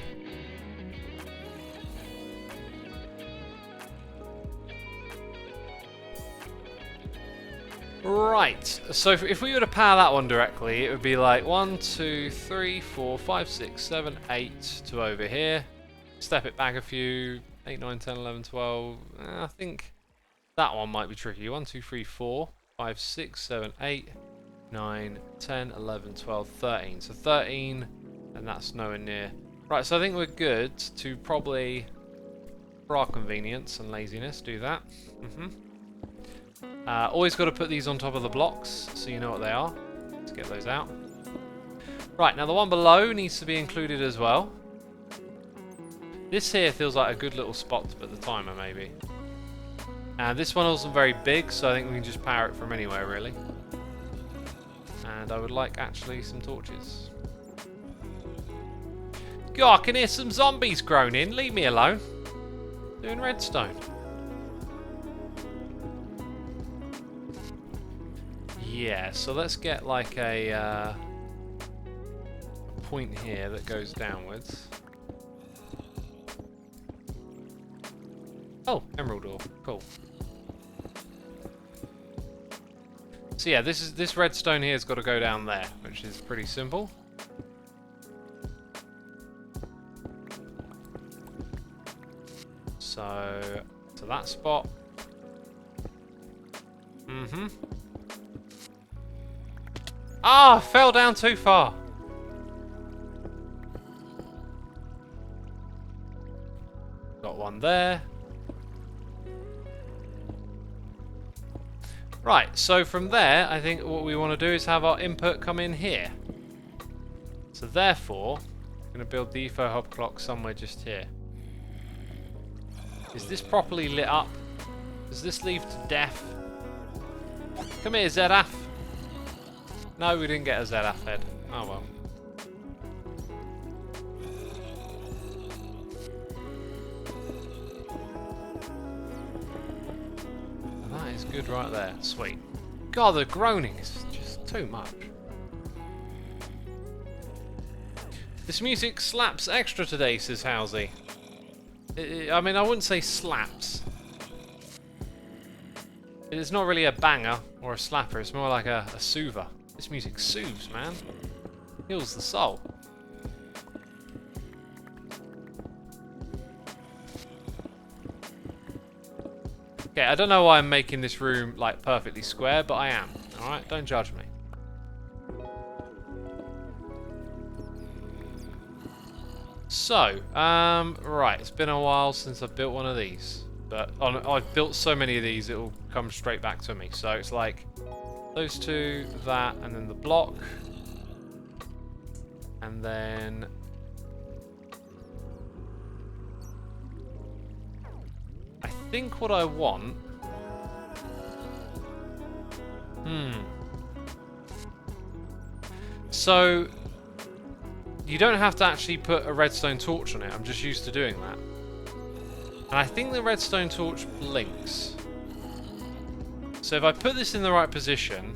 Right, so if we were to power that one directly, it would be like 1, 2, 3, 4, 5, 6, 7, 8 to over here. Step it back a few. 8, 9, 10, 11, 12. I think that one might be tricky. 1, 2, 3, 4, 5, 6, 7, 8, 9, 10, 11, 12, 13. So 13, and that's nowhere near. Right, so I think we're good to probably, for our convenience and laziness, do that. Always got to put these on top of the blocks so you know what they are. Let's get those out. Right, now the one below needs to be included as well. This here feels like a good little spot to put the timer, maybe. And this one wasn't very big, so I think we can just power it from anywhere, really. And I would like, actually, some torches. God, I can hear some zombies groaning. Leave me alone. Doing redstone. Yeah, so let's get like a point here that goes downwards. Oh, emerald ore. Cool. So yeah, this redstone here's got to go down there, which is pretty simple. So to that spot. Ah, fell down too far. Got one there. Right, so from there, I think what we want to do is have our input come in here. So therefore, I'm going to build the eFo hub clock somewhere just here. Is this properly lit up? Does this lead to death? Come here, Zedaf. No, we didn't get a Zedaf head. Oh well. That is good right there. Sweet. God, the groaning is just too much. This music slaps extra today, says Housie. I mean, I wouldn't say slaps. It's not really a banger or a slapper, it's more like a soother. This music soothes, man. Heals the soul. Okay, I don't know why I'm making this room like perfectly square, but I am. Alright, don't judge me. So, right, it's been a while since I've built one of these. But I've built so many of these, it'll come straight back to me. So it's like those two, that, and then the block. And then I think what I want... So you don't have to actually put a redstone torch on it. I'm just used to doing that. And I think the redstone torch blinks. So if I put this in the right position,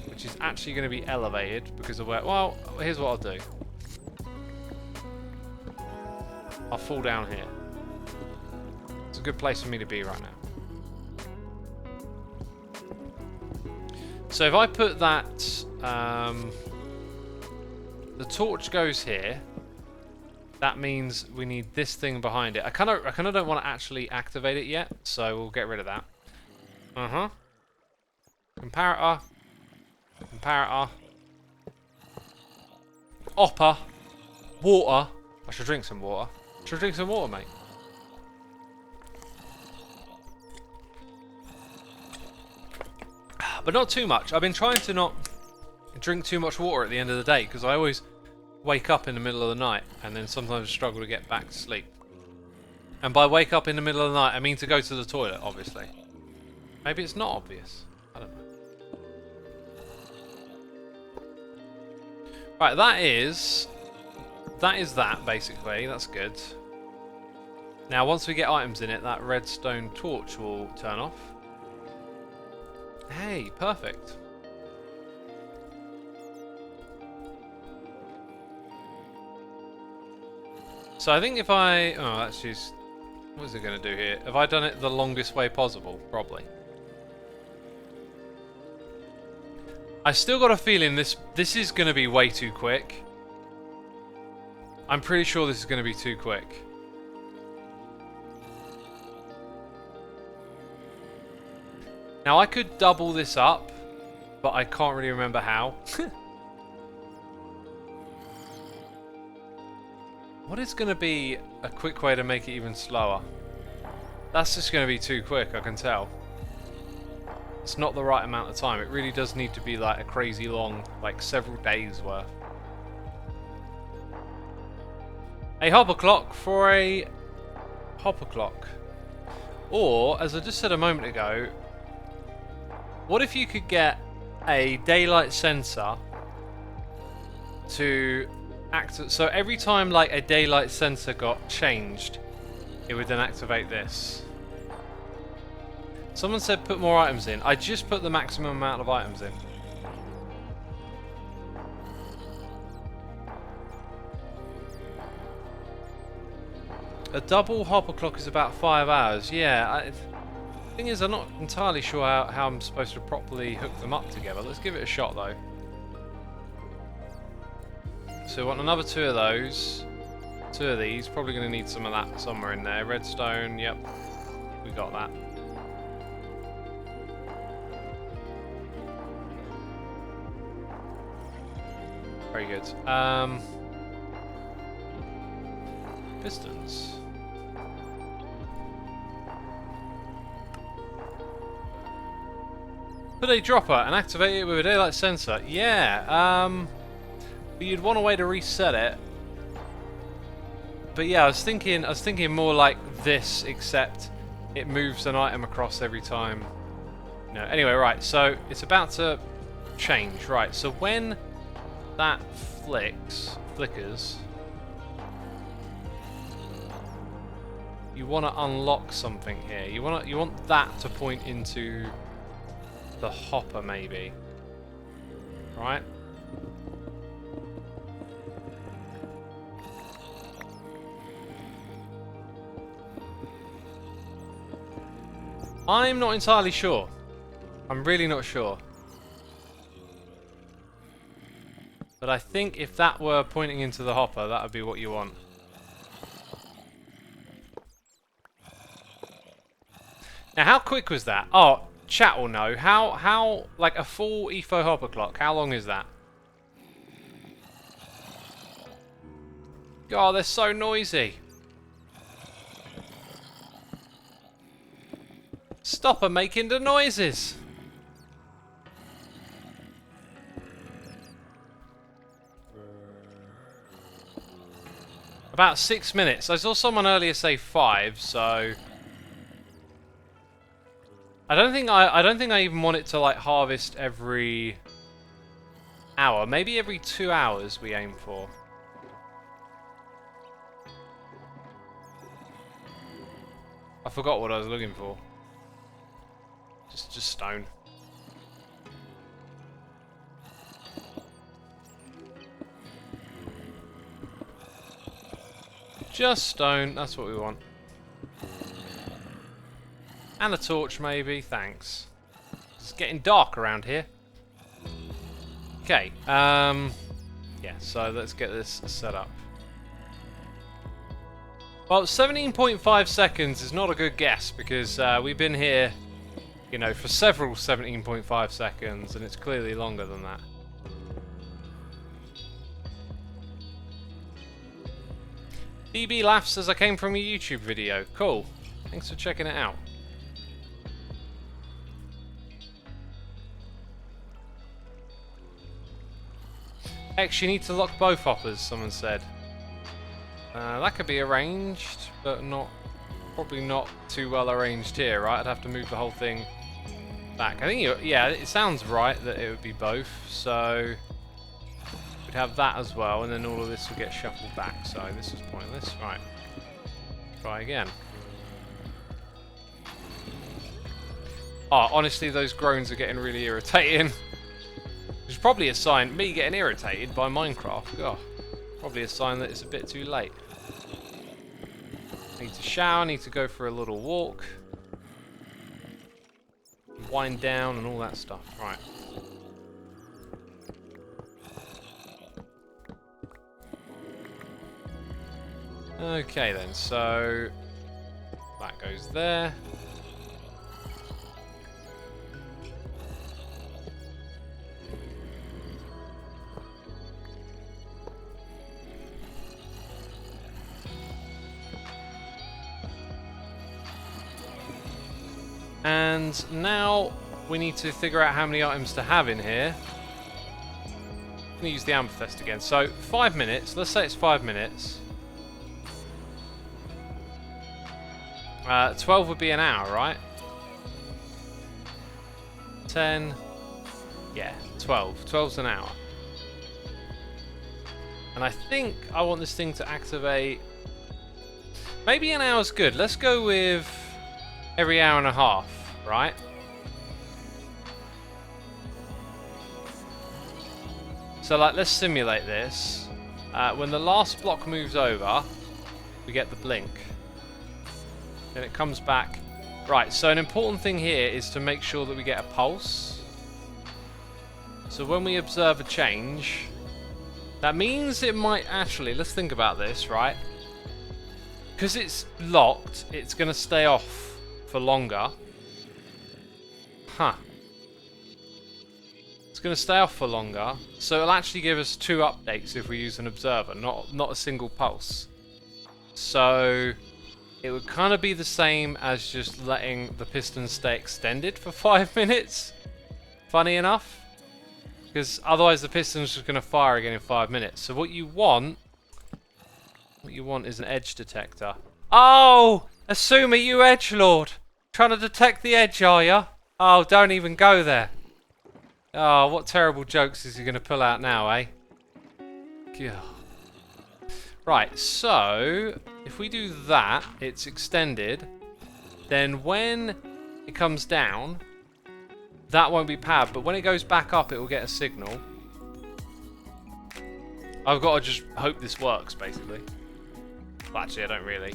which is actually going to be elevated because of where... Well, here's what I'll do. I'll fall down here. It's a good place for me to be right now. So if I put that... the torch goes here. That means we need this thing behind it. I kind of don't want to actually activate it yet, so we'll get rid of that. Comparator. Comparator. Oppa. Water. I should drink some water. Should drink some water, mate. But not too much. I've been trying to not drink too much water at the end of the day because I always wake up in the middle of the night and then sometimes struggle to get back to sleep. And by wake up in the middle of the night, I mean to go to the toilet, obviously. Maybe it's not obvious. I don't know. Right, that is that, basically. That's good. Now, once we get items in it, that redstone torch will turn off. Hey, perfect. So I think if I... Oh, let's use... What is it going to do here? Have I done it the longest way possible? Probably. I still got a feeling this is going to be way too quick. I'm pretty sure this is going to be too quick. Now I could double this up, but I can't really remember how. What is going to be a quick way to make it even slower? That's just going to be too quick, I can tell. It's not the right amount of time. It really does need to be like a crazy long, like several days worth. A hopper clock for a hopper clock. Or, as I just said a moment ago, what if you could get a daylight sensor to act... So every time like a daylight sensor got changed, it would then activate this. Someone said put more items in. I just put the maximum amount of items in. A double hopper clock is about 5 hours. Yeah, thing is, I'm not entirely sure how I'm supposed to properly hook them up together. Let's give it a shot, though. So we want another 2 of those. 2 of these. Probably going to need some of that somewhere in there. Redstone, yep. We got that. Very good. Pistons. Put a dropper and activate it with a daylight sensor. Yeah, but you'd want a way to reset it. But yeah, I was thinking more like this, except it moves an item across every time. No, anyway, right. So it's about to change. Right. So when that flickers, you want to unlock something here. You want that to point into the hopper, maybe. Right? I'm not entirely sure. I'm really not sure. But I think if that were pointing into the hopper, that would be what you want. Now, how quick was that? Oh, chat will know. How, like a full EFO hopper clock, how long is that? God, they're so noisy. Stop her making the noises. About 6 minutes. I saw someone earlier say 5, so I don't think I even want it to like harvest every hour. Maybe every 2 hours we aim for. I forgot what I was looking for. Just stone. Just stone, that's what we want. And a torch, maybe. Thanks. It's getting dark around here. Okay. Yeah, so let's get this set up. Well, 17.5 seconds is not a good guess because we've been here, you know, for several 17.5 seconds, and it's clearly longer than that. DB laughs as I came from a YouTube video. Cool. Thanks for checking it out. X, you need to lock both hoppers, someone said. That could be arranged, but probably not too well arranged here, right? I'd have to move the whole thing back. I think, yeah, it sounds right that it would be both, so we'd have that as well, and then all of this will get shuffled back, so this is pointless. Right. Try again. Oh, honestly, those groans are getting really irritating. Which is probably a sign, me getting irritated by Minecraft. Oh, probably a sign that it's a bit too late. Need to shower, need to go for a little walk. Wind down and all that stuff. Right. Okay then, so that goes there. And now we need to figure out how many items to have in here. I'm going to use the amethyst again. So 5 minutes, let's say it's 5 minutes. 12 would be an hour, right? 10, yeah, 12. 12's an hour. And I think I want this thing to activate. Maybe an hour's good. Let's go with every hour and a half, right? So like, let's simulate this. When the last block moves over, we get the blink. Then it comes back. Right, so an important thing here is to make sure that we get a pulse. So when we observe a change, that means it might actually, let's think about this, right? Because it's locked, it's going to stay off for longer. Huh. It's going to stay off for longer, so it'll actually give us 2 updates if we use an observer, not a single pulse. So it would kind of be the same as just letting the piston stay extended for 5 minutes. Funny enough, because otherwise the piston's just going to fire again in 5 minutes. So what you want is an edge detector. Oh, Xisuma, you edgelord, trying to detect the edge, are you? Oh, don't even go there. Oh, what terrible jokes is he going to pull out now, eh? God. Right, so if we do that, it's extended. Then when it comes down, that won't be powered, but when it goes back up, it will get a signal. I've got to just hope this works, basically. Well, actually, I don't really.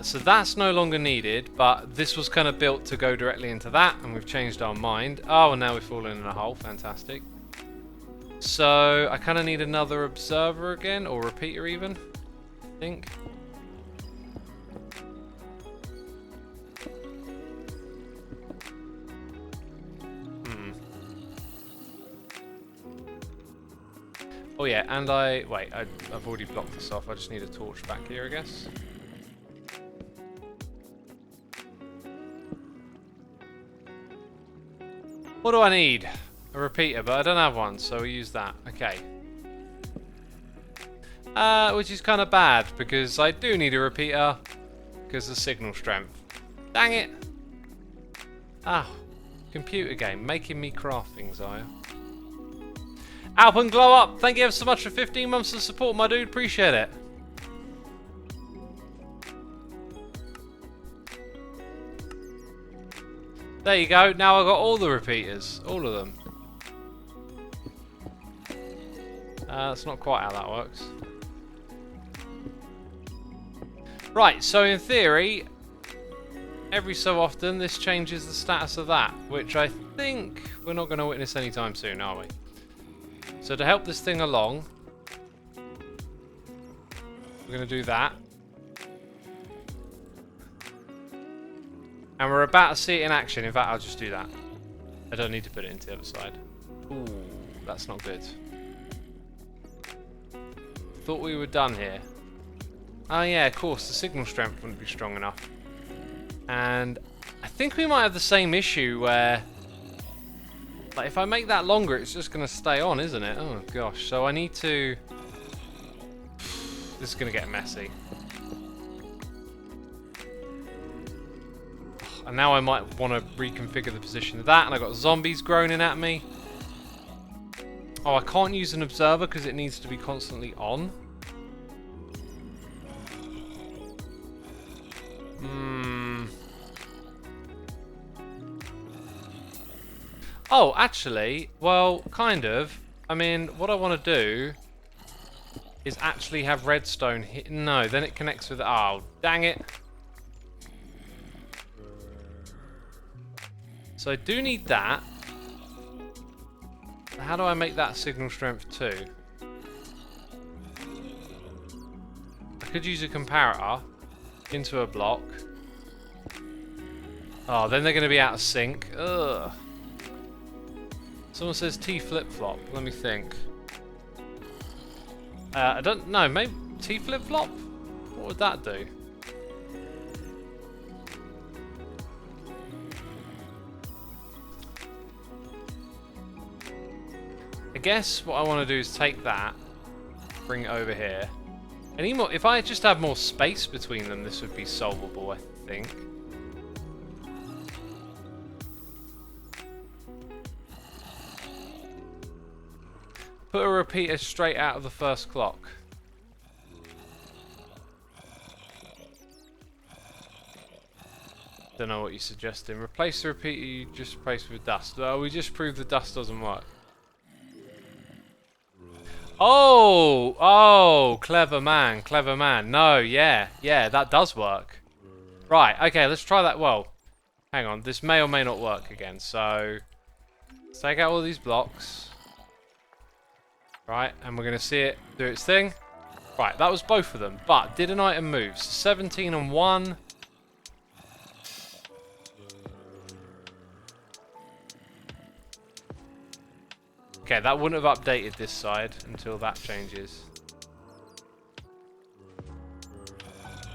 So that's no longer needed, but this was kind of built to go directly into that, and we've changed our mind. Oh, and now we've fallen in a hole. Fantastic. So I kind of need another observer again, or repeater even, I think. Oh yeah, and I've already blocked this off. I just need a torch back here, I guess. What do I need? A repeater, but I don't have one, so we use that. Okay. Which is kind of bad, because I do need a repeater, because of signal strength. Dang it! Ah, computer game, making me craft things, are you? Alpen Glow Up, thank you ever so much for 15 months of support, my dude. Appreciate it. There you go. Now I've got all the repeaters. All of them. That's not quite how that works. Right, so in theory, every so often this changes the status of that, which I think we're not going to witness anytime soon, are we? So to help this thing along, we're going to do that. And we're about to see it in action. In fact, I'll just do that. I don't need to put it into the other side. Ooh, that's not good. Thought we were done here. Oh yeah, of course, the signal strength wouldn't be strong enough. And I think we might have the same issue where, like, if I make that longer, it's just going to stay on, isn't it? Oh gosh, so I need to... This is going to get messy. And now I might want to reconfigure the position of that, and I've got zombies groaning at me. Oh, I can't use an observer because it needs to be constantly on. Oh, actually, well, kind of. I mean, what I want to do is actually have redstone hit. No, then it connects with... Oh, dang it. So I do need that. How do I make that signal strength 2? I could use a comparator into a block. Oh, then they're going to be out of sync. Ugh. Someone says T flip-flop. Let me think. I don't know. Maybe T flip-flop? What would that do? I guess what I want to do is take that, bring it over here. Any more? If I just have more space between them, this would be solvable, I think. Put a repeater straight out of the first clock. Don't know what you're suggesting. Replace the repeater you just replaced with dust. Oh, we just proved the dust doesn't work. Oh, clever man, clever man. No, yeah, that does work. Right, okay, let's try that. Well, hang on, this may or may not work again. So, let's take out all these blocks. Right, and we're going to see it do its thing. Right, that was both of them. But did an item move? So 17 and 1. Okay, that wouldn't have updated this side until that changes.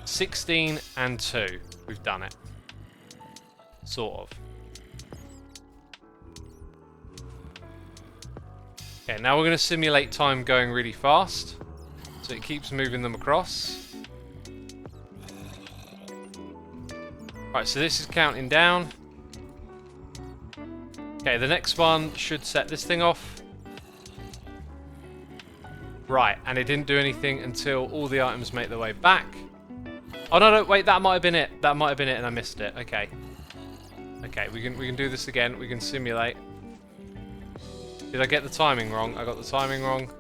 16 and 2. We've done it. Sort of. Okay, now we're going to simulate time going really fast. So it keeps moving them across. Right, so this is counting down. Okay, the next one should set this thing off. Right, and it didn't do anything until all the items make their way back. Oh no, wait, that might have been it. That might have been it and I missed it. Okay. Okay, we can do this again. We can simulate. Did I get the timing wrong? I got the timing wrong.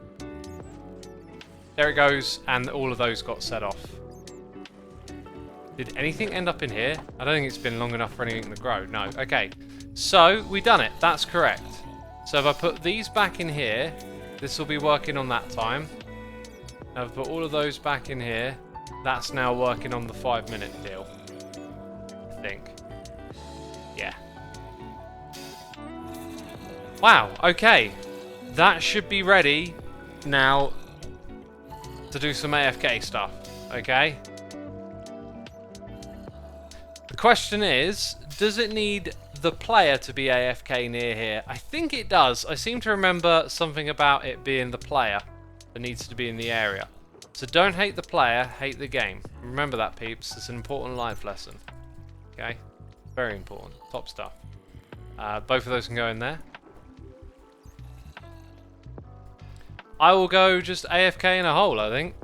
There it goes, and all of those got set off. Did anything end up in here? I don't think it's been long enough for anything to grow. No. Okay. So, we've done it. That's correct. So if I put these back in here, this will be working on that time. Now if I put all of those back in here, that's now working on the 5-minute deal. I think. Yeah. Wow, okay. That should be ready now to do some AFK stuff, okay? The question is, does it need the player to be AFK near here? I think it does. I seem to remember something about it being the player that needs to be in the area. So don't hate the player, hate the game. Remember that, peeps. It's an important life lesson. Okay? Very important. Top stuff. Both of those can go in there. I will go just AFK in a hole, I think.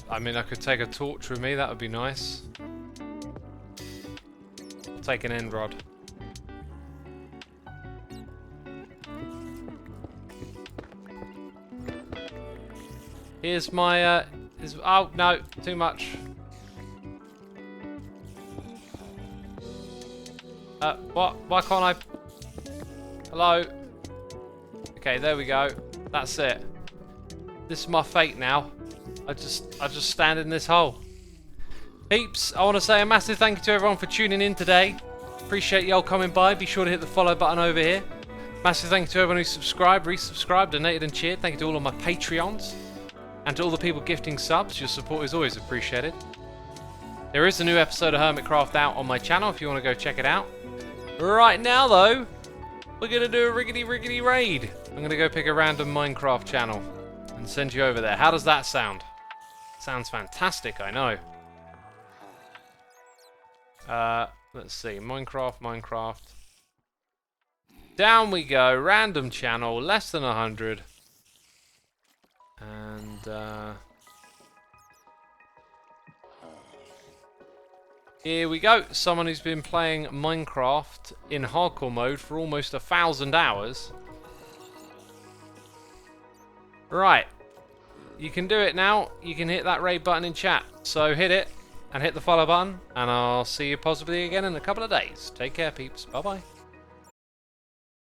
I mean, I could take a torch with me, that would be nice. I'll take an end rod. Here's my, oh, no, too much. What? Why can't I? Hello? Okay, there we go. That's it. This is my fate now. I just stand in this hole. Peeps, I want to say a massive thank you to everyone for tuning in today. Appreciate y'all coming by. Be sure to hit the follow button over here. Massive thank you to everyone who subscribed, resubscribed, donated and cheered. Thank you to all of my Patreons. And to all the people gifting subs. Your support is always appreciated. There is a new episode of Hermitcraft out on my channel if you want to go check it out. Right now though, we're going to do a riggedy raid. I'm going to go pick a random Minecraft channel and send you over there. How does that sound? Sounds fantastic, I know. Let's see, Minecraft. Down we go, random channel, less than 100. And here we go. Someone who's been playing Minecraft in hardcore mode for almost 1,000 hours. Right. You can do it now. You can hit that raid button in chat. So hit it and hit the follow button. And I'll see you possibly again in a couple of days. Take care, peeps. Bye-bye.